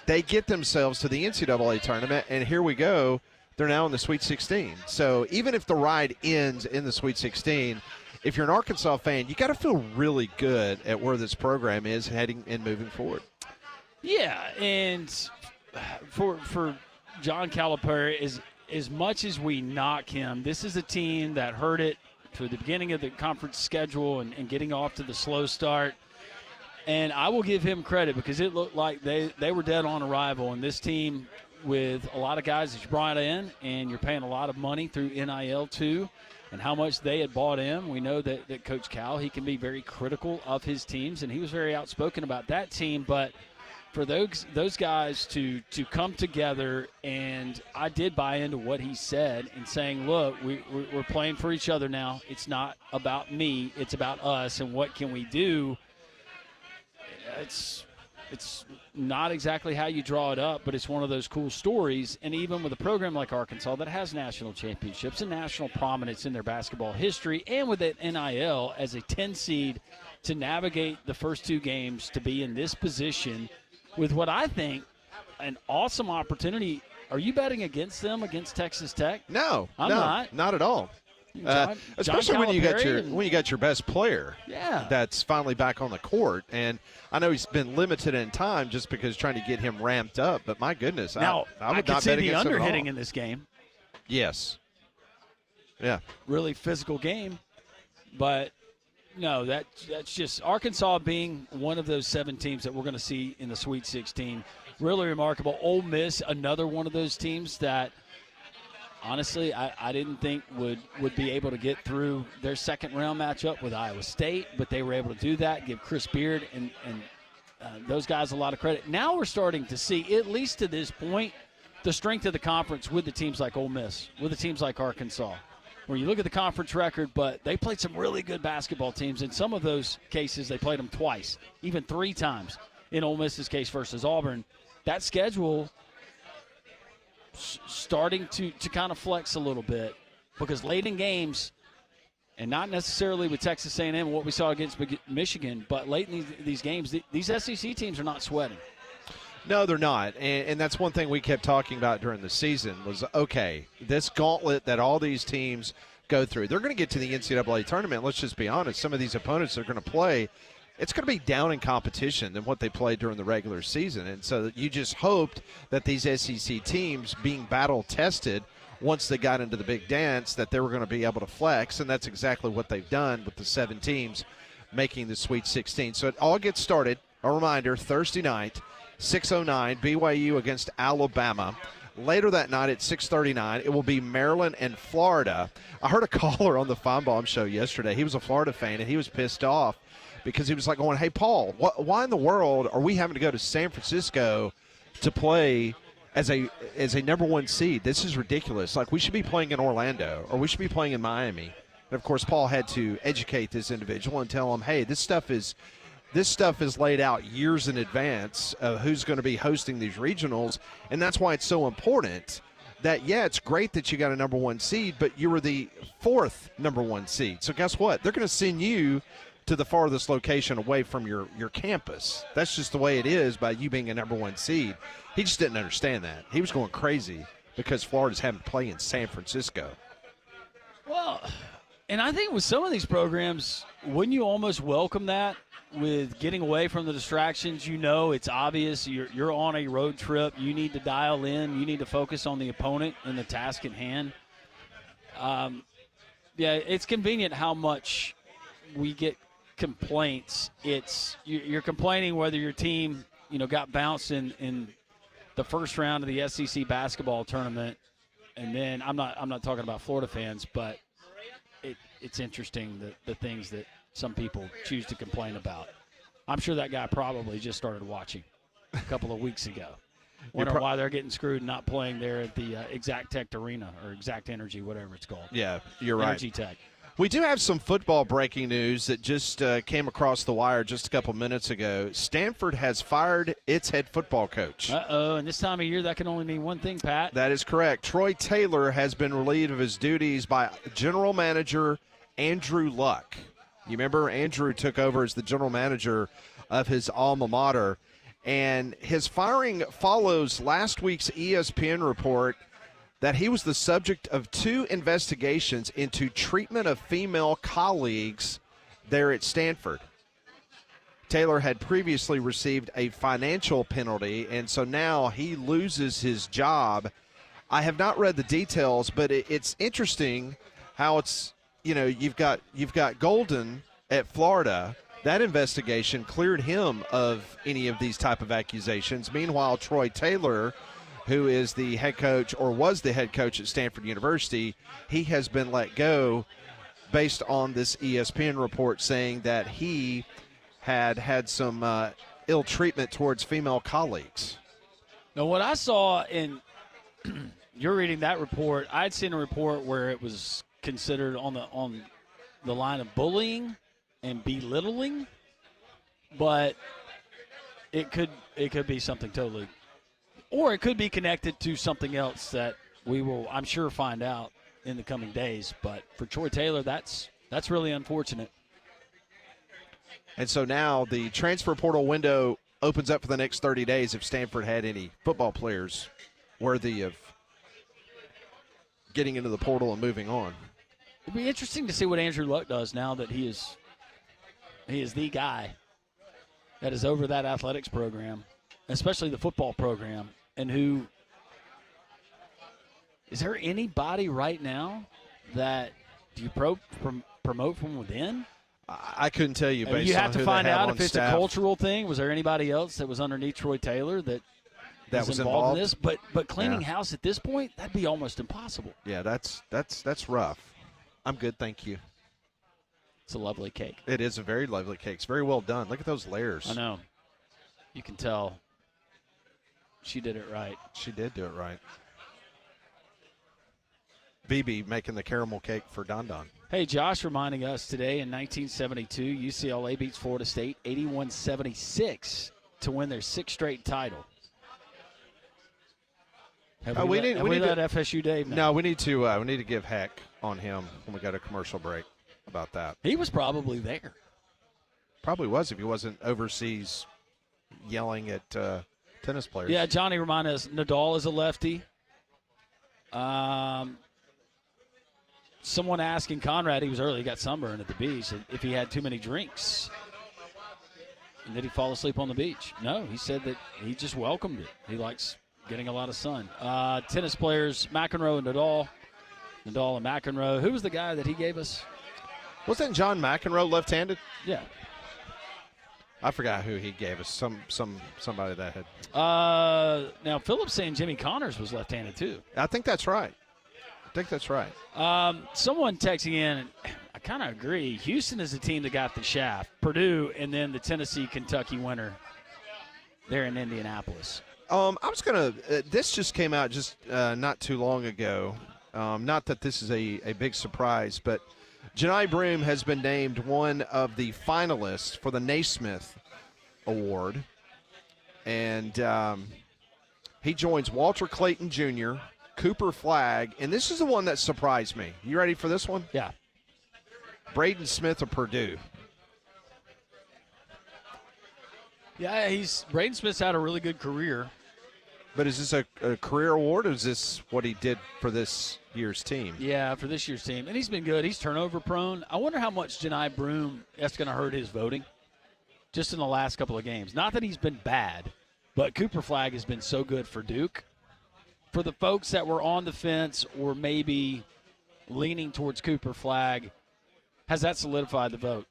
they get themselves to the NCAA tournament, and here we go. They're now in the Sweet 16. So even if the ride ends in the Sweet 16, if you're an Arkansas fan, you got to feel really good at where this program is heading and moving forward. Yeah, and for John Calipari, as much as we knock him, this is a team that heard it to the beginning of the conference schedule and getting off to the slow start. And I will give him credit because it looked like they were dead on arrival. And this team, with a lot of guys that you brought in, and you're paying a lot of money through NIL too, and how much they had bought in. We know that Coach Cal, he can be very critical of his teams, and he was very outspoken about that team. But for those guys to come together, and I did buy into what he said in saying, look, we're playing for each other now. It's not about me. It's about us, and what can we do? It's not exactly how you draw it up, but it's one of those cool stories. And even with a program like Arkansas that has national championships and national prominence in their basketball history, and with that NIL as a 10 seed to navigate the first two games to be in this position with what I think an awesome opportunity. Are you betting against them, against Texas Tech? No, I'm not. Not at all. John Especially when you got your best player, yeah, that's finally back on the court. And I know he's been limited in time just because trying to get him ramped up. But my goodness, now I would could not see bet the against him at all. underhitting in this game. Yes. Yeah. Really physical game, but no, that's just Arkansas being one of those 7 teams that we're going to see in the Sweet 16. Really remarkable. Ole Miss, another one of those teams that. Honestly, I didn't think would be able to get through their second-round matchup with Iowa State, but they were able to do that, give Chris Beard and those guys a lot of credit. Now we're starting to see, at least to this point, the strength of the conference with the teams like Ole Miss, with the teams like Arkansas, where you look at the conference record, but they played some really good basketball teams. In some of those cases, they played them twice, even 3 times in Ole Miss's case versus Auburn. That schedule starting to kind of flex a little bit because late in games, and not necessarily with Texas A&M and what we saw against Michigan, but late in these games, these SEC teams are not sweating. No, they're not, and that's one thing we kept talking about during the season was, okay, this gauntlet that all these teams go through, they're going to get to the NCAA tournament. Let's just be honest, some of these opponents they're going to play, it's going to be down in competition than what they played during the regular season. And so you just hoped that these SEC teams being battle-tested once they got into the big dance that they were going to be able to flex, and that's exactly what they've done with the 7 teams making the Sweet 16. So it all gets started. A reminder, Thursday night, 6:09, BYU against Alabama. Later that night at 6:39, it will be Maryland and Florida. I heard a caller on the Feinbaum show yesterday. He was a Florida fan, and he was pissed off because he was like going, hey, Paul, why in the world are we having to go to San Francisco to play as a number one seed? This is ridiculous. Like, we should be playing in Orlando, or we should be playing in Miami. And, of course, Paul had to educate this individual and tell him, hey, this stuff is laid out years in advance of who's going to be hosting these regionals, and that's why it's so important that, yeah, it's great that you got a number one seed, but you were the fourth number one seed. So guess what? They're going to send you to the farthest location away from your campus. That's just the way it is by you being a number one seed. He just didn't understand that. He was going crazy because Florida's having to play in San Francisco. Well, and I think with some of these programs, wouldn't you almost welcome that? With getting away from the distractions, it's obvious you're on a road trip. You need to dial in. You need to focus on the opponent and the task at hand. It's convenient how much we get complaints. You're complaining whether your team, got bounced in the first round of the SEC basketball tournament, and then I'm not talking about Florida fans, but it's interesting the things that some people choose to complain about. I'm sure that guy probably just started watching a couple of weeks ago. Wonder why they're getting screwed and not playing there at the Exact Tech Arena or Exact Energy, whatever it's called. Yeah, you're right. Energy Tech. We do have some football breaking news that just came across the wire just a couple minutes ago. Stanford has fired its head football coach. Uh-oh, and this time of year that can only mean one thing, Pat. That is correct. Troy Taylor has been relieved of his duties by general manager Andrew Luck. You remember Andrew took over as the general manager of his alma mater, and his firing follows last week's ESPN report that he was the subject of 2 investigations into treatment of female colleagues there at Stanford. Taylor had previously received a financial penalty, and so now he loses his job. I have not read the details, but it's interesting how it's, you've got Golden at Florida. That investigation cleared him of any of these type of accusations. Meanwhile, Troy Taylor, who is the head coach or was the head coach at Stanford University, he has been let go based on this ESPN report saying that he had some ill treatment towards female colleagues. Now, what I saw you're reading that report, I'd seen a report where it was considered on the line of bullying and belittling, but it could be something totally, or it could be connected to something else that we will, I'm sure, find out in the coming days. But for Troy Taylor, that's really unfortunate. And so now the transfer portal window opens up for the next 30 days if Stanford had any football players worthy of getting into the portal and moving on. It'd be interesting to see what Andrew Luck does now that he is the guy that is over that athletics program, especially the football program, and who is there anybody right now that do you promote from within? I couldn't tell you. Based you have on to who find they have out on if it's staff. a cultural thing. Was there anybody else that was underneath Troy Taylor that was involved in this? But cleaning house at this point, that'd be almost impossible. Yeah, that's rough. I'm good, thank you. It's a lovely cake. It is a very lovely cake. It's very well done. Look at those layers. I know. You can tell she did it right. She did do it right. BB making the caramel cake for Don Don. Hey, Josh reminding us today in 1972, UCLA beats Florida State 81-76 to win their 6th straight title. Have we let FSU Dave know? No, we need to give heck on him when we got a commercial break about that. He was probably there. Probably was if he wasn't overseas yelling at tennis players. Yeah, Johnny reminded us Nadal is a lefty. Someone asking Conrad, he was early, he got sunburned at the beach, if he had too many drinks. And did he fall asleep on the beach? No, he said that he just welcomed it. He likes getting a lot of sun. Tennis players, McEnroe and Nadal. Nadal and McEnroe. Who was the guy that he gave us? Wasn't John McEnroe left-handed? Yeah. I forgot who he gave us. Somebody that had. Now, Phillips saying Jimmy Connors was left-handed, too. I think that's right. Someone texting in, and I kind of agree. Houston is the team that got the shaft. Purdue, and then the Tennessee-Kentucky winner there in Indianapolis. I was going to this just came out just not too long ago. Not that this is a big surprise, but Janai Broome has been named one of the finalists for the Naismith Award. And he joins Walter Clayton Jr., Cooper Flagg, and this is the one that surprised me. You ready for this one? Yeah. Braden Smith of Purdue. Yeah, Braden Smith's had a really good career. But is this a career award, or is this what he did for this year's team? Yeah, for this year's team. And he's been good. He's turnover prone. I wonder how much Janai Broome, that's going to hurt his voting just in the last couple of games. Not that he's been bad, but Cooper Flagg has been so good for Duke. For the folks that were on the fence or maybe leaning towards Cooper Flagg, has that solidified the vote?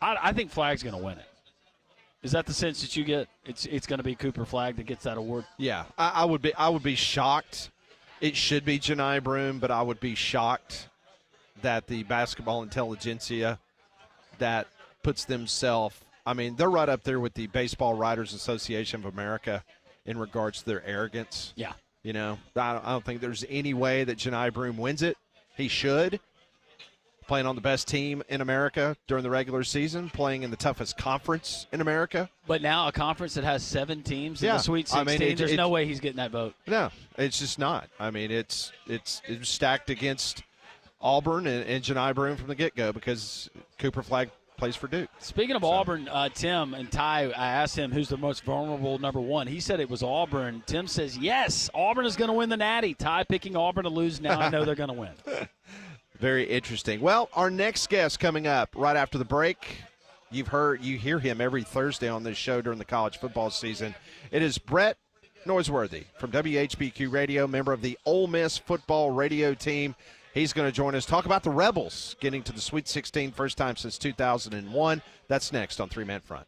I think Flagg's going to win it. Is that the sense that you get? It's going to be Cooper Flagg that gets that award? Yeah, I would be shocked. It should be Janai Broome, but I would be shocked that the basketball intelligentsia that puts themselves, I mean, they're right up there with the Baseball Writers Association of America in regards to their arrogance. Yeah. You know, I don't think there's any way that Janai Broome wins it. He should. Playing on the best team in America during the regular season, playing in the toughest conference in America. But now a conference that has 7 teams in the Sweet 16, I mean, there's no way he's getting that vote. No, it's just not. I mean, it's stacked against Auburn and Janai Broome from the get-go because Cooper Flagg plays for Duke. Speaking of Auburn, Tim and Ty, I asked him who's the most vulnerable number one. He said it was Auburn. Tim says, yes, Auburn is going to win the Natty. Ty picking Auburn to lose. Now I know they're going to win. Very interesting. Well, our next guest coming up right after the break. You hear him every Thursday on this show during the college football season. It is Brett Norworthy from WHBQ Radio, member of the Ole Miss football radio team. He's going to join us, talk about the Rebels getting to the Sweet 16, first time since 2001. That's next on 3-Man Front.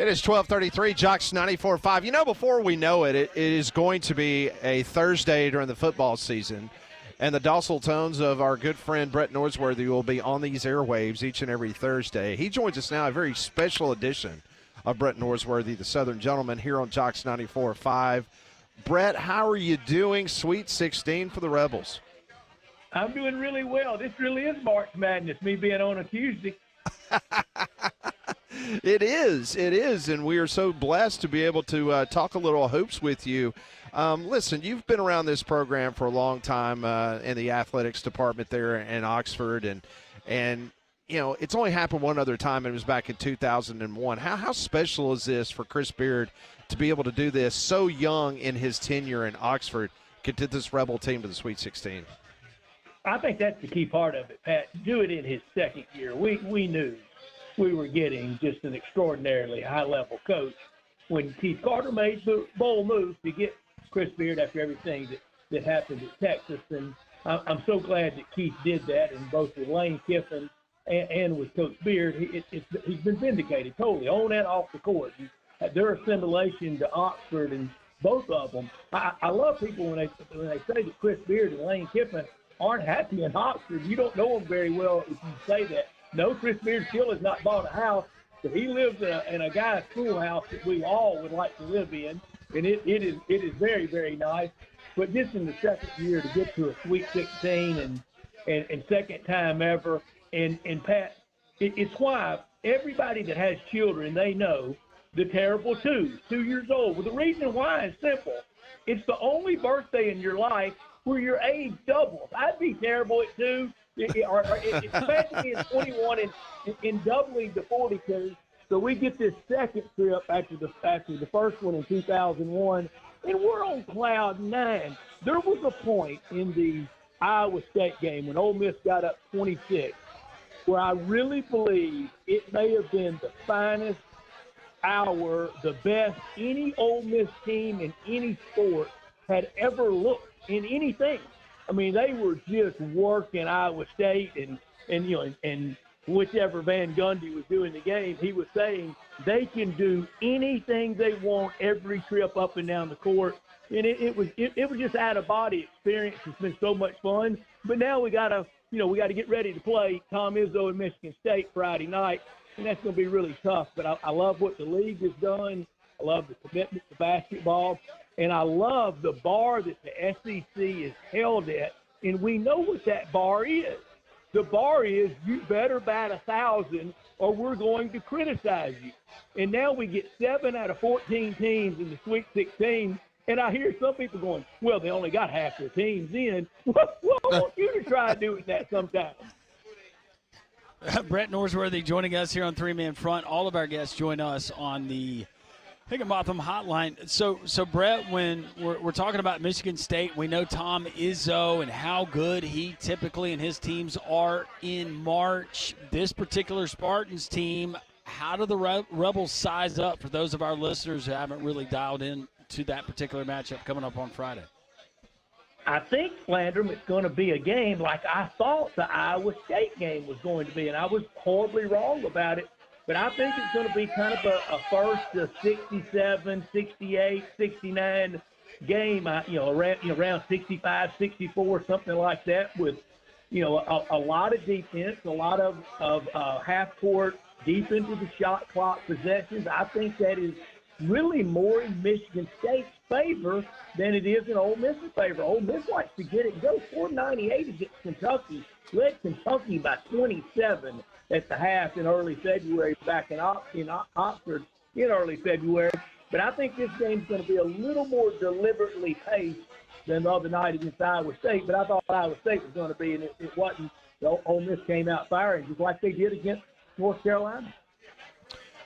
It is 12:33, Jocks 94.5. You know, before we know it, it is going to be a Thursday during the football season, and the docile tones of our good friend Brett Norworthy will be on these airwaves each and every Thursday. He joins us now, a very special edition of Brett Norworthy, the Southern Gentleman, here on Jocks 94.5. Brett, how are you doing? Sweet 16 for the Rebels. I'm doing really well. This really is March Madness, me being on a Tuesday. It is, and we are so blessed to be able to talk a little hoops with you. Listen, you've been around this program for a long time in the athletics department there in Oxford, and you know, it's only happened one other time, and it was back in 2001. How special is this for Chris Beard to be able to do this so young in his tenure in Oxford, get to this Rebel team to the Sweet 16? I think that's the key part of it, Pat. Do it in his second year. We knew we were getting just an extraordinarily high-level coach when Keith Carter made the bold move to get Chris Beard after everything that happened at Texas. And I'm so glad that Keith did that, and both with Lane Kiffin and with Coach Beard, he's been vindicated totally on and off the court. Their assimilation to Oxford and both of them. I love people when they say that Chris Beard and Lane Kiffin aren't happy in Oxford. You don't know them very well if you say that. No, Chris Beard still has not bought a house, but he lives in a guy's schoolhouse that we all would like to live in, and it is very, very nice. But just in the second year to get to a Sweet 16 and second time ever, and Pat, it's why everybody that has children, they know the terrible 2 years old. Well, the reason why is simple. It's the only birthday in your life where your age doubles. I'd be terrible at 2, especially in 21 and doubling to 42. So we get this second trip after the first one in 2001, and we're on cloud 9. There was a point in the Iowa State game when Ole Miss got up 26 where I really believe it may have been the finest hour, the best any Ole Miss team in any sport had ever looked in anything. I mean, they were just working Iowa State, and whichever Van Gundy was doing the game, he was saying they can do anything they want every trip up and down the court. And it was just out of body experience. It's been so much fun. But now we gotta get ready to play Tom Izzo and Michigan State Friday night, and that's going to be really tough. But I love what the league has done. I love the commitment to basketball. And I love the bar that the SEC is held at. And we know what that bar is. The bar is you better bat 1,000 or we're going to criticize you. And now we get 7 out of 14 teams in the Sweet 16. And I hear some people going, well, they only got half their teams in. Well, I want you to try doing that sometime. Brett Norworthy joining us here on Three Man Front. All of our guests join us on the Higginbotham Hotline. So Brett, when we're talking about Michigan State, we know Tom Izzo and how good he typically and his teams are in March. This particular Spartans team, how do the Rebels size up for those of our listeners who haven't really dialed in to that particular matchup coming up on Friday? I think, Landrum, it's going to be a game like I thought the Iowa State game was going to be, and I was horribly wrong about it. But I think it's going to be kind of a first to 67, 68, 69 game, around 65, 64, something like that, with, a lot of defense, a lot of half-court, deep into the shot clock possessions. I think that is really more in Michigan State's favor than it is in Ole Miss's favor. Ole Miss likes to get it go. 498 against Kentucky. Led Kentucky by 27 at the half in early February back in Oxford in early February. But I think this game's going to be a little more deliberately paced than the other night against Iowa State. But I thought Iowa State was going to be, and it wasn't. Ole Miss came out firing just like they did against North Carolina.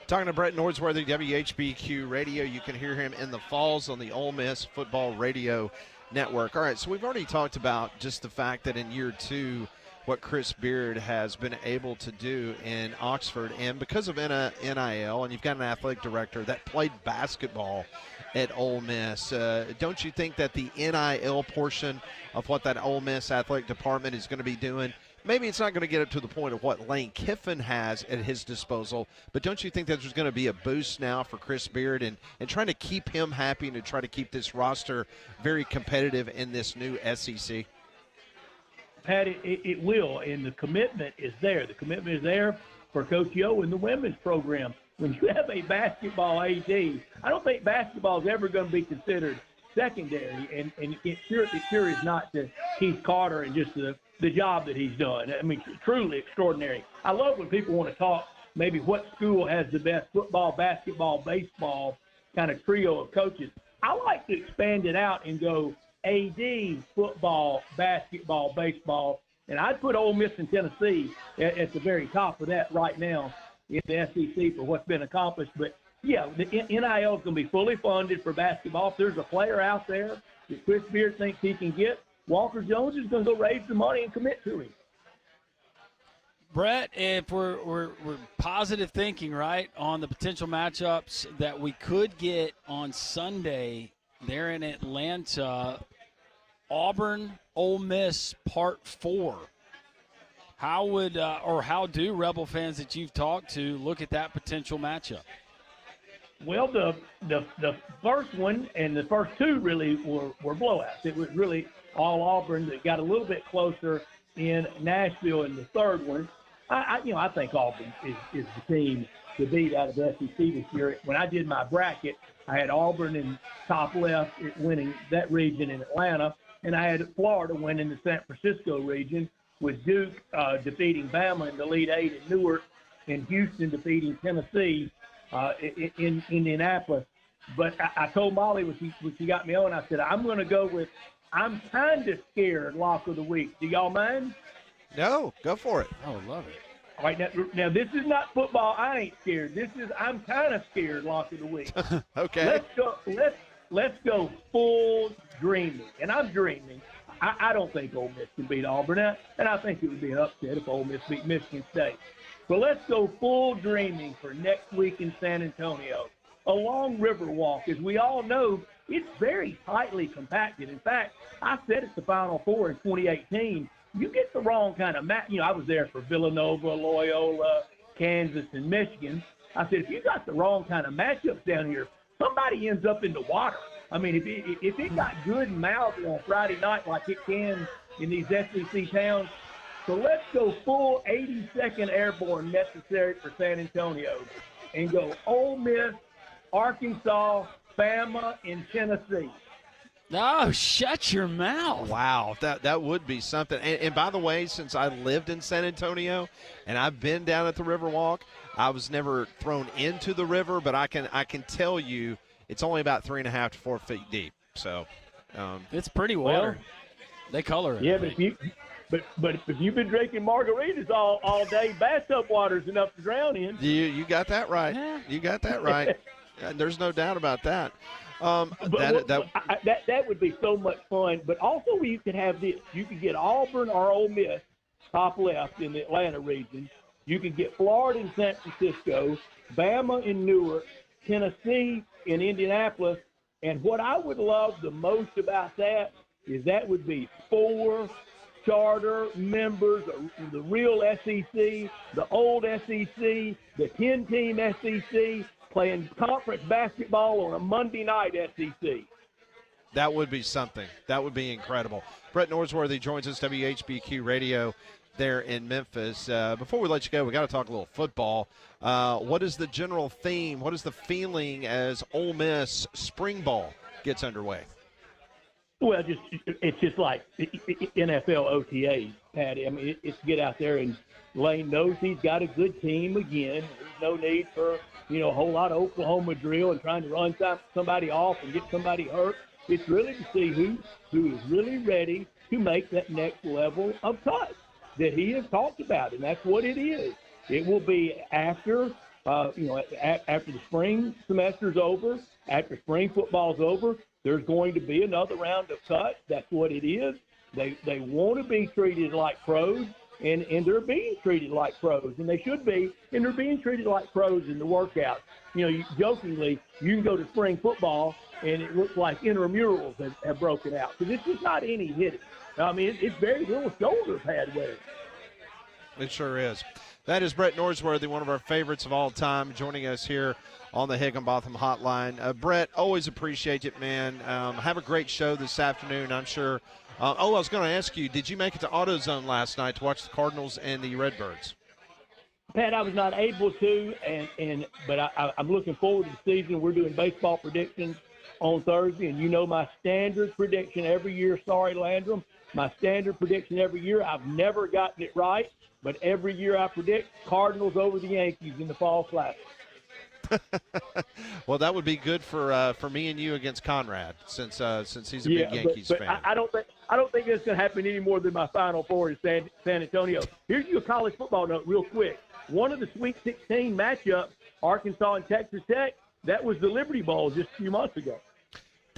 Talking to Brett Norworthy, WHBQ Radio. You can hear him in the Falls on the Ole Miss Football Radio Network. All right, so we've already talked about just the fact that in year 2, what Chris Beard has been able to do in Oxford. And because of NIL, and you've got an athletic director that played basketball at Ole Miss, don't you think that the NIL portion of what that Ole Miss athletic department is going to be doing maybe it's not going to get up to the point of what Lane Kiffin has at his disposal, but don't you think that there's going to be a boost now for Chris Beard and trying to keep him happy and to try to keep this roster very competitive in this new SEC? Pat, it will, and the commitment is there. The commitment is there for Coach Yo and the women's program. When you have a basketball AD, I don't think basketball is ever going to be considered secondary, and it sure is not to Keith Carter and just the job that he's done. I mean, truly extraordinary. I love when people want to talk maybe what school has the best football, basketball, baseball kind of trio of coaches. I like to expand it out and go AD, football, basketball, baseball, and I'd put Ole Miss and Tennessee at the very top of that right now in the SEC for what's been accomplished. But, yeah, the NIL is going to be fully funded for basketball. If there's a player out there that Chris Beard thinks he can get, Walker Jones is going to go raise the money and commit to him. Brett, if we're positive thinking, right, on the potential matchups that we could get on Sunday there in Atlanta, Auburn, Ole Miss, Part 4. How would or how do Rebel fans that you've talked to look at that potential matchup? Well, the first one and the first two really were blowouts. It was really all Auburn that got a little bit closer in Nashville in the third one. I think Auburn is the team to beat out of the SEC this year. When I did my bracket, I had Auburn in top left winning that region in Atlanta, and I had Florida winning the San Francisco region, with Duke defeating Bama in the Elite Eight in Newark, and Houston defeating Tennessee in Indianapolis. But I told Molly when she got me on, I said, I'm going to go with I'm kind of scared lock of the week. Do y'all mind? No, go for it. I would love it. All right, now this is not football. I ain't scared. This is I'm kind of scared lock of the week. Okay. Let's go full dreaming, and I'm dreaming. I don't think Ole Miss can beat Auburn, and I think it would be an upset if Ole Miss beat Michigan State. But let's go full dreaming for next week in San Antonio. A long river walk, as we all know, it's very tightly compacted. In fact, I said at the Final Four in 2018, you get the wrong kind of match. I was there for Villanova, Loyola, Kansas, and Michigan. I said, if you got the wrong kind of matchups down here, somebody ends up in the water. I mean, if it got good and mouthy on Friday night like it can in these SEC towns, so let's go full 82nd Airborne necessary for San Antonio and go Ole Miss, Arkansas, Bama, and Tennessee. No, shut your mouth. Wow, that would be something. And by the way, since I lived in San Antonio and I've been down at the Riverwalk, I was never thrown into the river, but I can tell you it's only about 3.5 to 4 feet deep. So it's pretty water. Well, they color it. Yeah, but if you've been drinking margaritas all day, bathtub water is enough to drown in. You got that right. Yeah. You got that right. There's no doubt about that. That would be so much fun. But also you could have this. You could get Auburn or Ole Miss, top left in the Atlanta region. You could get Florida and San Francisco, Bama in Newark, Tennessee in Indianapolis. And what I would love the most about that is that would be 4 charter members, the real SEC, the old SEC, the 10-team SEC, playing conference basketball on a Monday night SEC. That would be something. That would be incredible. Brett Norworthy joins us, WHBQ Radio there in Memphis. Before we let you go, we got to talk a little football. What is the general theme? What is the feeling as Ole Miss spring ball gets underway? Well, it's just like NFL OTAs, Patty. I mean, it's get out there, and Lane knows he's got a good team again. There's no need for, a whole lot of Oklahoma drill and trying to run somebody off and get somebody hurt. It's really to see who is really ready to make that next level of cut that he has talked about, and that's what it is. It will be after, after the spring semester's over, after spring football's over, there's going to be another round of cuts. That's what it is. They want to be treated like pros, and they're being treated like pros, and they should be, and they're being treated like pros in the workout. Jokingly, you can go to spring football, and it looks like intramurals have broken out. So this is not any hitting. I mean, it's very little shoulder pad wear. It sure is. That is Brett Norworthy, one of our favorites of all time, joining us here on the Higginbotham Hotline. Brett, always appreciate it, man. Have a great show this afternoon, I'm sure. I was going to ask you, did you make it to AutoZone last night to watch the Cardinals and the Redbirds? Pat, I was not able to, but I'm looking forward to the season. We're doing baseball predictions on Thursday, and you know my standard prediction every year. Sorry, Landrum. My standard prediction every year, I've never gotten it right, but every year I predict Cardinals over the Yankees in the fall classic. Well, that would be good for me and you against Conrad, since he's a big Yankees but fan. I don't think that's going to happen any more than my Final Four in San Antonio. Here's your college football note real quick. One of the Sweet 16 matchups, Arkansas and Texas Tech, that was the Liberty Bowl just a few months ago.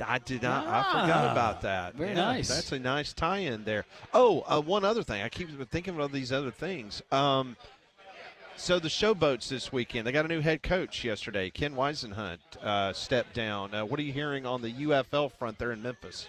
I did not. I forgot about that. Very nice. That's a nice tie-in there. Oh, one other thing. I keep thinking of these other things. So the Showboats this weekend, they got a new head coach yesterday. Ken Weisenhunt stepped down. What are you hearing on the UFL front there in Memphis?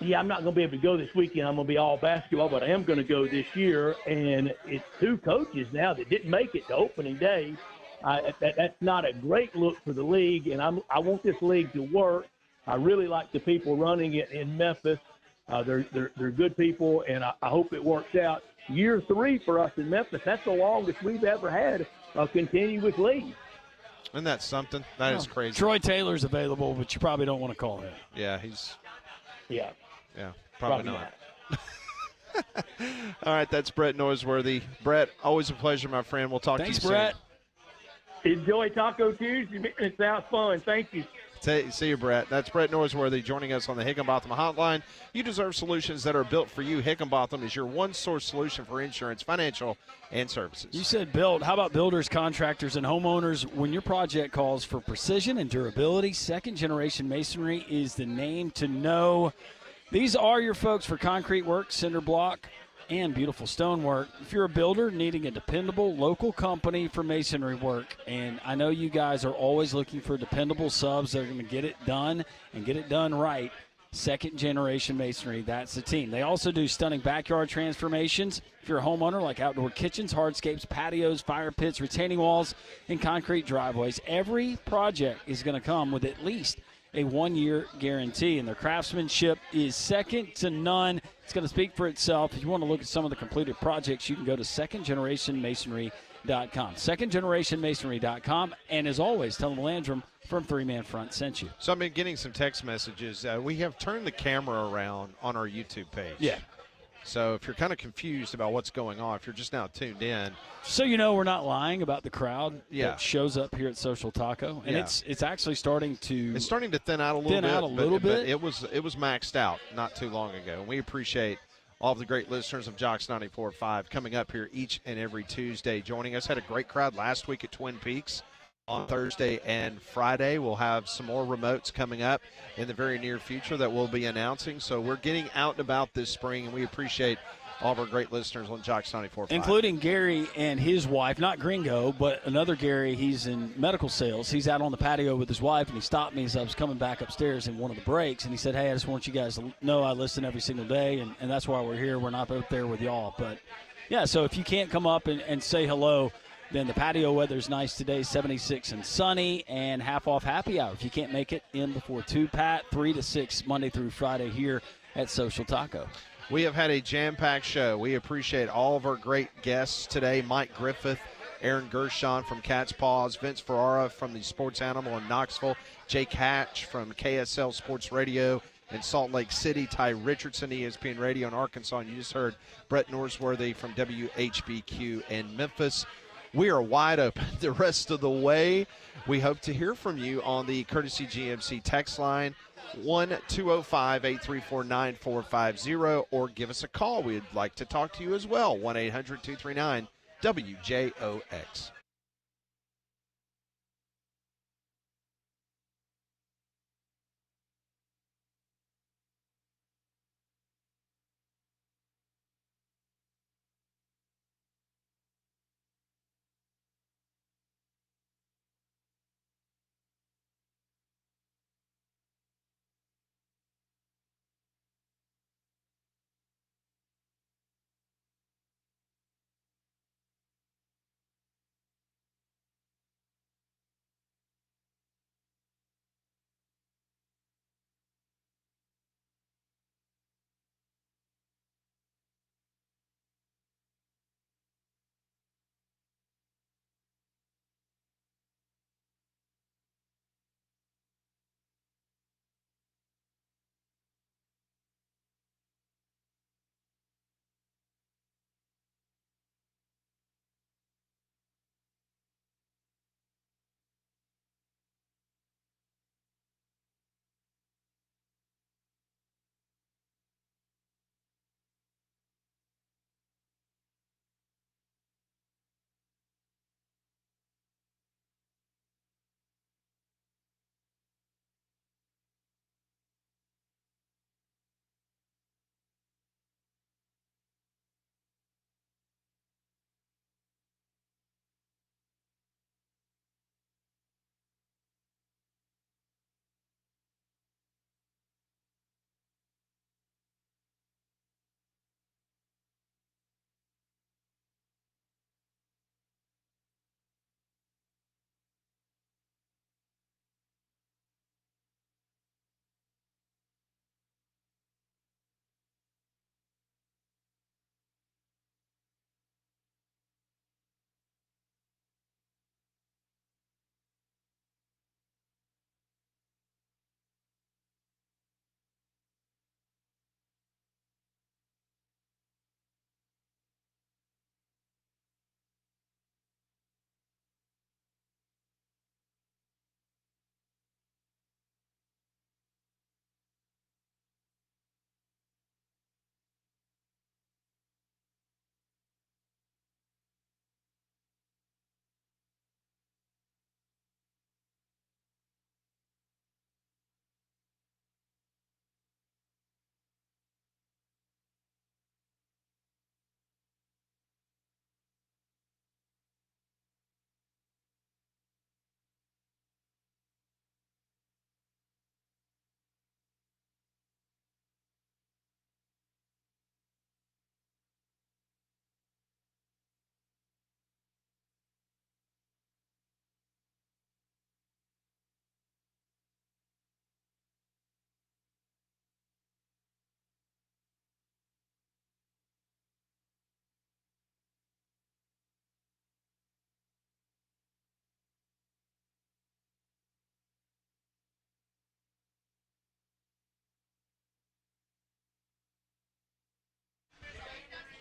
Yeah, I'm not going to be able to go this weekend. I'm going to be all basketball, but I am going to go this year. And it's two coaches now that didn't make it to opening day. That's not a great look for the league, and I want this league to work. I really like the people running it in Memphis. They're good people, and I hope it works out. Year 3 for us in Memphis, that's the longest we've ever had a continuous league. Isn't that something? That is crazy. Troy Taylor's available, but you probably don't want to call him. Yeah, he's – Yeah, probably not. All right, that's Brett Norworthy. Brett, always a pleasure, my friend. We'll talk to you soon. Thanks, Brett. Enjoy Taco Tuesday. It sounds fun. Thank you. See you, Brett. That's Brett Norworthy joining us on the Higginbotham Hotline. You deserve solutions that are built for you. Higginbotham is your one-source solution for insurance, financial, and services. You said build. How about builders, contractors, and homeowners? When your project calls for precision and durability, second-generation masonry is the name to know. These are your folks for concrete work, cinder block, and beautiful stonework. If you're a builder needing a dependable local company for masonry work, and I know you guys are always looking for dependable subs that are going to get it done and get it done right, Second Generation Masonry, that's the team. They also do stunning backyard transformations. If you're a homeowner, like outdoor kitchens, hardscapes, patios, fire pits, retaining walls, and concrete driveways, every project is going to come with at least a 1-year guarantee, and their craftsmanship is second to none. It's going to speak for itself. If you want to look at some of the completed projects, you can go to secondgenerationmasonry.com. Secondgenerationmasonry.com. And as always, tell them Landrum from Three Man Front sent you. So I've been getting some text messages. We have turned the camera around on our YouTube page. Yeah. So if you're kind of confused about what's going on, if you're just now tuned in. So you know we're not lying about the crowd that shows up here at Social Taco. And Yeah. it's actually starting to thin out a little bit. But it was maxed out not too long ago. And we appreciate all of the great listeners of Jocks 94.5 coming up here each and every Tuesday joining us. Had a great crowd last week at Twin Peaks. On Thursday and Friday, we'll have some more remotes coming up in the very near future that we'll be announcing. So we're getting out and about this spring, and we appreciate all of our great listeners on Jocks 94.5. Including Gary and his wife, not Gringo, but another Gary. He's in medical sales. He's out on the patio with his wife, and he stopped me as I was coming back upstairs in one of the breaks, and he said, hey, I just want you guys to know I listen every single day, and that's why we're here. We're not out there with y'all. But, yeah, so if you can't come up and say hello, then the patio weather's nice today, 76 and sunny, and half-off happy hour. If you can't make it in before 2, Pat, 3 to 6, Monday through Friday here at Social Taco. We have had a jam-packed show. We appreciate all of our great guests today. Mike Griffith, Aaron Gershon from Cat's Paws, Vince Ferrara from the Sports Animal in Knoxville, Jake Hatch from KSL Sports Radio in Salt Lake City, Ty Richardson, ESPN Radio in Arkansas, and you just heard Brett Norworthy from WHBQ in Memphis. We are wide open the rest of the way. We hope to hear from you on the Courtesy GMC text line, 1-205-834-9450, or give us a call. We'd like to talk to you as well, 1-800-239-WJOX.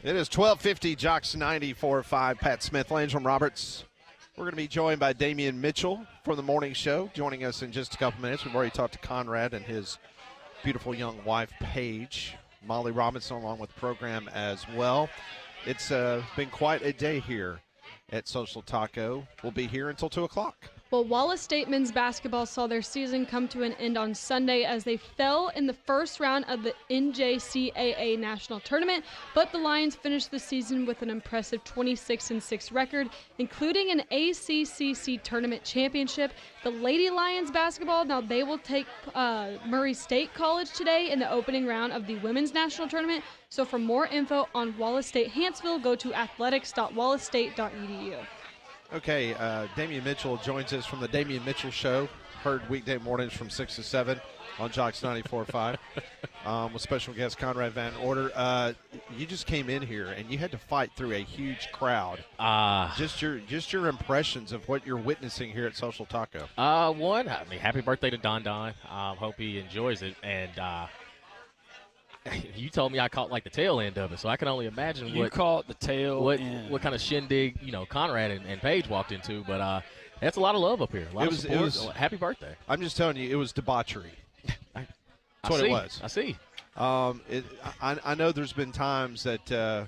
It is 12:50, Jocks 94.5, Pat Smith, Landrum Roberts. We're going to be joined by Damien Mitchell from the morning show, joining us in just a couple minutes. We've already talked to Conrad and his beautiful young wife, Paige. Molly Robinson along with the program as well. It's been quite a day here at Social Taco. We'll be here until 2 o'clock. Well, Wallace State men's basketball saw their season come to an end on Sunday as they fell in the first round of the NJCAA National Tournament, but the Lions finished the season with an impressive 26-6 record, including an ACCC Tournament championship. The Lady Lions basketball, now they will take Murray State College today in the opening round of the Women's National Tournament. So for more info on Wallace State Huntsville, go to athletics.wallacestate.edu. Okay, Damien Mitchell joins us from the Damien Mitchell Show, heard weekday mornings from 6 to 7 on Jocks 94.5 with special guest Conrad Van Order. You just came in here, and you had to fight through a huge crowd. Just your impressions of what you're witnessing here at Social Taco. One, I mean, happy birthday to Don Don. Hope he enjoys it. And you told me I caught like the tail end of it, so I can only imagine You caught the tail end. What kind of shindig Conrad and Paige walked into. But that's a lot of love up here. A lot of support. Happy birthday! I'm just telling you, it was debauchery. That's what it was. I see. I know there's been times that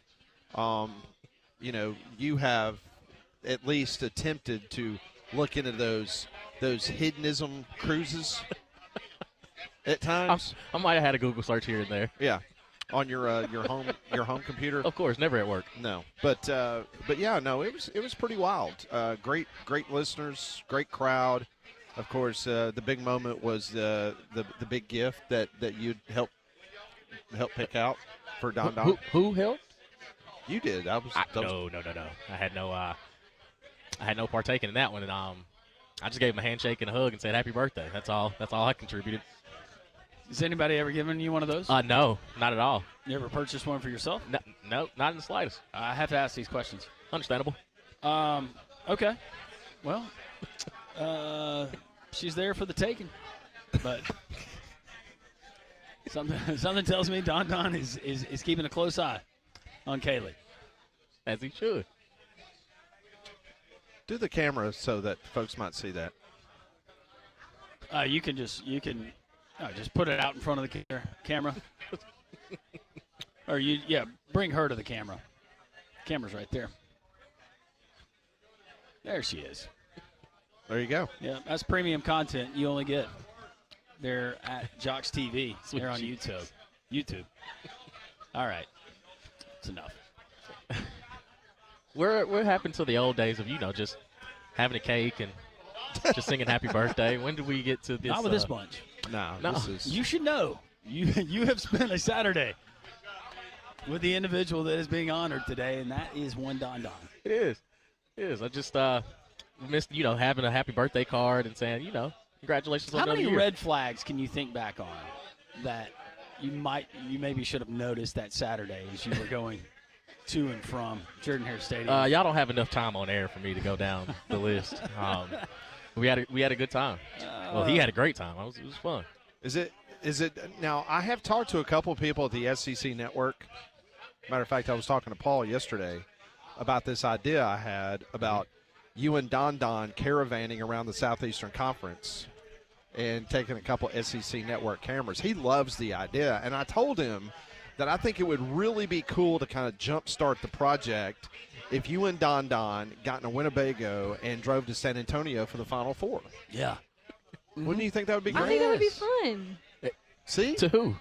you have at least attempted to look into those hedonism cruises. At times, I might have had a Google search here and there. Yeah, on your home computer. Of course, never at work. No, but yeah, no, it was pretty wild. Great listeners, great crowd. Of course, the big moment was the big gift that you'd help pick out for Don Don. Who helped? You did. No. I had no partaking in that one, and I just gave him a handshake and a hug and said happy birthday. That's all I contributed. Has anybody ever given you one of those? No, not at all. You ever purchased one for yourself? No, not in the slightest. I have to ask these questions. Understandable. Okay. Well, she's there for the taking, but something tells me Don Don is keeping a close eye on Kaylee. As he should. Do the camera so that folks might see that. You can just put it out in front of the camera. Or bring her to the camera. Camera's right there. There she is. There you go. Yeah, that's premium content you only get there at Jocks TV. They're on YouTube. All right. It's enough. What happened to the old days of, just having a cake and just singing happy birthday? When did we get to this? Not with this bunch. No. You should know. You have spent a Saturday with the individual that is being honored today, and that is one Don Don. It is. I just missed, having a happy birthday card and saying, congratulations on How another many year. red flags can you think back on that you maybe should have noticed that Saturday as you were going to and from Jordan-Hare Stadium? Y'all don't have enough time on air for me to go down the list. We had a good time. Well, he had a great time. It was fun. Is it now? I have talked to a couple of people at the SEC network. Matter of fact, I was talking to Paul yesterday about this idea I had about you and Don Don caravanning around the Southeastern Conference and taking a couple SEC network cameras. He loves the idea, and I told him that I think it would really be cool to kind of jumpstart the project if you and Don Don got in a Winnebago and drove to San Antonio for the Final Four. Yeah. Wouldn't you think that would be great? I think that would be fun. See? To who?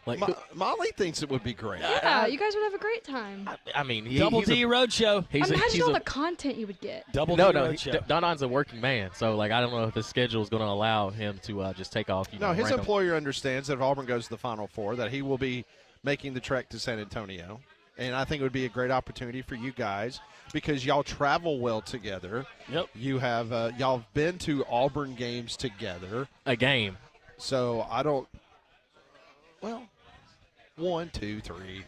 Molly thinks it would be great. Yeah, you guys would have a great time. I mean, Double D Roadshow. Imagine all the content you would get. Double D No, Roadshow. Don Don's a working man, so I don't know if his schedule is going to allow him to just take off. No, his employer understands that if Auburn goes to the Final Four, that he will be making the trek to San Antonio. And I think it would be a great opportunity for you guys because y'all travel well together. Yep. You have y'all have been to Auburn games together. A game. So I don't. Well, 1, 2, 3.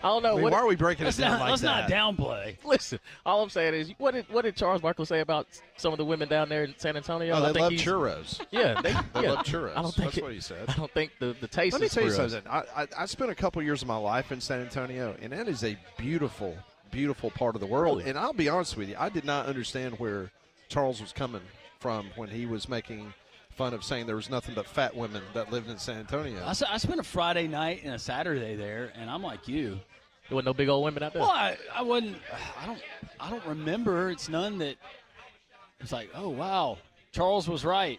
I don't know. I mean, why are we breaking it down like let's that? not downplay. Listen, all I'm saying is, what did Charles Barkley say about some of the women down there in San Antonio? Oh, I they think love he's- churros. Yeah, They yeah. love churros. I don't think That's what he said. I don't think the taste Let me is tell you for us. something. I spent a couple years of my life in San Antonio, and that is a beautiful, beautiful part of the world. Really? And I'll be honest with you, I did not understand where Charles was coming from when he was making fun of saying there was nothing but fat women that lived in San Antonio. I spent a Friday night and a Saturday there, and I'm like you. There wasn't no big old women out there. Well, I wouldn't. I don't remember. It's none that. It's like, oh wow, Charles was right.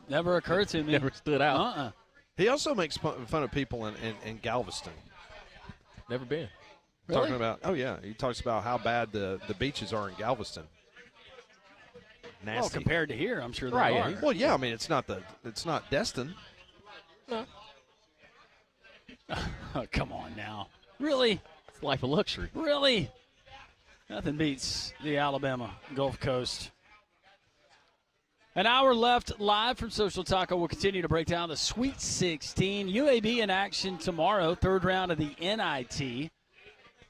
Never occurred to me. Never stood out. He also makes fun of people in Galveston. Never been. Really? Talking about, oh yeah, he talks about how bad the beaches are in Galveston. Nasty. Well, compared to here, I'm sure they Right, are. yeah. Well, yeah, I mean it's not Destin. No. Oh, come on now. Really? It's life of luxury. Really? Nothing beats the Alabama Gulf Coast. An hour left live from Social Taco. We'll continue to break down the Sweet 16. UAB in action tomorrow, third round of the NIT.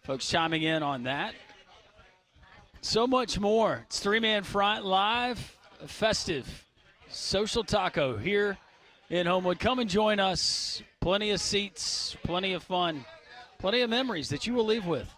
Folks chiming in on that. So much more. It's Three-Man Front live, festive Social Taco here in Homewood. Come and join us. Plenty of seats, plenty of fun, plenty of memories that you will leave with.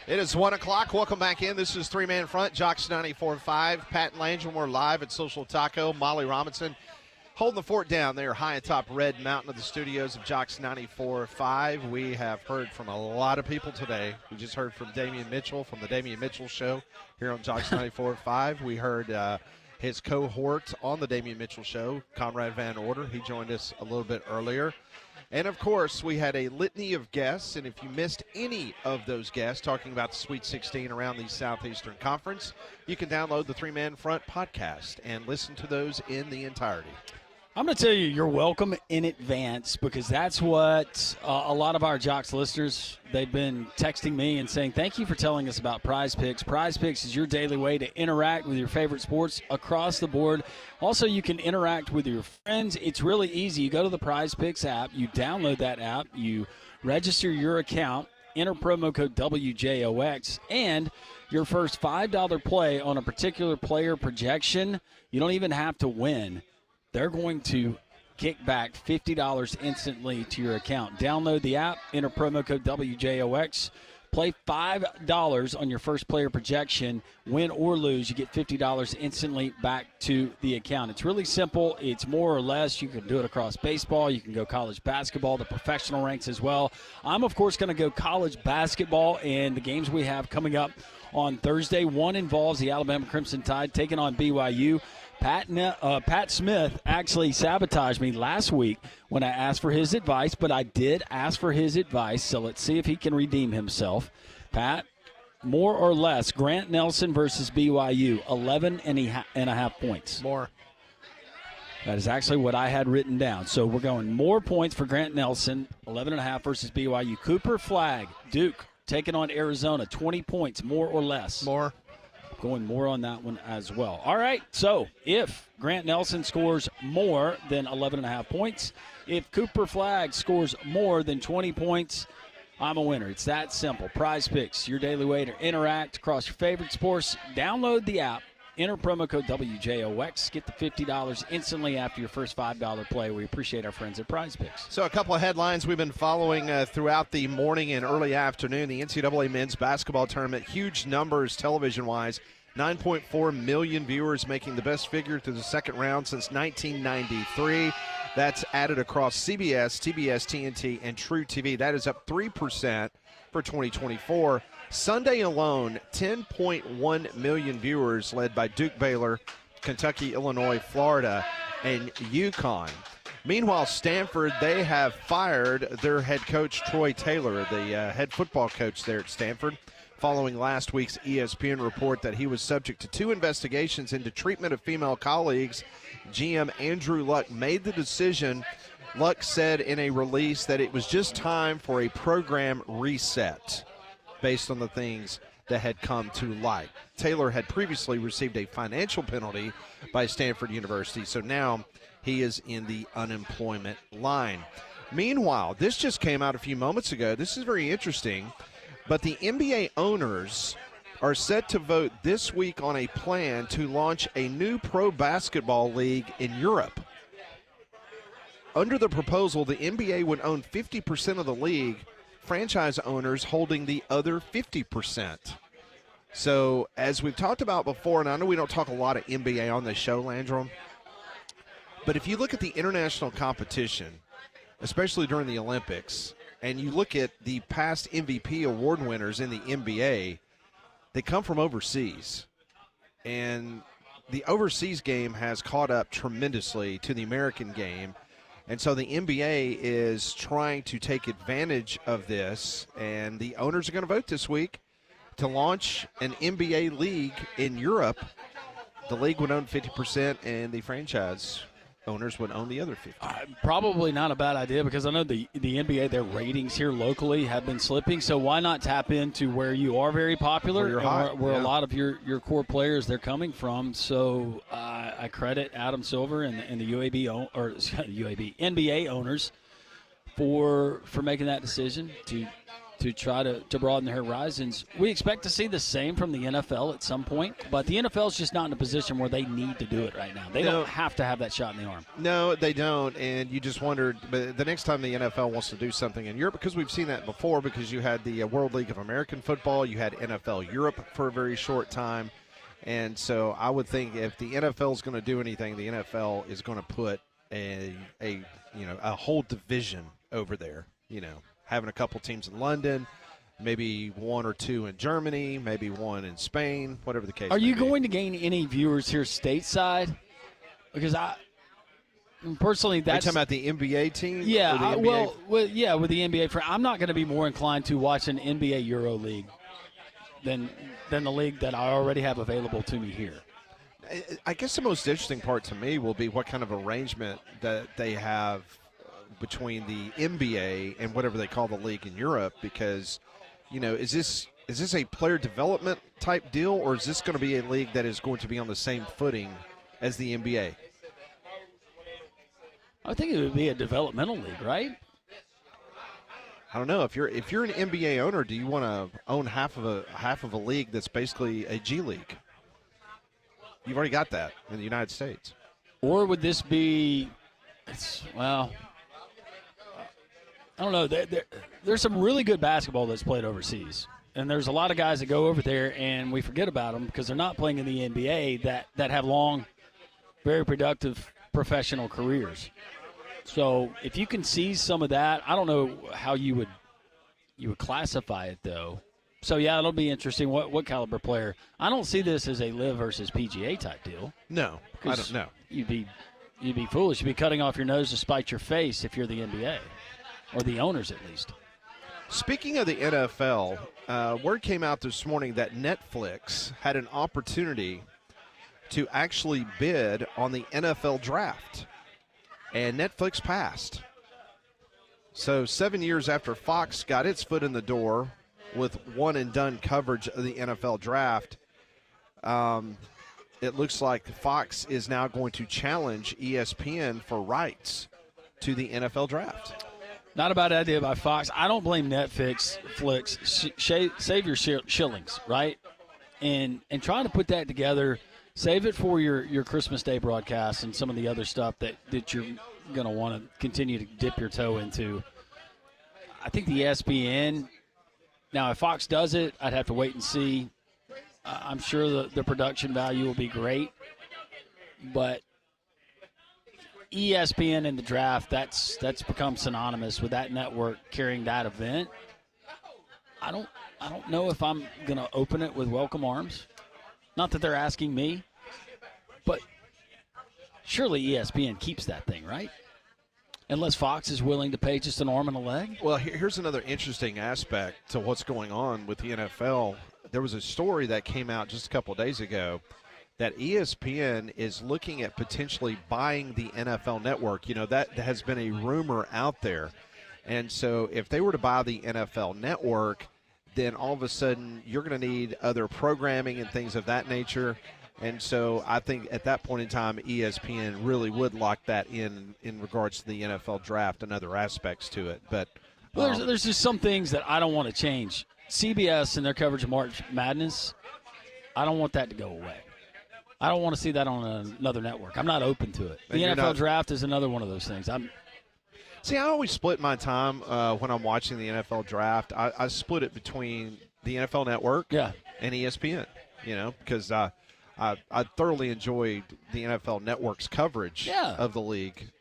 It is 1 o'clock. Welcome back in. This is Three-Man Front, Jocks 94.5. Pat and Langell, we're live at Social Taco. Molly Robinson holding the fort down there high atop Red Mountain of the studios of Jocks 94.5. We have heard from a lot of people today. We just heard from Damien Mitchell from the Damien Mitchell Show here on Jocks 94.5. We heard his cohort on the Damien Mitchell Show, Conrad Van Order. He joined us a little bit earlier. And, of course, we had a litany of guests, and if you missed any of those guests talking about the Sweet 16 around the Southeastern Conference, you can download the Three Man Front podcast and listen to those in the entirety. I'm going to tell you, you're welcome in advance, because that's what a lot of our Jocks listeners, they've been texting me and saying, thank you for telling us about Prize Picks. Prize Picks is your daily way to interact with your favorite sports across the board. Also, you can interact with your friends. It's really easy. You go to the Prize Picks app, you download that app, you register your account, enter promo code WJOX, and your first $5 play on a particular player projection, you don't even have to win. They're going to kick back $50 instantly to your account. Download the app, enter promo code WJOX, play $5 on your first player projection. Win or lose, you get $50 instantly back to the account. It's really simple. It's more or less. You can do it across baseball. You can go college basketball, the professional ranks as well. I'm, of course, going to go college basketball, and the games we have coming up on Thursday. One involves the Alabama Crimson Tide taking on BYU. Pat Smith actually sabotaged me last week when I asked for his advice, but I did ask for his advice, so let's see if he can redeem himself. Pat, more or less, Grant Nelson versus BYU, 11 and a half points. More. That is actually what I had written down. So we're going more points for Grant Nelson, 11 and a half versus BYU. Cooper Flagg, Duke, taking on Arizona, 20 points, more or less. More. Going more on that one as well. All right, so if Grant Nelson scores more than 11 and a half points, if Cooper Flagg scores more than 20 points, I'm a winner. It's that simple. Prize Picks, your daily way to interact across your favorite sports. Download the app. Enter promo code WJOX. Get the $50 instantly after your first $5 play. We appreciate our friends at Prize Picks. So a couple of headlines we've been following throughout the morning and early afternoon. The NCAA men's basketball tournament, huge numbers television-wise. 9.4 million viewers, making the best figure through the second round since 1993. That's added across CBS, TBS, TNT, and True TV. That is up 3% for 2024. Sunday alone, 10.1 million viewers, led by Duke, Baylor, Kentucky, Illinois, Florida, and UConn. Meanwhile, Stanford, they have fired their head coach, Troy Taylor, the head football coach there at Stanford, following last week's ESPN report that he was subject to 2 investigations into treatment of female colleagues. GM Andrew Luck made the decision. Luck said in a release that it was just time for a program reset based on the things that had come to light. Taylor had previously received a financial penalty by Stanford University, so now he is in the unemployment line. Meanwhile, this just came out a few moments ago. This is very interesting, but the NBA owners are set to vote this week on a plan to launch a new pro basketball league in Europe. Under the proposal, the NBA would own 50% of the league, franchise owners holding the other 50%. So, as we've talked about before, and I know we don't talk a lot of NBA on this show, Landrum, but if you look at the international competition, especially during the Olympics, and you look at the past MVP award winners in the NBA, they come from overseas. And the overseas game has caught up tremendously to the American game. And so the NBA is trying to take advantage of this, and the owners are going to vote this week to launch an NBA league in Europe. The league would own 50%, and the franchise owners would own the other 50%. Probably not a bad idea, because I know the NBA, their ratings here locally have been slipping. So why not tap into where you are very popular, where you're hot, where yeah. a lot of your core players they're coming from. So I credit Adam Silver and the NBA owners for making that decision to try to broaden their horizons. We expect to see the same from the NFL at some point, but the NFL is just not in a position where they need to do it right now. They don't have to have that shot in the arm. No, they don't, and you just wondered, but the next time the NFL wants to do something in Europe, because we've seen that before, because you had the World League of American Football, you had NFL Europe for a very short time, and so I would think if the NFL is going to do anything, the NFL is going to put a whole division over there, having a couple teams in London, maybe 1 or 2 in Germany, maybe 1 in Spain, whatever the case may be. Are you going to gain any viewers here stateside? Because personally, Are you that's talking about the NBA team? yeah. or the NBA? Well, with the NBA, I'm not going to be more inclined to watch an NBA Euro League than the league that I already have available to me here. I guess the most interesting part to me will be what kind of arrangement that they have between the NBA and whatever they call the league in Europe, because, is this a player development type deal, or is this going to be a league that is going to be on the same footing as the NBA? I think it would be a developmental league, right? I don't know. If you're an NBA owner, do you want to own half of a league that's basically a G League? You've already got that in the United States. Or would this be? I don't know. There's some really good basketball that's played overseas, and there's a lot of guys that go over there and we forget about them because they're not playing in the NBA that have long, very productive professional careers. So if you can see some of that, I don't know how you would classify it though. So yeah, it'll be interesting. What caliber player? I don't see this as a live versus PGA type deal. No, I don't know. You'd be foolish. You'd be cutting off your nose to spite your face if you're the NBA, or the owners at least. Speaking of the NFL, word came out this morning that Netflix had an opportunity to actually bid on the NFL draft, and Netflix passed. So 7 years after Fox got its foot in the door with one-and-done coverage of the NFL draft, it looks like Fox is now going to challenge ESPN for rights to the NFL draft. Not a bad idea by Fox. I don't blame Netflix. Save your shillings, right? And trying to put that together, save it for your Christmas Day broadcast and some of the other stuff that you're going to want to continue to dip your toe into. I think the ESPN, now if Fox does it, I'd have to wait and see. I'm sure the production value will be great, but ESPN in the draft, that's become synonymous with that network carrying that event. I don't know if I'm going to open it with welcome arms. Not that they're asking me, but surely ESPN keeps that thing, right? Unless Fox is willing to pay just an arm and a leg. Well, here's another interesting aspect to what's going on with the NFL. There was a story that came out just a couple of days ago that ESPN is looking at potentially buying the NFL Network. That has been a rumor out there. And so if they were to buy the NFL Network, then all of a sudden you're going to need other programming and things of that nature. And so I think at that point in time, ESPN really would lock that in regards to the NFL draft and other aspects to it. But there's just some things that I don't want to change. CBS and their coverage of March Madness, I don't want that to go away. I don't want to see that on another network. I'm not open to it. The NFL draft is another one of those things. See, I always split my time when I'm watching the NFL draft. I split it between the NFL Network and ESPN, because I thoroughly enjoyed the NFL Network's coverage of the league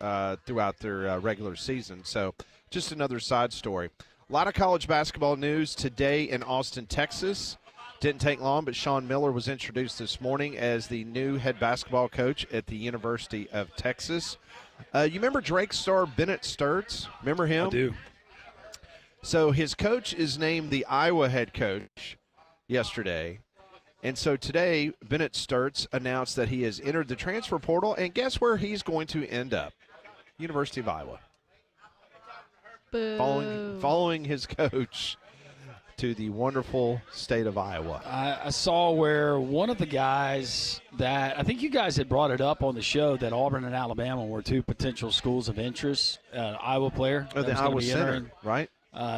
throughout their regular season. So just another side story. A lot of college basketball news today in Austin, Texas. Didn't take long, but Sean Miller was introduced this morning as the new head basketball coach at the University of Texas. You remember Drake star Bennett Sturts? Remember him? I do. So his coach is named the Iowa head coach yesterday. And so today, Bennett Sturts announced that he has entered the transfer portal, and guess where he's going to end up? University of Iowa. Following his coach to the wonderful state of Iowa. I saw where one of the guys that I think you guys had brought it up on the show that Auburn and Alabama were two potential schools of interest. Iowa player. The Iowa Center, right?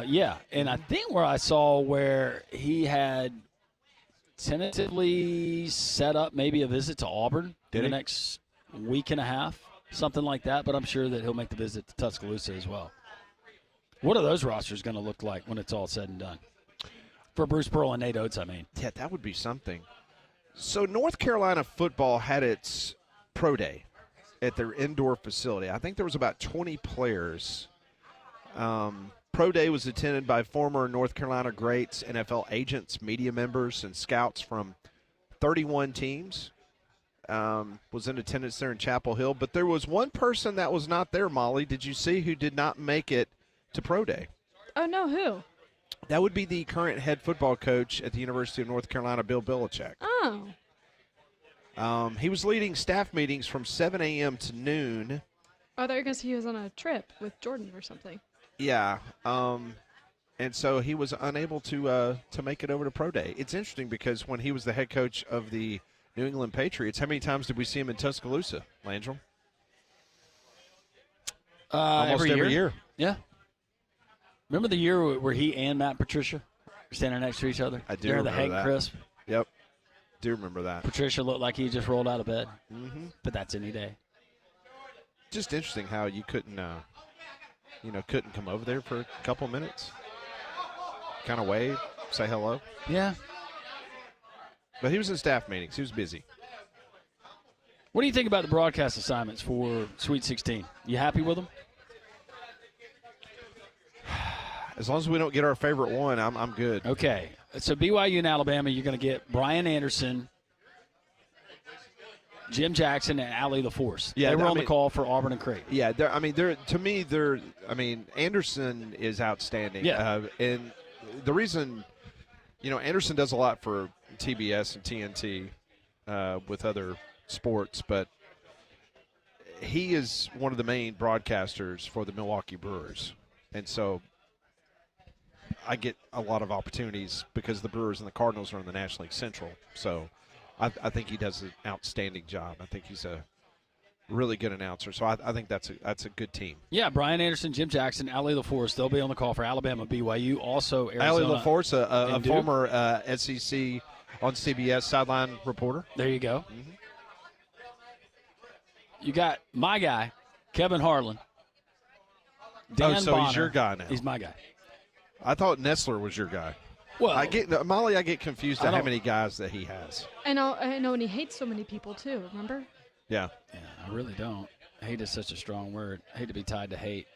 Yeah, and I think where I saw where he had tentatively set up maybe a visit to Auburn in the next week and a half, something like that, but I'm sure that he'll make the visit to Tuscaloosa as well. What are those rosters going to look like when it's all said and done? For Bruce Pearl and Nate Oates, I mean. Yeah, that would be something. So North Carolina football had its pro day at their indoor facility. I think there was about 20 players. Pro day was attended by former North Carolina greats, NFL agents, media members, and scouts from 31 teams. was in attendance there in Chapel Hill. But there was one person that was not there, Molly. Did you see who did not make it to Pro Day? Oh, no, who? That would be the current head football coach at the University of North Carolina, Bill Belichick. Oh. He was leading staff meetings from 7 a.m. to noon. Oh, I thought you were going to say he was on a trip with Jordan or something. Yeah. And so he was unable to make it over to Pro Day. It's interesting because when he was the head coach of the New England Patriots, how many times did we see him in Tuscaloosa, Landrum? Almost every year. Yeah. Remember the year where he and Matt Patricia were standing next to each other? I do remember remember the Hank that. Crisp. Yep. Do remember that. Patricia looked like he just rolled out of bed. Mm-hmm. But that's any day. Just interesting how you couldn't come over there for a couple minutes, kind of wave, say hello. Yeah. But he was in staff meetings. He was busy. What do you think about the broadcast assignments for Sweet 16? You happy with them? As long as we don't get our favorite one, I'm good. Okay. So BYU and Alabama, you're going to get Brian Anderson, Jim Jackson, and Allie LaForce. Yeah, they were on the call for Auburn and Creighton. Yeah, Anderson is outstanding. Yeah. And the reason, Anderson does a lot for TBS and TNT with other sports, but he is one of the main broadcasters for the Milwaukee Brewers. And so I get a lot of opportunities because the Brewers and the Cardinals are in the National League Central. So I think he does an outstanding job. I think he's a really good announcer. So I think that's a good team. Yeah, Brian Anderson, Jim Jackson, Allie LaForce, they'll be on the call for Alabama, BYU, also Arizona. Allie LaForce, a Duke. former SEC on CBS sideline reporter. There you go. Mm-hmm. You got my guy, Kevin Harlan. Dan so Bonner. he's your guy now. He's my guy. I thought Nestler was your guy. Well, I get confused at how many guys that he has. I know, and he hates so many people, too, remember? Yeah. Yeah, I really don't. Hate is such a strong word. I hate to be tied to hate.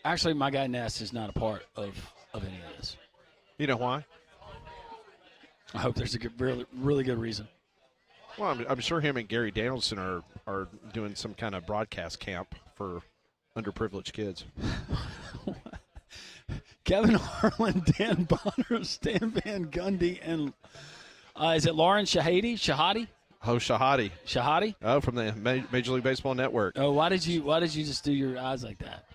Actually, my guy Ness is not a part of any of this. You know why? I hope there's a really good reason. Well, I'm sure him and Gary Danielson are doing some kind of broadcast camp for underprivileged kids. Kevin Harlan, Dan Bonner, Stan Van Gundy, and is it Lauren Shahadi? Oh, Shahadi. Shahadi? Oh, from the Major League Baseball Network. Oh, why did you just do your eyes like that?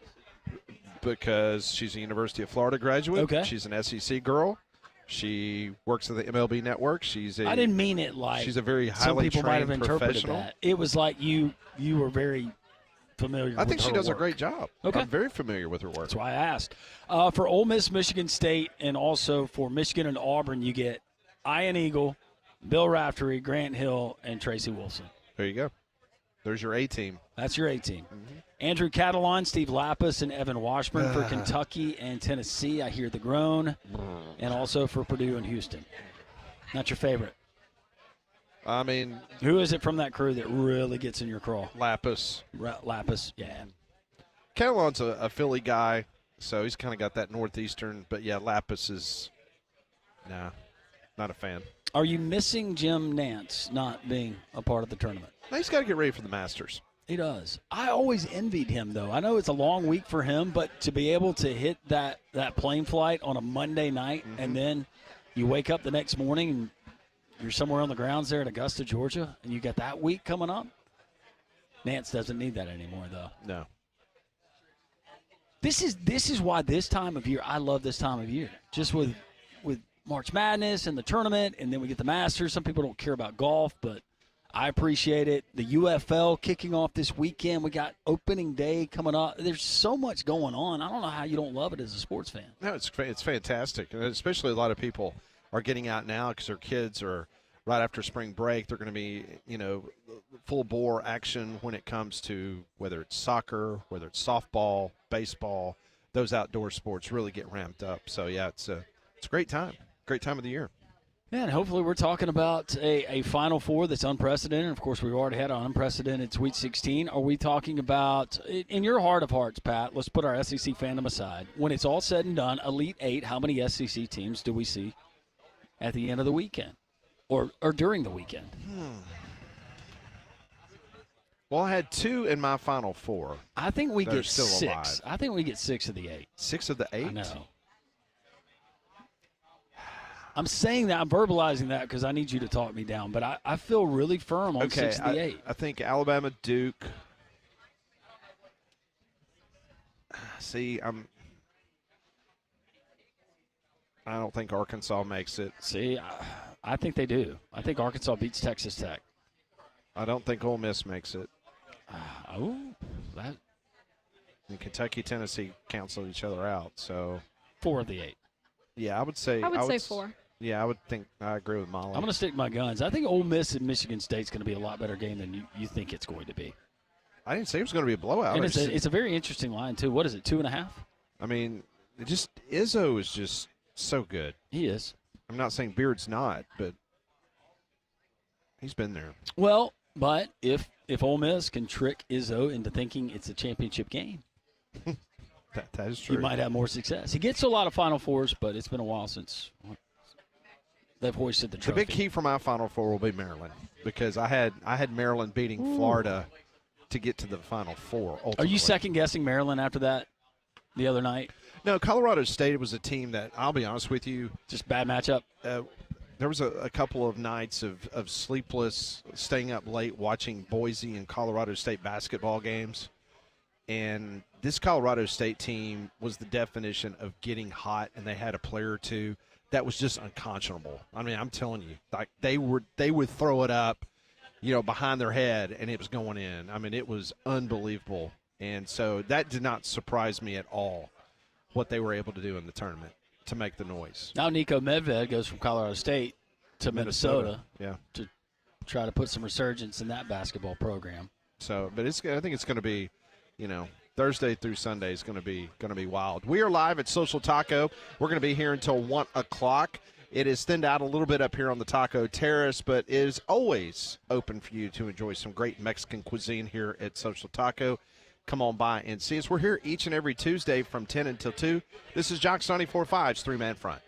Because she's a University of Florida graduate. Okay. She's an SEC girl. She works at the MLB Network. I didn't mean it like she's a very some highly people might have trained interpreted professional. that. It was like you were very familiar. I think with she her does work. a great job. Okay. I'm very familiar with her work. That's why I asked. For Ole Miss, Michigan State, and also for Michigan and Auburn, you get Ian Eagle, Bill Raftery, Grant Hill, and Tracy Wilson. There you go. There's your A team. That's your A team. Mm-hmm. Andrew Catalan, Steve Lapis, and Evan Washburn for Kentucky and Tennessee. I hear the groan. And also for Purdue and Houston. Not your favorite. I mean, who is it from that crew that really gets in your craw? Lapis. Lapis, yeah. Catalan's a Philly guy, so he's kind of got that northeastern. But yeah, Lapis is, not a fan. Are you missing Jim Nance not being a part of the tournament? No, he's got to get ready for the Masters. He does. I always envied him, though. I know it's a long week for him, but to be able to hit that plane flight on a Monday night and then you wake up the next morning and you're somewhere on the grounds there in Augusta, Georgia, and you got that week coming up. Nance doesn't need that anymore, though. No. This is why this time of year, I love this time of year. Just with March Madness and the tournament, and then we get the Masters. Some people don't care about golf, but I appreciate it. The UFL kicking off this weekend. We got opening day coming up. There's so much going on. I don't know how you don't love it as a sports fan. No, it's fantastic. And especially a lot of people are getting out now because their kids are right after spring break. They're going to be, full bore action when it comes to whether it's soccer, whether it's softball, baseball. Those outdoor sports really get ramped up. So, yeah, it's a great time. Great time of the year. Yeah, and hopefully we're talking about a Final Four that's unprecedented. Of course, we've already had an unprecedented Sweet 16. Are we talking about, in your heart of hearts, Pat, let's put our SEC fandom aside. When it's all said and done, Elite Eight, how many SEC teams do we see at the end of the weekend? or during the weekend? Well, I had 2 in my Final Four. I think we They're get still 6. alive. I think we get 6 of the 8. 6 of the 8? I know. I'm saying that, I'm verbalizing that because I need you to talk me down, but I feel really firm on 6 of the 8. I think Alabama, Duke. See, I don't think Arkansas makes it. See, I think they do. I think Arkansas beats Texas Tech. I don't think Ole Miss makes it. That. And Kentucky, Tennessee cancel each other out. So 4 of the 8. Yeah, I would say. I would say 4. Yeah, I would think. I agree with Molly. I'm going to stick my guns. I think Ole Miss and Michigan State's going to be a lot better game than you think it's going to be. I didn't say it was going to be a blowout. And it's a very interesting line too. What is it? 2.5? I mean, Izzo is just so good. He is. I'm not saying Beard's not, but he's been there. Well, but if Ole Miss can trick Izzo into thinking it's a championship game, that is true. He might have more success. He gets to a lot of Final Fours, but it's been a while since they've hoisted the trophy. The big key for my Final Four will be Maryland, because I had Maryland beating Florida to get to the Final Four. Ultimately. Are you second guessing Maryland after that the other night? No, Colorado State was a team that, I'll be honest with you, just bad matchup. There was a couple of nights of sleepless, staying up late watching Boise and Colorado State basketball games. And this Colorado State team was the definition of getting hot, and they had a player or two that was just unconscionable. I mean, I'm telling you, like they would throw it up, behind their head, and it was going in. I mean, it was unbelievable. And so that did not surprise me at all, what they were able to do in the tournament to make the noise. Now Nico Medved goes from Colorado State to Minnesota. Yeah, to try to put some resurgence in that basketball program. So, but I think it's going to be, Thursday through Sunday is going to be wild. We are live at Social Taco. We're going to be here until 1 o'clock. It is thinned out a little bit up here on the Taco Terrace, but it is always open for you to enjoy some great Mexican cuisine here at Social Taco. Come on by and see us. We're here each and every Tuesday from 10 until 2. This is Jock 94.5's Three-Man Front.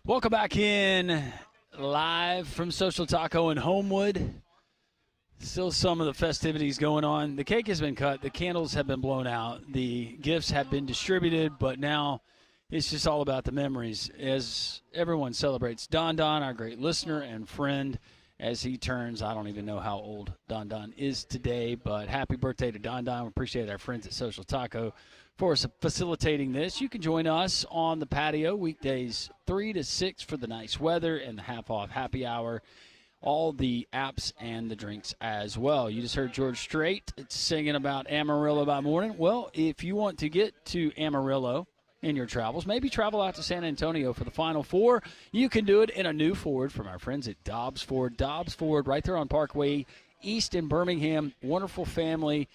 Welcome back in live from Social Taco in Homewood. Still some of the festivities going on. The cake has been cut. The candles have been blown out. The gifts have been distributed, but now it's just all about the memories as everyone celebrates Don, our great listener and friend, as he turns, I don't even know how old Don is today, but happy birthday to Don. We appreciate our friends at Social Taco for facilitating this. You can join us on the patio weekdays 3 to 6 for the nice weather and the half-off happy hour. All the apps and the drinks as well. You just heard George Strait singing about Amarillo by morning. Well, if you want to get to Amarillo in your travels, maybe travel out to San Antonio for the Final Four, you can do it in a new Ford from our friends at Dobbs Ford. Dobbs Ford right there on Parkway East in Birmingham. Wonderful family.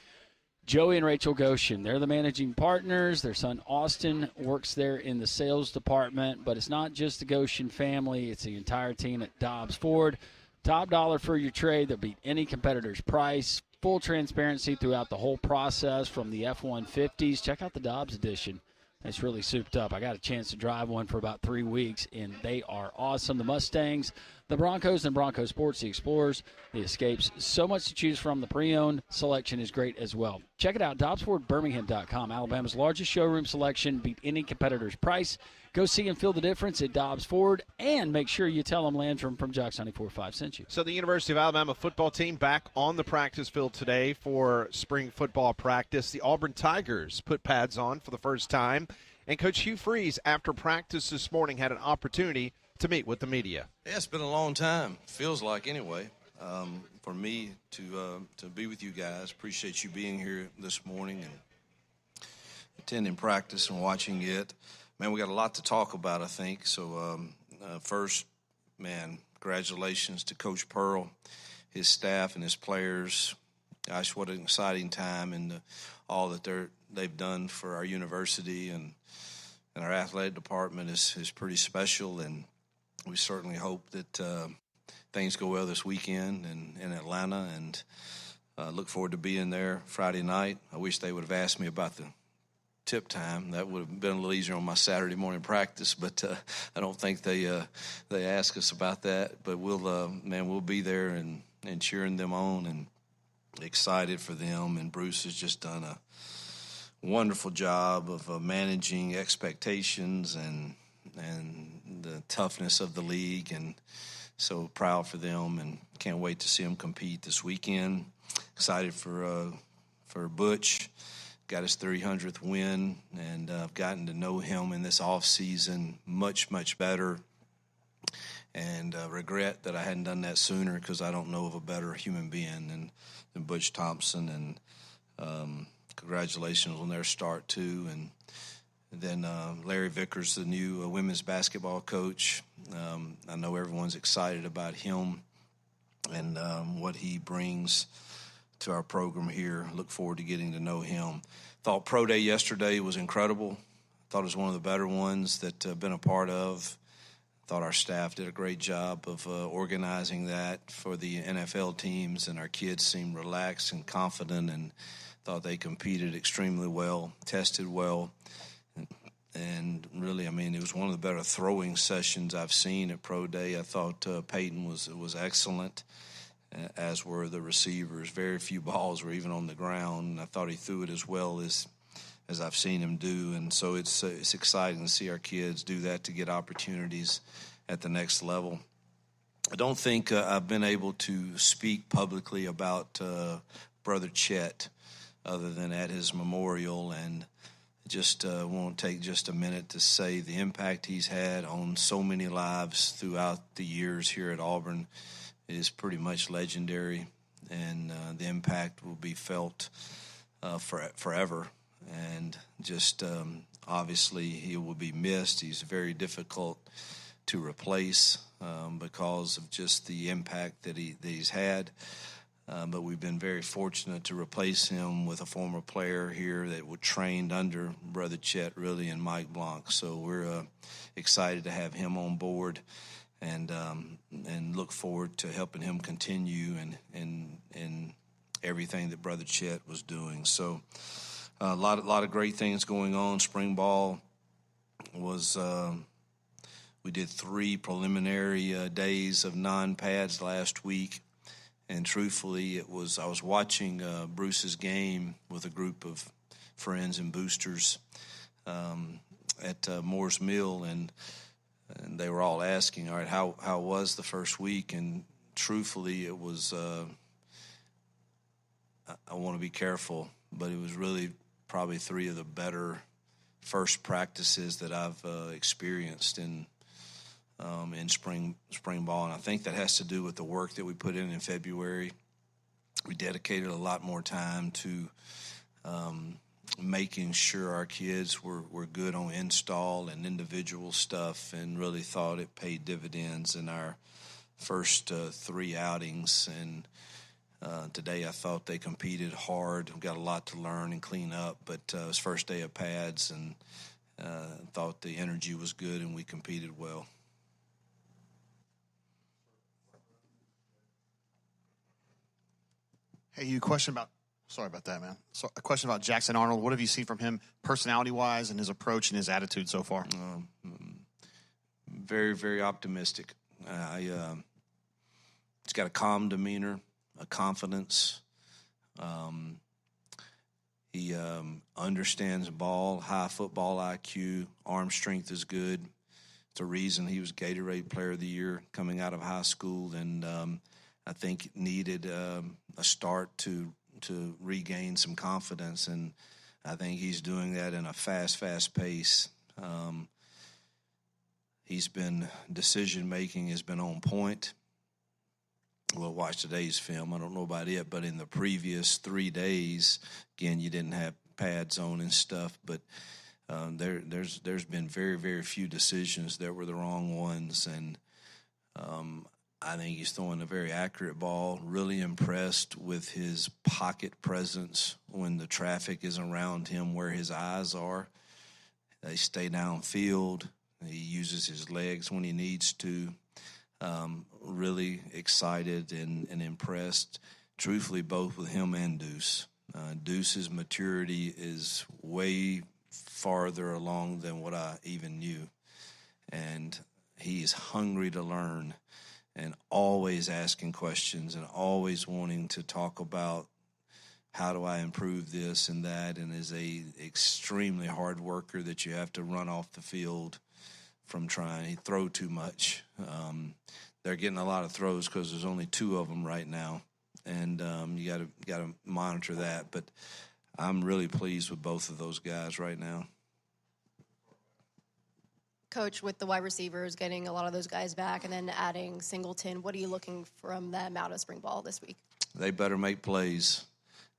Joey and Rachel Gershon, they're the managing partners. Their son Austin works there in the sales department, but it's not just the Gershon family. It's the entire team at Dobbs Ford. Top dollar for your trade. They'll beat any competitor's price. Full transparency throughout the whole process from the F-150s. Check out the Dobbs edition. It's really souped up. I got a chance to drive one for about 3 weeks, and they are awesome. The Mustangs, the Broncos and Bronco Sports, the Explorers, the Escapes. So much to choose from. The pre-owned selection is great as well. Check it out, DobbsFordBirmingham.com. Alabama's largest showroom selection. Beat any competitor's price. Go see and feel the difference at Dobbs Ford, and make sure you tell them Landrum from Jocks 94.5 sent you. So the University of Alabama football team back on the practice field today for spring football practice. The Auburn Tigers put pads on for the first time, and Coach Hugh Freeze, after practice this morning, had an opportunity to meet with the media. Yeah, it's been a long time, feels like anyway, for me to be with you guys. Appreciate you being here this morning and attending practice and watching it. Man, we got a lot to talk about, I think. So first, man, congratulations to Coach Pearl, his staff, and his players. Gosh, what an exciting time, and all that they've done for our university and our athletic department is pretty special. And we certainly hope that things go well this weekend in Atlanta, and look forward to being there Friday night. I wish they would have asked me about the tip time. That would have been a little easier on my Saturday morning practice, but I don't think they ask us about that. But we'll be there and cheering them on and excited for them. And Bruce has just done a wonderful job of managing expectations and the toughness of the league, and so proud for them and can't wait to see them compete this weekend. Excited for Butch. Got his 300th win, and I've gotten to know him in this off season much, much better, and regret that I hadn't done that sooner, because I don't know of a better human being than Butch Thompson. And congratulations on their start too. And then Larry Vickers, the new women's basketball coach. I know everyone's excited about him and what he brings to our program here. Look forward to getting to know him. Thought Pro Day yesterday was incredible. Thought it was one of the better ones that I've been a part of. Thought our staff did a great job of organizing that for the NFL teams, and our kids seemed relaxed and confident, and thought they competed extremely well, tested well. And really, I mean, it was one of the better throwing sessions I've seen at Pro Day. I thought Peyton was excellent, as were the receivers. Very few balls were even on the ground, and I thought he threw it as well as I've seen him do. And so it's exciting to see our kids do that, to get opportunities at the next level. I don't think I've been able to speak publicly about Brother Chet other than at his memorial, and just want to take just a minute to say the impact he's had on so many lives throughout the years here at Auburn is pretty much legendary, and the impact will be felt forever. And just obviously he will be missed. He's very difficult to replace because of just the impact that he's had. But we've been very fortunate to replace him with a former player here that was trained under Brother Chet, really, and Mike Blanc. So we're excited to have him on board, and look forward to helping him continue in everything that Brother Chet was doing. So a lot of great things going on. Spring ball was We did 3 preliminary days of non-pads last week, and truthfully, I was watching Bruce's game with a group of friends and boosters at Moore's Mill, and they were all asking, all right, how was the first week? And truthfully, it was, I want to be careful, but it was really probably 3 of the better first practices that I've experienced in spring ball. And I think that has to do with the work that we put in February. We dedicated a lot more time to making sure our kids were good on install and individual stuff, and really thought it paid dividends in our first 3 outings. And today I thought they competed hard. We got a lot to learn and clean up, but it was first day of pads, and thought the energy was good and we competed well. Hey, you question about – sorry about that, man. So a question about Jackson Arnold. What have you seen from him personality-wise and his approach and his attitude so far? Very, very optimistic. He's got a calm demeanor, a confidence. He understands ball, high football IQ, arm strength is good. It's a reason he was Gatorade Player of the Year coming out of high school, and I think needed a start to regain some confidence, and I think he's doing that in a fast pace. He's been decision-making has been on point. We'll watch today's film. I don't know about it, but in the previous 3 days, again, you didn't have pads on and stuff, but there's been very, very few decisions that were the wrong ones, and I think he's throwing a very accurate ball. Really impressed with his pocket presence when the traffic is around him where his eyes are. They stay downfield. He uses his legs when he needs to. Really excited and impressed, truthfully, both with him and Deuce. Deuce's maturity is way farther along than what I even knew. And he is hungry to learn and always asking questions and always wanting to talk about how do I improve this and that, and is a extremely hard worker that you have to run off the field from trying to throw too much. They're getting a lot of throws because there's only 2 of them right now, and you got to monitor that. But I'm really pleased with both of those guys right now. Coach, with the wide receivers, getting a lot of those guys back and then adding Singleton, what are you looking from them out of spring ball this week? They better make plays.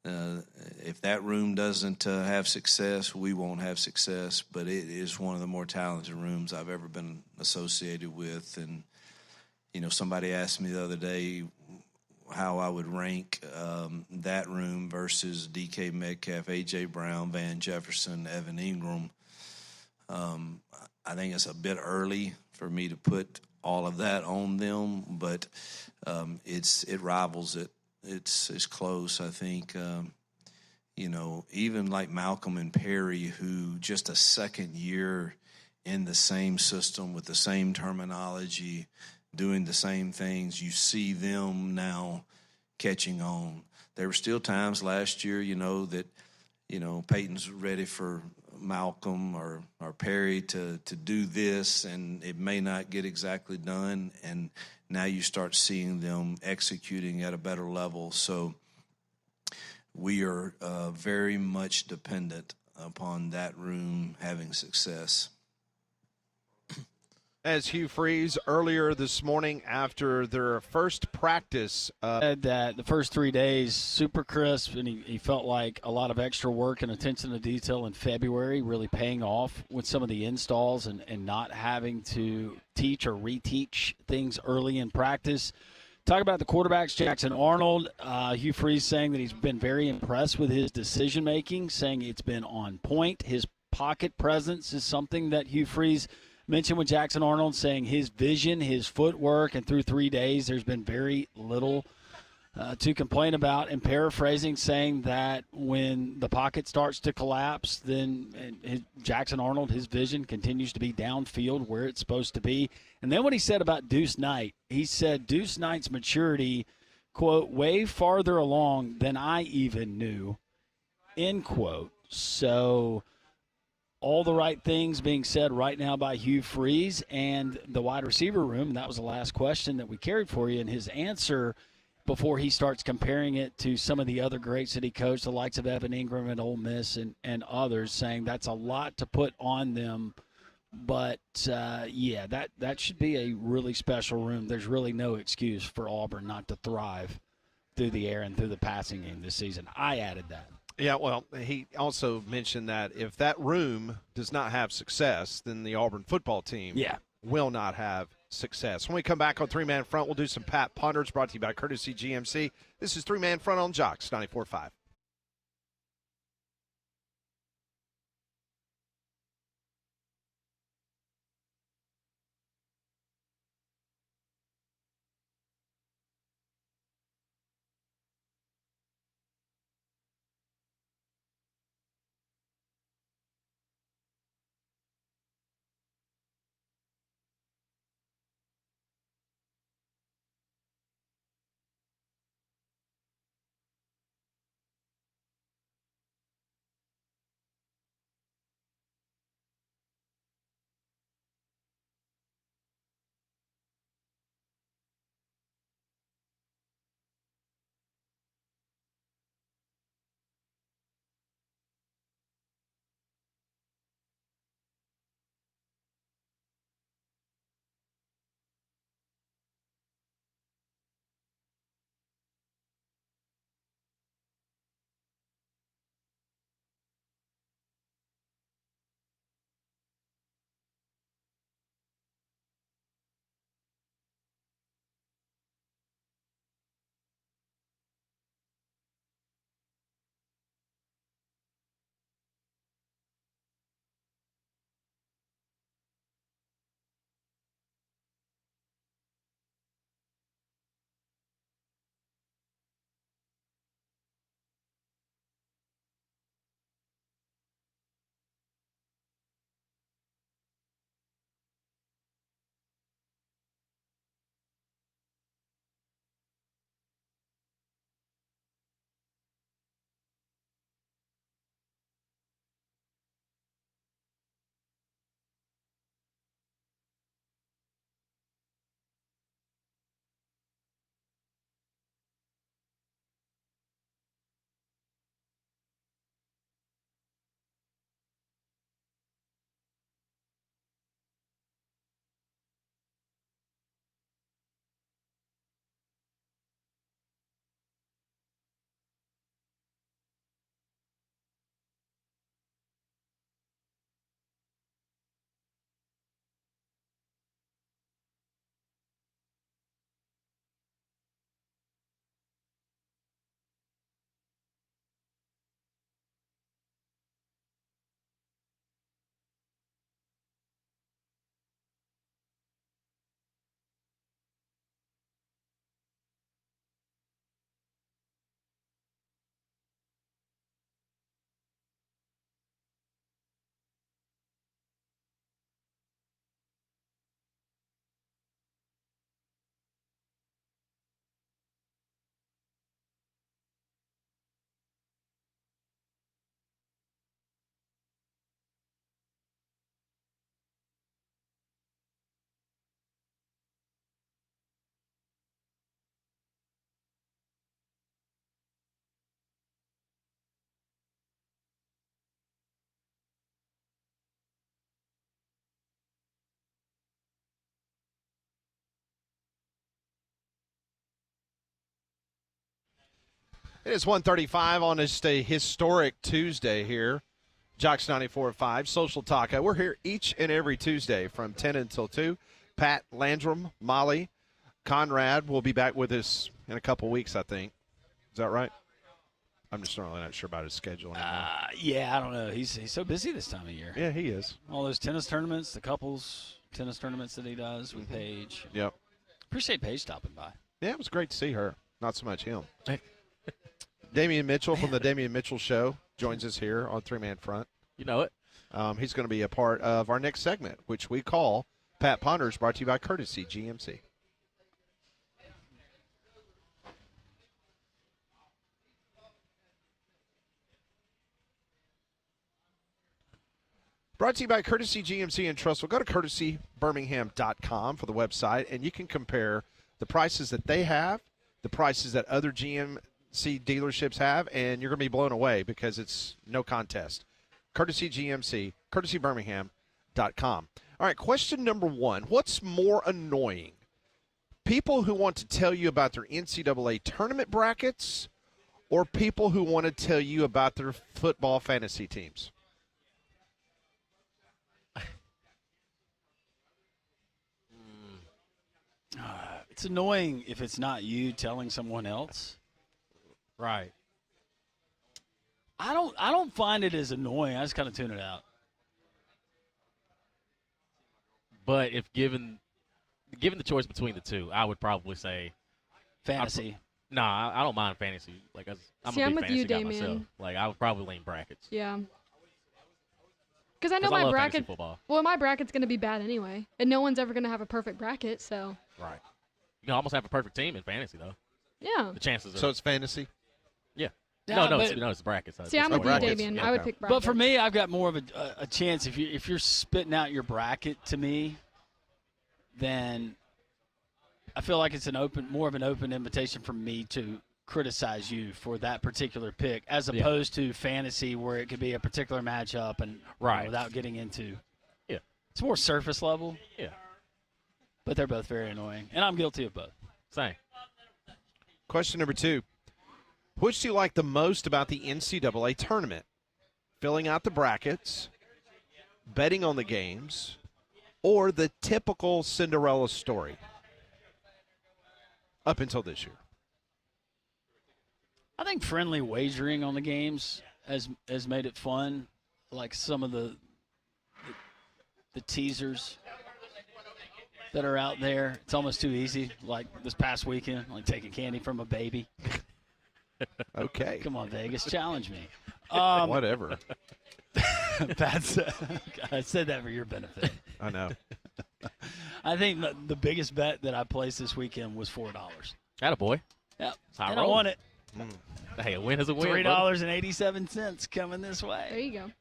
If that room doesn't have success, we won't have success, but it is one of the more talented rooms I've ever been associated with. And, you know, somebody asked me the other day how I would rank that room versus DK Metcalf, A.J. Brown, Van Jefferson, Evan Ingram. I think it's a bit early for me to put all of that on them, but it rivals it. It's close, I think. You know, even like Malcolm and Perry, who just a second year in the same system with the same terminology, doing the same things, you see them now catching on. There were still times last year, you know, that, you know, Peyton's ready for Malcolm or Perry to do this, and it may not get exactly done, and now you start seeing them executing at a better level. So we are very much dependent upon that room having success. As Hugh Freeze earlier this morning after their first practice. Said that the first 3 days, super crisp, and he felt like a lot of extra work and attention to detail in February really paying off with some of the installs and not having to teach or reteach things early in practice. Talk about the quarterbacks, Jackson Arnold. Hugh Freeze saying that he's been very impressed with his decision-making, saying it's been on point. His pocket presence is something that Hugh Freeze mentioned with Jackson Arnold, saying his vision, his footwork, and through 3 days there's been very little to complain about, and paraphrasing, saying that when the pocket starts to collapse, then Jackson Arnold, his vision continues to be downfield where it's supposed to be. And then what he said about Deuce Knight, he said Deuce Knight's maturity, quote, way farther along than I even knew, end quote. So all the right things being said right now by Hugh Freeze and the wide receiver room. And that was the last question that we carried for you. And his answer before he starts comparing it to some of the other greats that he coached, the likes of Evan Ingram at Ole Miss and others, saying that's a lot to put on them. But, that should be a really special room. There's really no excuse for Auburn not to thrive through the air and through the passing game this season. I added that. Yeah, well, he also mentioned that if that room does not have success, then the Auburn football team will not have success. When we come back on Three Man Front, we'll do some Pat Punters brought to you by Courtesy GMC. This is Three Man Front on Jocks 94.5. It is 1:35 on this historic Tuesday here. Jocks 94.5, Social Taco. We're here each and every Tuesday from 10 until 2. Pat, Landrum, Molly, Conrad will be back with us in a couple weeks, I think. Is that right? I'm just really not sure about his schedule anymore. I don't know. He's so busy this time of year. Yeah, he is. All those tennis tournaments, the couples tennis tournaments that he does with Paige. Yep. Appreciate Paige stopping by. Yeah, it was great to see her. Not so much him. Damien Mitchell from the Damien Mitchell Show joins us here on Three Man Front. You know it. He's going to be a part of our next segment, which we call Pat Ponders, brought to you by Courtesy GMC. Brought to you by Courtesy GMC and Trustwell. Go to courtesybirmingham.com for the website, and you can compare the prices that they have, the prices that other GMC dealerships have, and you're going to be blown away because it's no contest. Courtesy GMC, courtesybirmingham.com. All right, question number 1. What's more annoying? People who want to tell you about their NCAA tournament brackets or people who want to tell you about their football fantasy teams? It's annoying if it's not you telling someone else. Right. I don't find it as annoying. I just kind of tune it out. But if given the choice between the two, I would probably say fantasy. I don't mind fantasy. Like I'm See, a I'm big with you, fantasy guy Damien. myself. Like I would probably lean brackets. Yeah. Because I know my love bracket. fantasy football. Well, my bracket's going to be bad anyway, and no one's ever going to have a perfect bracket. So. Right. You can almost have a perfect team in fantasy though. Yeah. The chances are. So it's fantasy? Yeah. Yeah, It's brackets. See, I'm with you, Damien. I would pick brackets. But for me, I've got more of a chance. If you're spitting out your bracket to me, then I feel like it's more of an open invitation for me to criticize you for that particular pick, as opposed to fantasy where it could be a particular matchup and without getting into. Yeah. It's more surface level. Yeah. But they're both very annoying, and I'm guilty of both. Same. Question number 2. Which do you like the most about the NCAA tournament? Filling out the brackets, betting on the games, or the typical Cinderella story up until this year? I think friendly wagering on the games has made it fun, like some of the teasers that are out there. It's almost too easy, like this past weekend, like taking candy from a baby. Okay. Come on, Vegas, challenge me. Whatever. I said that for your benefit. I know. I think the biggest bet that I placed this weekend was $4. Attaboy. Yep. I And I won it. Hey, a win is a win. $3.87 coming this way. There you go.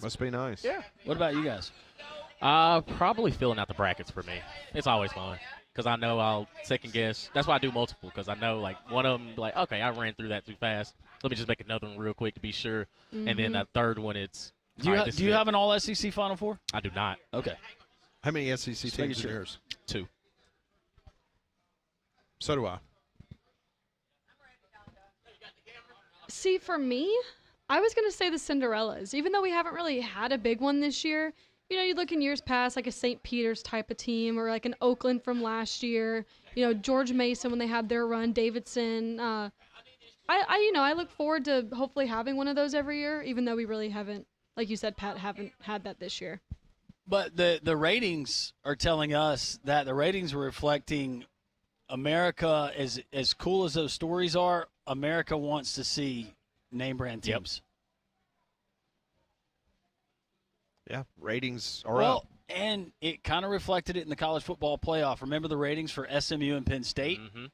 Must be nice. Yeah. What about you guys? Probably filling out the brackets for me. It's always fun because I know I'll second guess. That's why I do multiple, because I know like one of them, like, okay, I ran through that too fast. Let me just make another one real quick to be sure. And then that third one, it's. Do you have an all SEC Final Four? I do not. Okay. How many SEC teams are yours? 2. So do I. See, for me, I was going to say the Cinderellas. Even though we haven't really had a big one this year, you know, you look in years past, like a St. Peter's type of team, or like an Oakland from last year, you know, George Mason when they had their run, Davidson. I look forward to hopefully having one of those every year, even though we really haven't, like you said, Pat, haven't had that this year. But the ratings are telling us that the ratings are reflecting America. As cool as those stories are, America wants to see name brand teams. Yeah, ratings are up. And it kind of reflected it in the college football playoff. Remember the ratings for SMU and Penn State? Mm-hmm.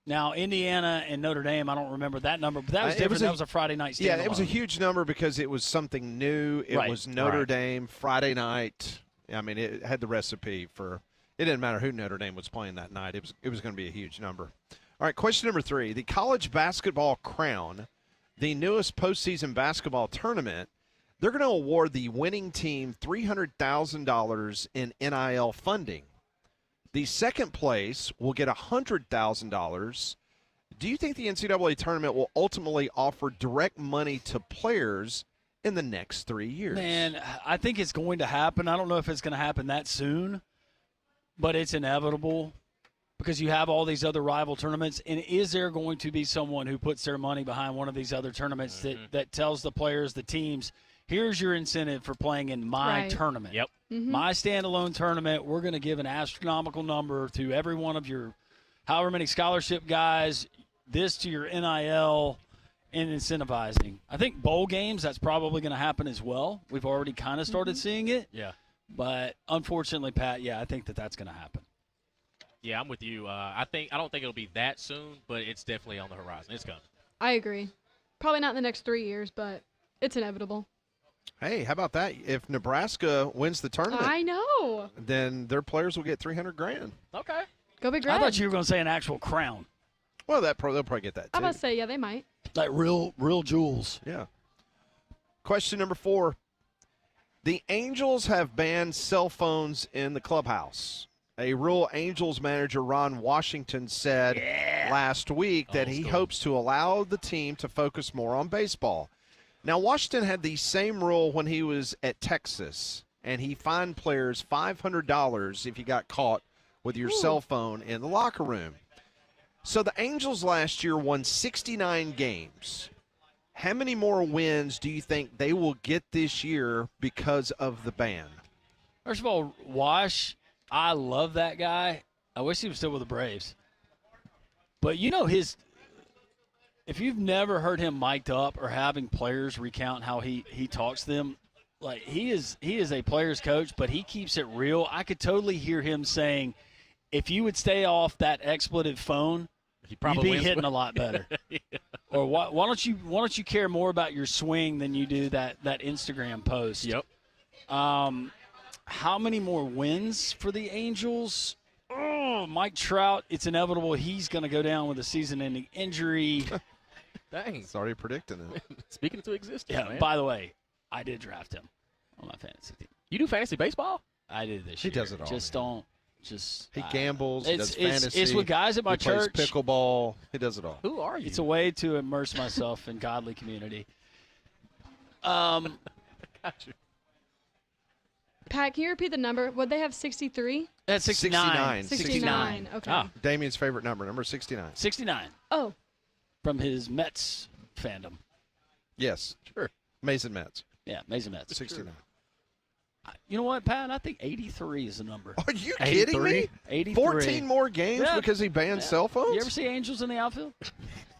Now, Indiana and Notre Dame, I don't remember that number, but that was different. That was a Friday night standalone. Yeah, it was a huge number because it was something new. It was Notre Dame, Friday night. I mean, it had the recipe for – it didn't matter who Notre Dame was playing that night. It was going to be a huge number. All right, question number 3. The College Basketball Crown, the newest postseason basketball tournament, they're going to award the winning team $300,000 in NIL funding. The second place will get $100,000. Do you think the NCAA tournament will ultimately offer direct money to players in the next 3 years? Man, I think it's going to happen. I don't know if it's going to happen that soon, but it's inevitable because you have all these other rival tournaments. And is there going to be someone who puts their money behind one of these other tournaments that tells the players, the teams, here's your incentive for playing in my tournament. Yep. Mm-hmm. My standalone tournament, we're going to give an astronomical number to every one of your however many scholarship guys. this to your NIL and incentivizing. I think bowl games, that's probably going to happen as well. We've already kind of started seeing it. Yeah. But unfortunately, Pat, I think that's going to happen. Yeah, I'm with you. I don't think it'll be that soon, but it's definitely on the horizon. It's coming. I agree. Probably not in the next 3 years, but it's inevitable. Hey, how about that? If Nebraska wins the tournament, I know. then their players will get $300,000. Okay. Go Big I Red. thought you were going to say an actual crown. Well, they'll probably get that too. I'm about to say, yeah, they might. Like real jewels. Yeah. Question number 4. The Angels have banned cell phones in the clubhouse. A rural Angels manager, Ron Washington, said last week that he hopes to allow the team to focus more on baseball. Now, Washington had the same rule when he was at Texas, and he fined players $500 if you got caught with your cell phone in the locker room. So the Angels last year won 69 games. How many more wins do you think they will get this year because of the ban? First of all, Wash, I love that guy. I wish he was still with the Braves. But if you've never heard him mic'd up or having players recount how he talks to them, like he is a player's coach, but he keeps it real. I could totally hear him saying, if you would stay off that expletive phone, you'd be hitting a lot better. Yeah. Or why don't you care more about your swing than you do that Instagram post? Yep. How many more wins for the Angels? Oh, Mike Trout, it's inevitable he's going to go down with a season-ending injury. Dang. It's already predicting it. Speaking into existence, Yeah, man. by the way, I did draft him on my fantasy team. You do fantasy baseball? I did this He year. does it all, Just man. don't. He gambles. He does fantasy. It's with guys at my he plays church. pickleball. He does it all. Who are you? It's a way to immerse myself in godly community. Got you. Pat, can you repeat the number? Would they have 63? That's 69. 69. Okay. Ah, Damien's favorite number 69. 69 Oh, from his Mets fandom. Yes. Sure. Mason Mets. Yeah, Mason Mets. 69. You know what, Pat? I think 83 is the number. Are you kidding me? 83. 14 more games Yeah. because he banned cell phones? You ever see Angels in the Outfield?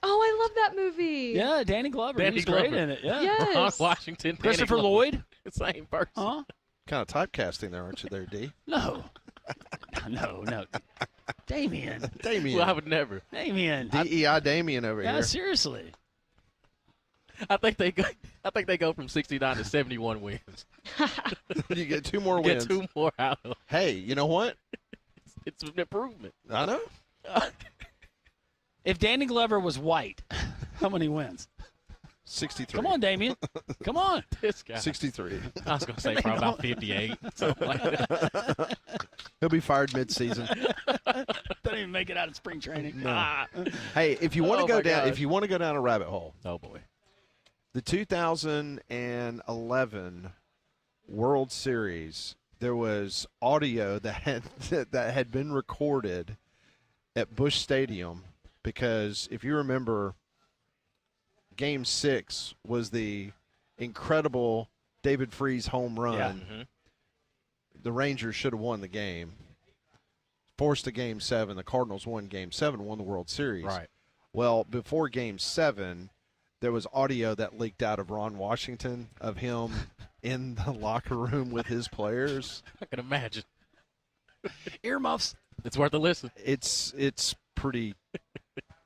oh, I love that movie. Yeah, Danny Glover. Danny He's great Glover. in it. Yeah. Yes. Ron Washington. Christopher Danny Glover. Lloyd? Same person. Huh? Kind of typecasting there, aren't you there, D? No. No. Damien. Damien. Well, I would never. Damien. DEI Damien over Yeah, here. seriously. I think they go from 69 to 71 wins. You get 2 more Get wins. 2 more out of. Hey, you know what? It's an improvement. I know. If Danny Glover was white, how many wins? 63. Come on, Damien. Come on. This guy. 63. I was going to say probably about 58. Something like that. He'll be fired mid-season. Don't even make it out of spring training. No. Ah. Hey, if you want to Oh, go my down, gosh. if you want to go down a rabbit hole, Oh, boy. the 2011 World Series, there was audio that had been recorded at Busch Stadium because if you remember, Game 6 was the incredible David Freeze home run. Yeah. Mm-hmm. The Rangers should have won the game. Forced to Game 7. The Cardinals won Game 7, won the World Series. Right. Well, before Game 7, there was audio that leaked out of Ron Washington of him in the locker room with his players. I can imagine. Earmuffs. It's worth a listen. It's pretty.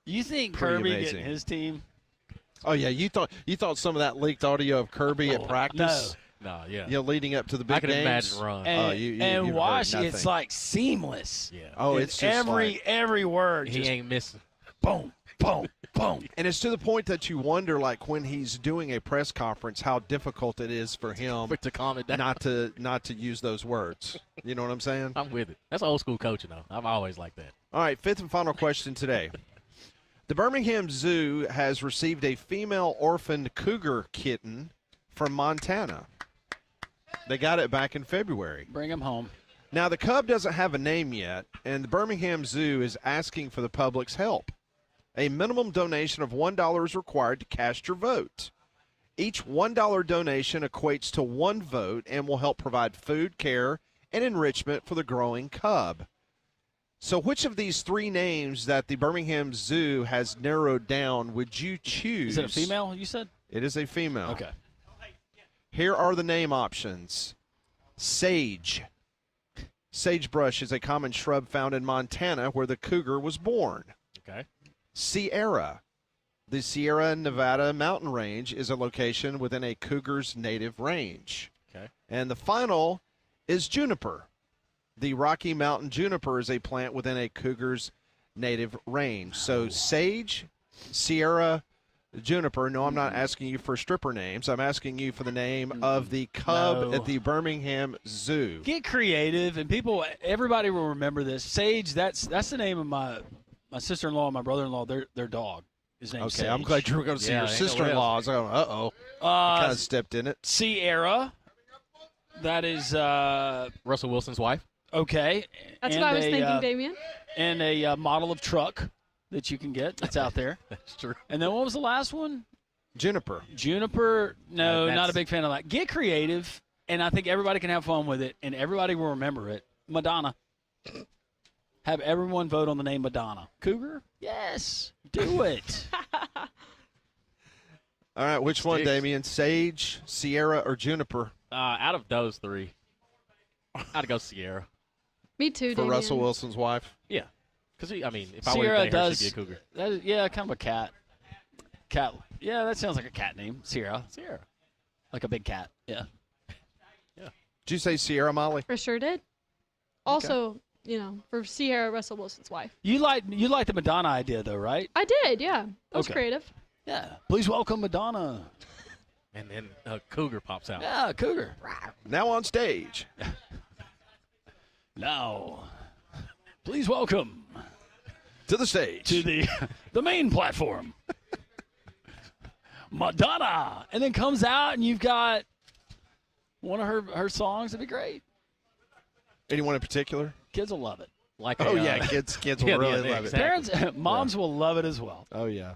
You think Pretty Kirby amazing. getting his team? Oh yeah, you thought some of that leaked audio of Kirby at practice? No, yeah. You know, leading up to the big I can games. imagine Ron. And, you've and Wash, heard it's nothing. like seamless. Yeah. Oh, it's just every word. He just ain't missing. boom, boom, boom. And it's to the point that you wonder, like when he's doing a press conference, how difficult it is for him To calm it down. not to use those words. You know what I'm saying? I'm with it. That's old school coaching, though. I've always liked that. All right, fifth and final question today. The Birmingham Zoo has received a female orphaned cougar kitten from Montana. They got it back in February. Bring him home. Now, the cub doesn't have a name yet, and the Birmingham Zoo is asking for the public's help. A minimum donation of $1 is required to cast your vote. Each $1 donation equates to 1 vote and will help provide food, care, and enrichment for the growing cub. So which of these three names that the Birmingham Zoo has narrowed down would you choose? Is it a female, you said? It is a female. Okay. Here are the name options. Sage. Sagebrush is a common shrub found in Montana where the cougar was born. Okay. Sierra. The Sierra Nevada mountain range is a location within a cougar's native range. Okay. And the final is juniper. The Rocky Mountain juniper is a plant within a cougar's native range. So sage, Sierra, juniper. No, I'm not asking you for stripper names. I'm asking you for the name of the cub at the Birmingham Zoo. Get creative, and everybody will remember this. Sage, that's the name of my sister-in-law and my brother-in-law, their dog. His name's Sage. I'm glad you were going to see your sister-in-law. I was going, uh-oh. I kind of stepped in it. Sierra, that is Russell Wilson's wife. Okay. That's what I was thinking, Damien. And a model of truck that you can get that's out there. That's true. And then what was the last one? Juniper. Juniper, no, not a big fan of that. Get creative, and I think everybody can have fun with it, and everybody will remember it. Madonna. Have everyone vote on the name Madonna. Cougar? Yes. Do it. All right, which one, Damien? Sage, Sierra, or Juniper? Out of those three, I'd go Sierra. Me too, For Damien. Russell Wilson's wife? Yeah. Because, if I Sierra were to her, she'd be a cougar. That is, yeah, kind of a cat. Cat. Yeah, that sounds like a cat name. Sierra. Like a big cat. Yeah. Did you say Sierra, Molly? I sure did. Also, for Sierra, Russell Wilson's wife. You like the Madonna idea, though, right? I did, yeah. That was creative. Yeah. Please welcome Madonna. And then a cougar pops out. Yeah, a cougar. Now on stage. Now, please welcome to the stage, to the main platform, Madonna, and then comes out and you've got one of her songs. It'd be great. Anyone in particular? Kids will love it. Kids will really love it. Parents, moms will love it as well. Oh yeah,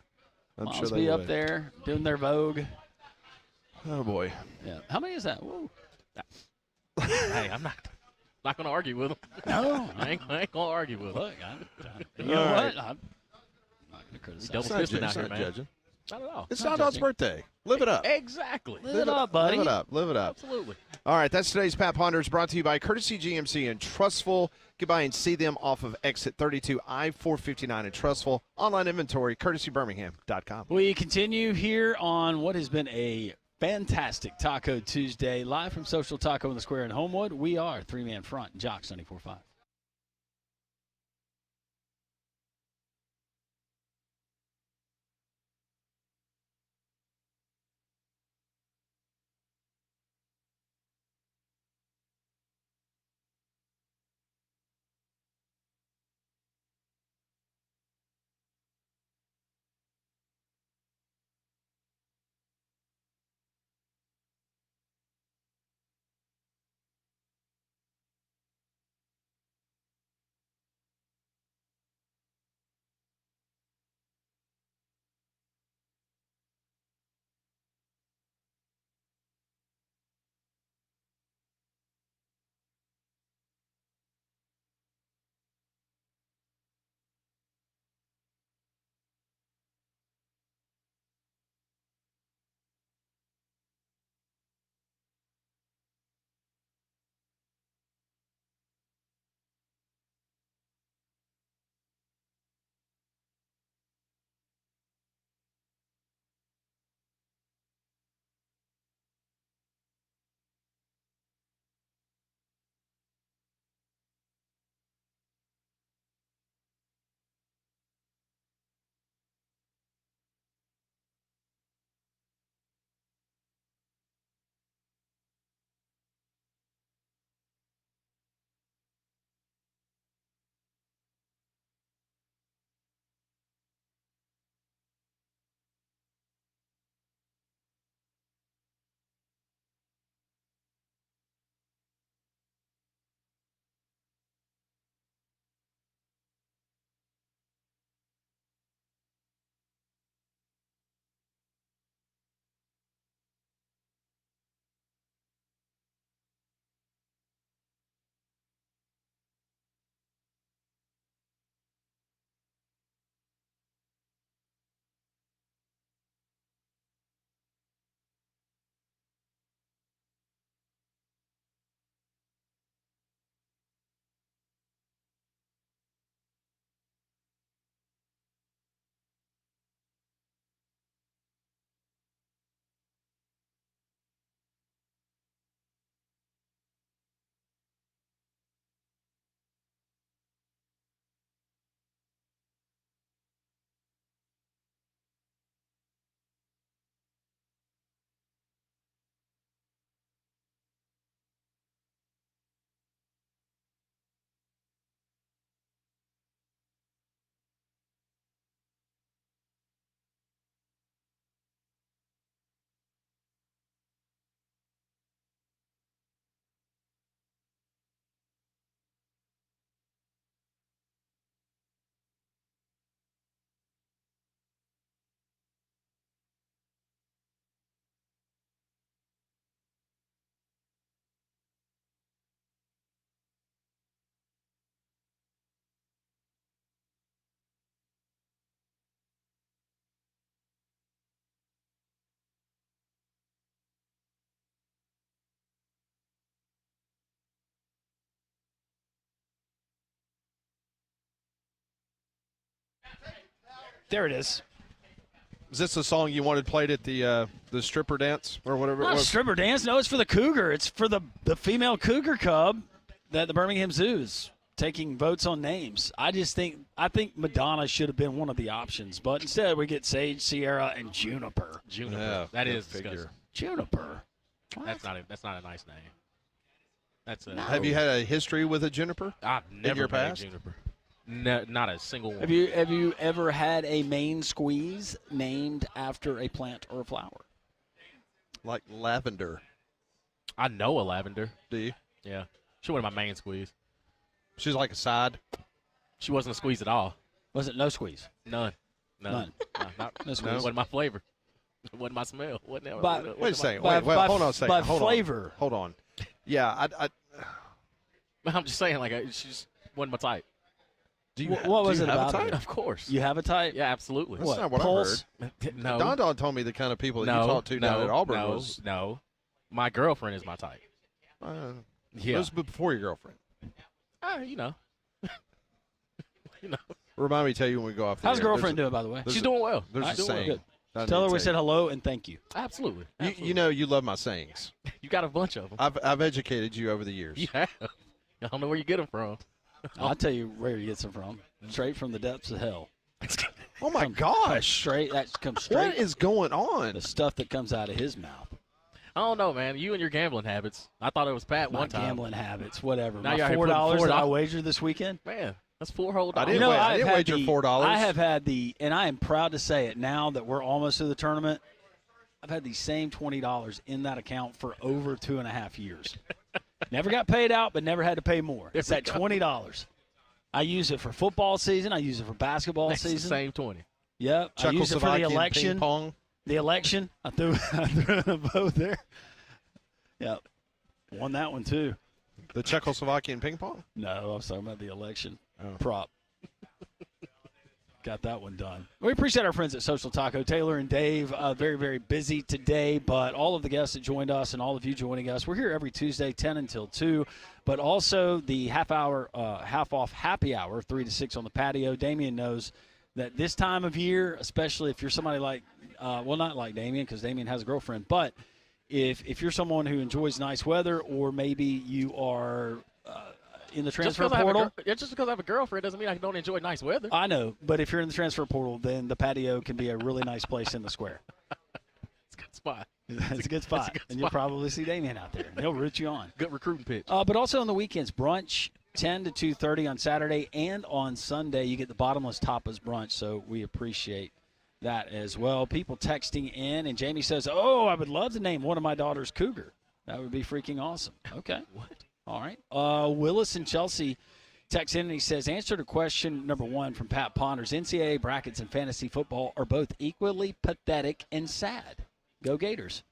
moms sure they be would. up there doing their Vogue. Oh boy. Yeah. How many is that? Whoa. Hey, I'm not going to argue with him. No, I ain't going to argue with him. Look, you know what? I'm not going to criticize. Double fisting out here, man. Judging. Not at all. It's not Don's birthday. Live it up. Exactly. Live it up, buddy. Live it up. Live it up. Absolutely. All right, that's today's Pat Ponders, brought to you by Courtesy GMC in Trussville. Get by and see them off of exit 32 I-459 in Trussville. Online inventory, courtesybirmingham.com. We continue here on what has been a fantastic Taco Tuesday, live from Social Taco in the Square in Homewood. We are three-man front, Jocks 94.5. There it is. Is this the song you wanted played at the stripper dance or whatever it Not a was? stripper dance. No, it's for the cougar. It's for the female cougar cub that the Birmingham Zoo's taking votes on names. I think Madonna should have been one of the options, but instead we get Sage, Sierra, and Juniper. Juniper. Yeah, that is figure. disgusting. Juniper. That's not a nice name. That's a. Have you had a history with a juniper? I've never in your met a past? juniper. No, not a single one. Have you ever had a main squeeze named after a plant or a flower? Like lavender. I know a lavender. Do you? Yeah. She wasn't my main squeeze. She's like a side. She wasn't a squeeze at all. Was it no squeeze? None. None. No squeeze. No? Wasn't my flavor. Wasn't my smell. Wasn't Wait a second. by- Wait, by- hold on a second. by Hold flavor. on. Hold on. Yeah, I'm just saying, she just wasn't my type. do you, What do was you it have about a type? it? Of course. You have a type? Yeah, absolutely. That's What, not what Pulse? I heard. No. Don told me the kind of people that you talked to down at Auburn was. No. My girlfriend is my type. It was before your girlfriend. You know. Remind me to tell you when we go off the How's air. girlfriend doing, by the way? There's She's a- doing well. There's a She's doing saying. good. I need Tell her to we tell said you. hello and thank you. Absolutely. You know you love my sayings. You got a bunch of them. I've educated you over the years. You have. I don't know where you get them from. I'll tell you where he gets them from. Straight from the depths of hell. Oh my gosh! Straight. That comes straight. What is going on? The stuff that comes out of his mouth. I don't know, man. You and your gambling habits. I thought it was Pat My one time. gambling habits, whatever. Now My you're out here $4 putting that I $4. wagered this weekend. Man, that's $4 whole. I didn't, You know, I didn't I've wager had $4. I have had and I am proud to say it now that we're almost to the tournament. I've had the same $20 in that account for over 2.5 years. Never got paid out, but never had to pay more. It's that $20. I use it for football season. I use it for basketball That's season. the same 20. Yep. I use it for the Czechoslovakian election. ping pong. The election. I threw a vote there. Yep. Won that one, too. The Czechoslovakian ping pong. No, I was talking about the election prop. Got that one done. We appreciate our friends at Social Taco. Taylor and Dave, very, very busy today, but all of the guests that joined us and all of you joining us, we're here every Tuesday, 10 until 2, but also the half-off happy hour, 3 to 6 on the patio. Damien knows that this time of year, especially if you're somebody like, not like Damien because Damien has a girlfriend, but if you're someone who enjoys nice weather or maybe you are in the transfer portal. Just because I have a girlfriend doesn't mean I don't enjoy nice weather. I know, but if you're in the transfer portal, then the patio can be a really nice place in the square. It's a good spot. It's a good spot. And you'll probably see Damien out there. And he'll root you on. Good recruiting pitch. But also on the weekends, brunch, 10 to 2:30 on Saturday. And on Sunday, you get the bottomless tapas brunch. So we appreciate that as well. People texting in. And Jamie says, I would love to name one of my daughters Cougar. That would be freaking awesome. Okay. What? All right. Willis and Chelsea texts in and he says, answer to question number 1 from Pat Ponders. NCAA brackets and fantasy football are both equally pathetic and sad. Go Gators.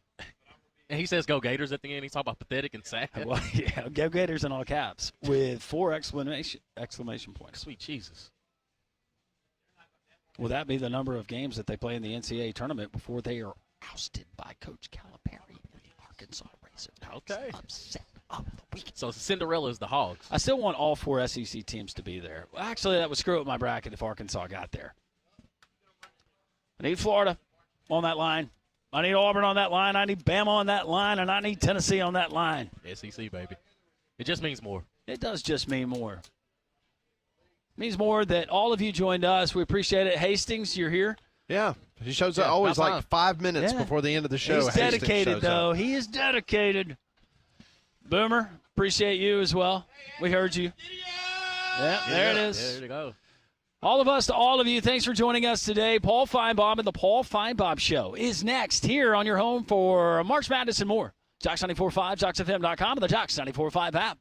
And he says go Gators at the end. He's talking about pathetic and sad. Well, yeah, go Gators in all caps with 4 exclamation points. Sweet Jesus. Will that be the number of games that they play in the NCAA tournament before they are ousted by Coach Calipari and the Arkansas Razorbacks? Okay. Upset of the week. So Cinderella is the Hogs. I still want all 4 SEC teams to be there. Well, actually, that would screw up my bracket if Arkansas got there. I need Florida on that line. I need Auburn on that line. I need Bama on that line. And I need Tennessee on that line. SEC, baby. It just means more. It does just mean more. It means more that all of you joined us. We appreciate it. Hastings, you're here. Yeah. He shows up always about like 5 minutes before the end of the show. He's dedicated, though. He is dedicated. Boomer, appreciate you as well. We heard you. Yeah, there it is. There you go. All of us to all of you, thanks for joining us today. Paul Feinbaum and the Paul Feinbaum Show is next here on your home for March Madness and more. Jocks 94.5, JocksFM.com, and the Jocks 94.5 app.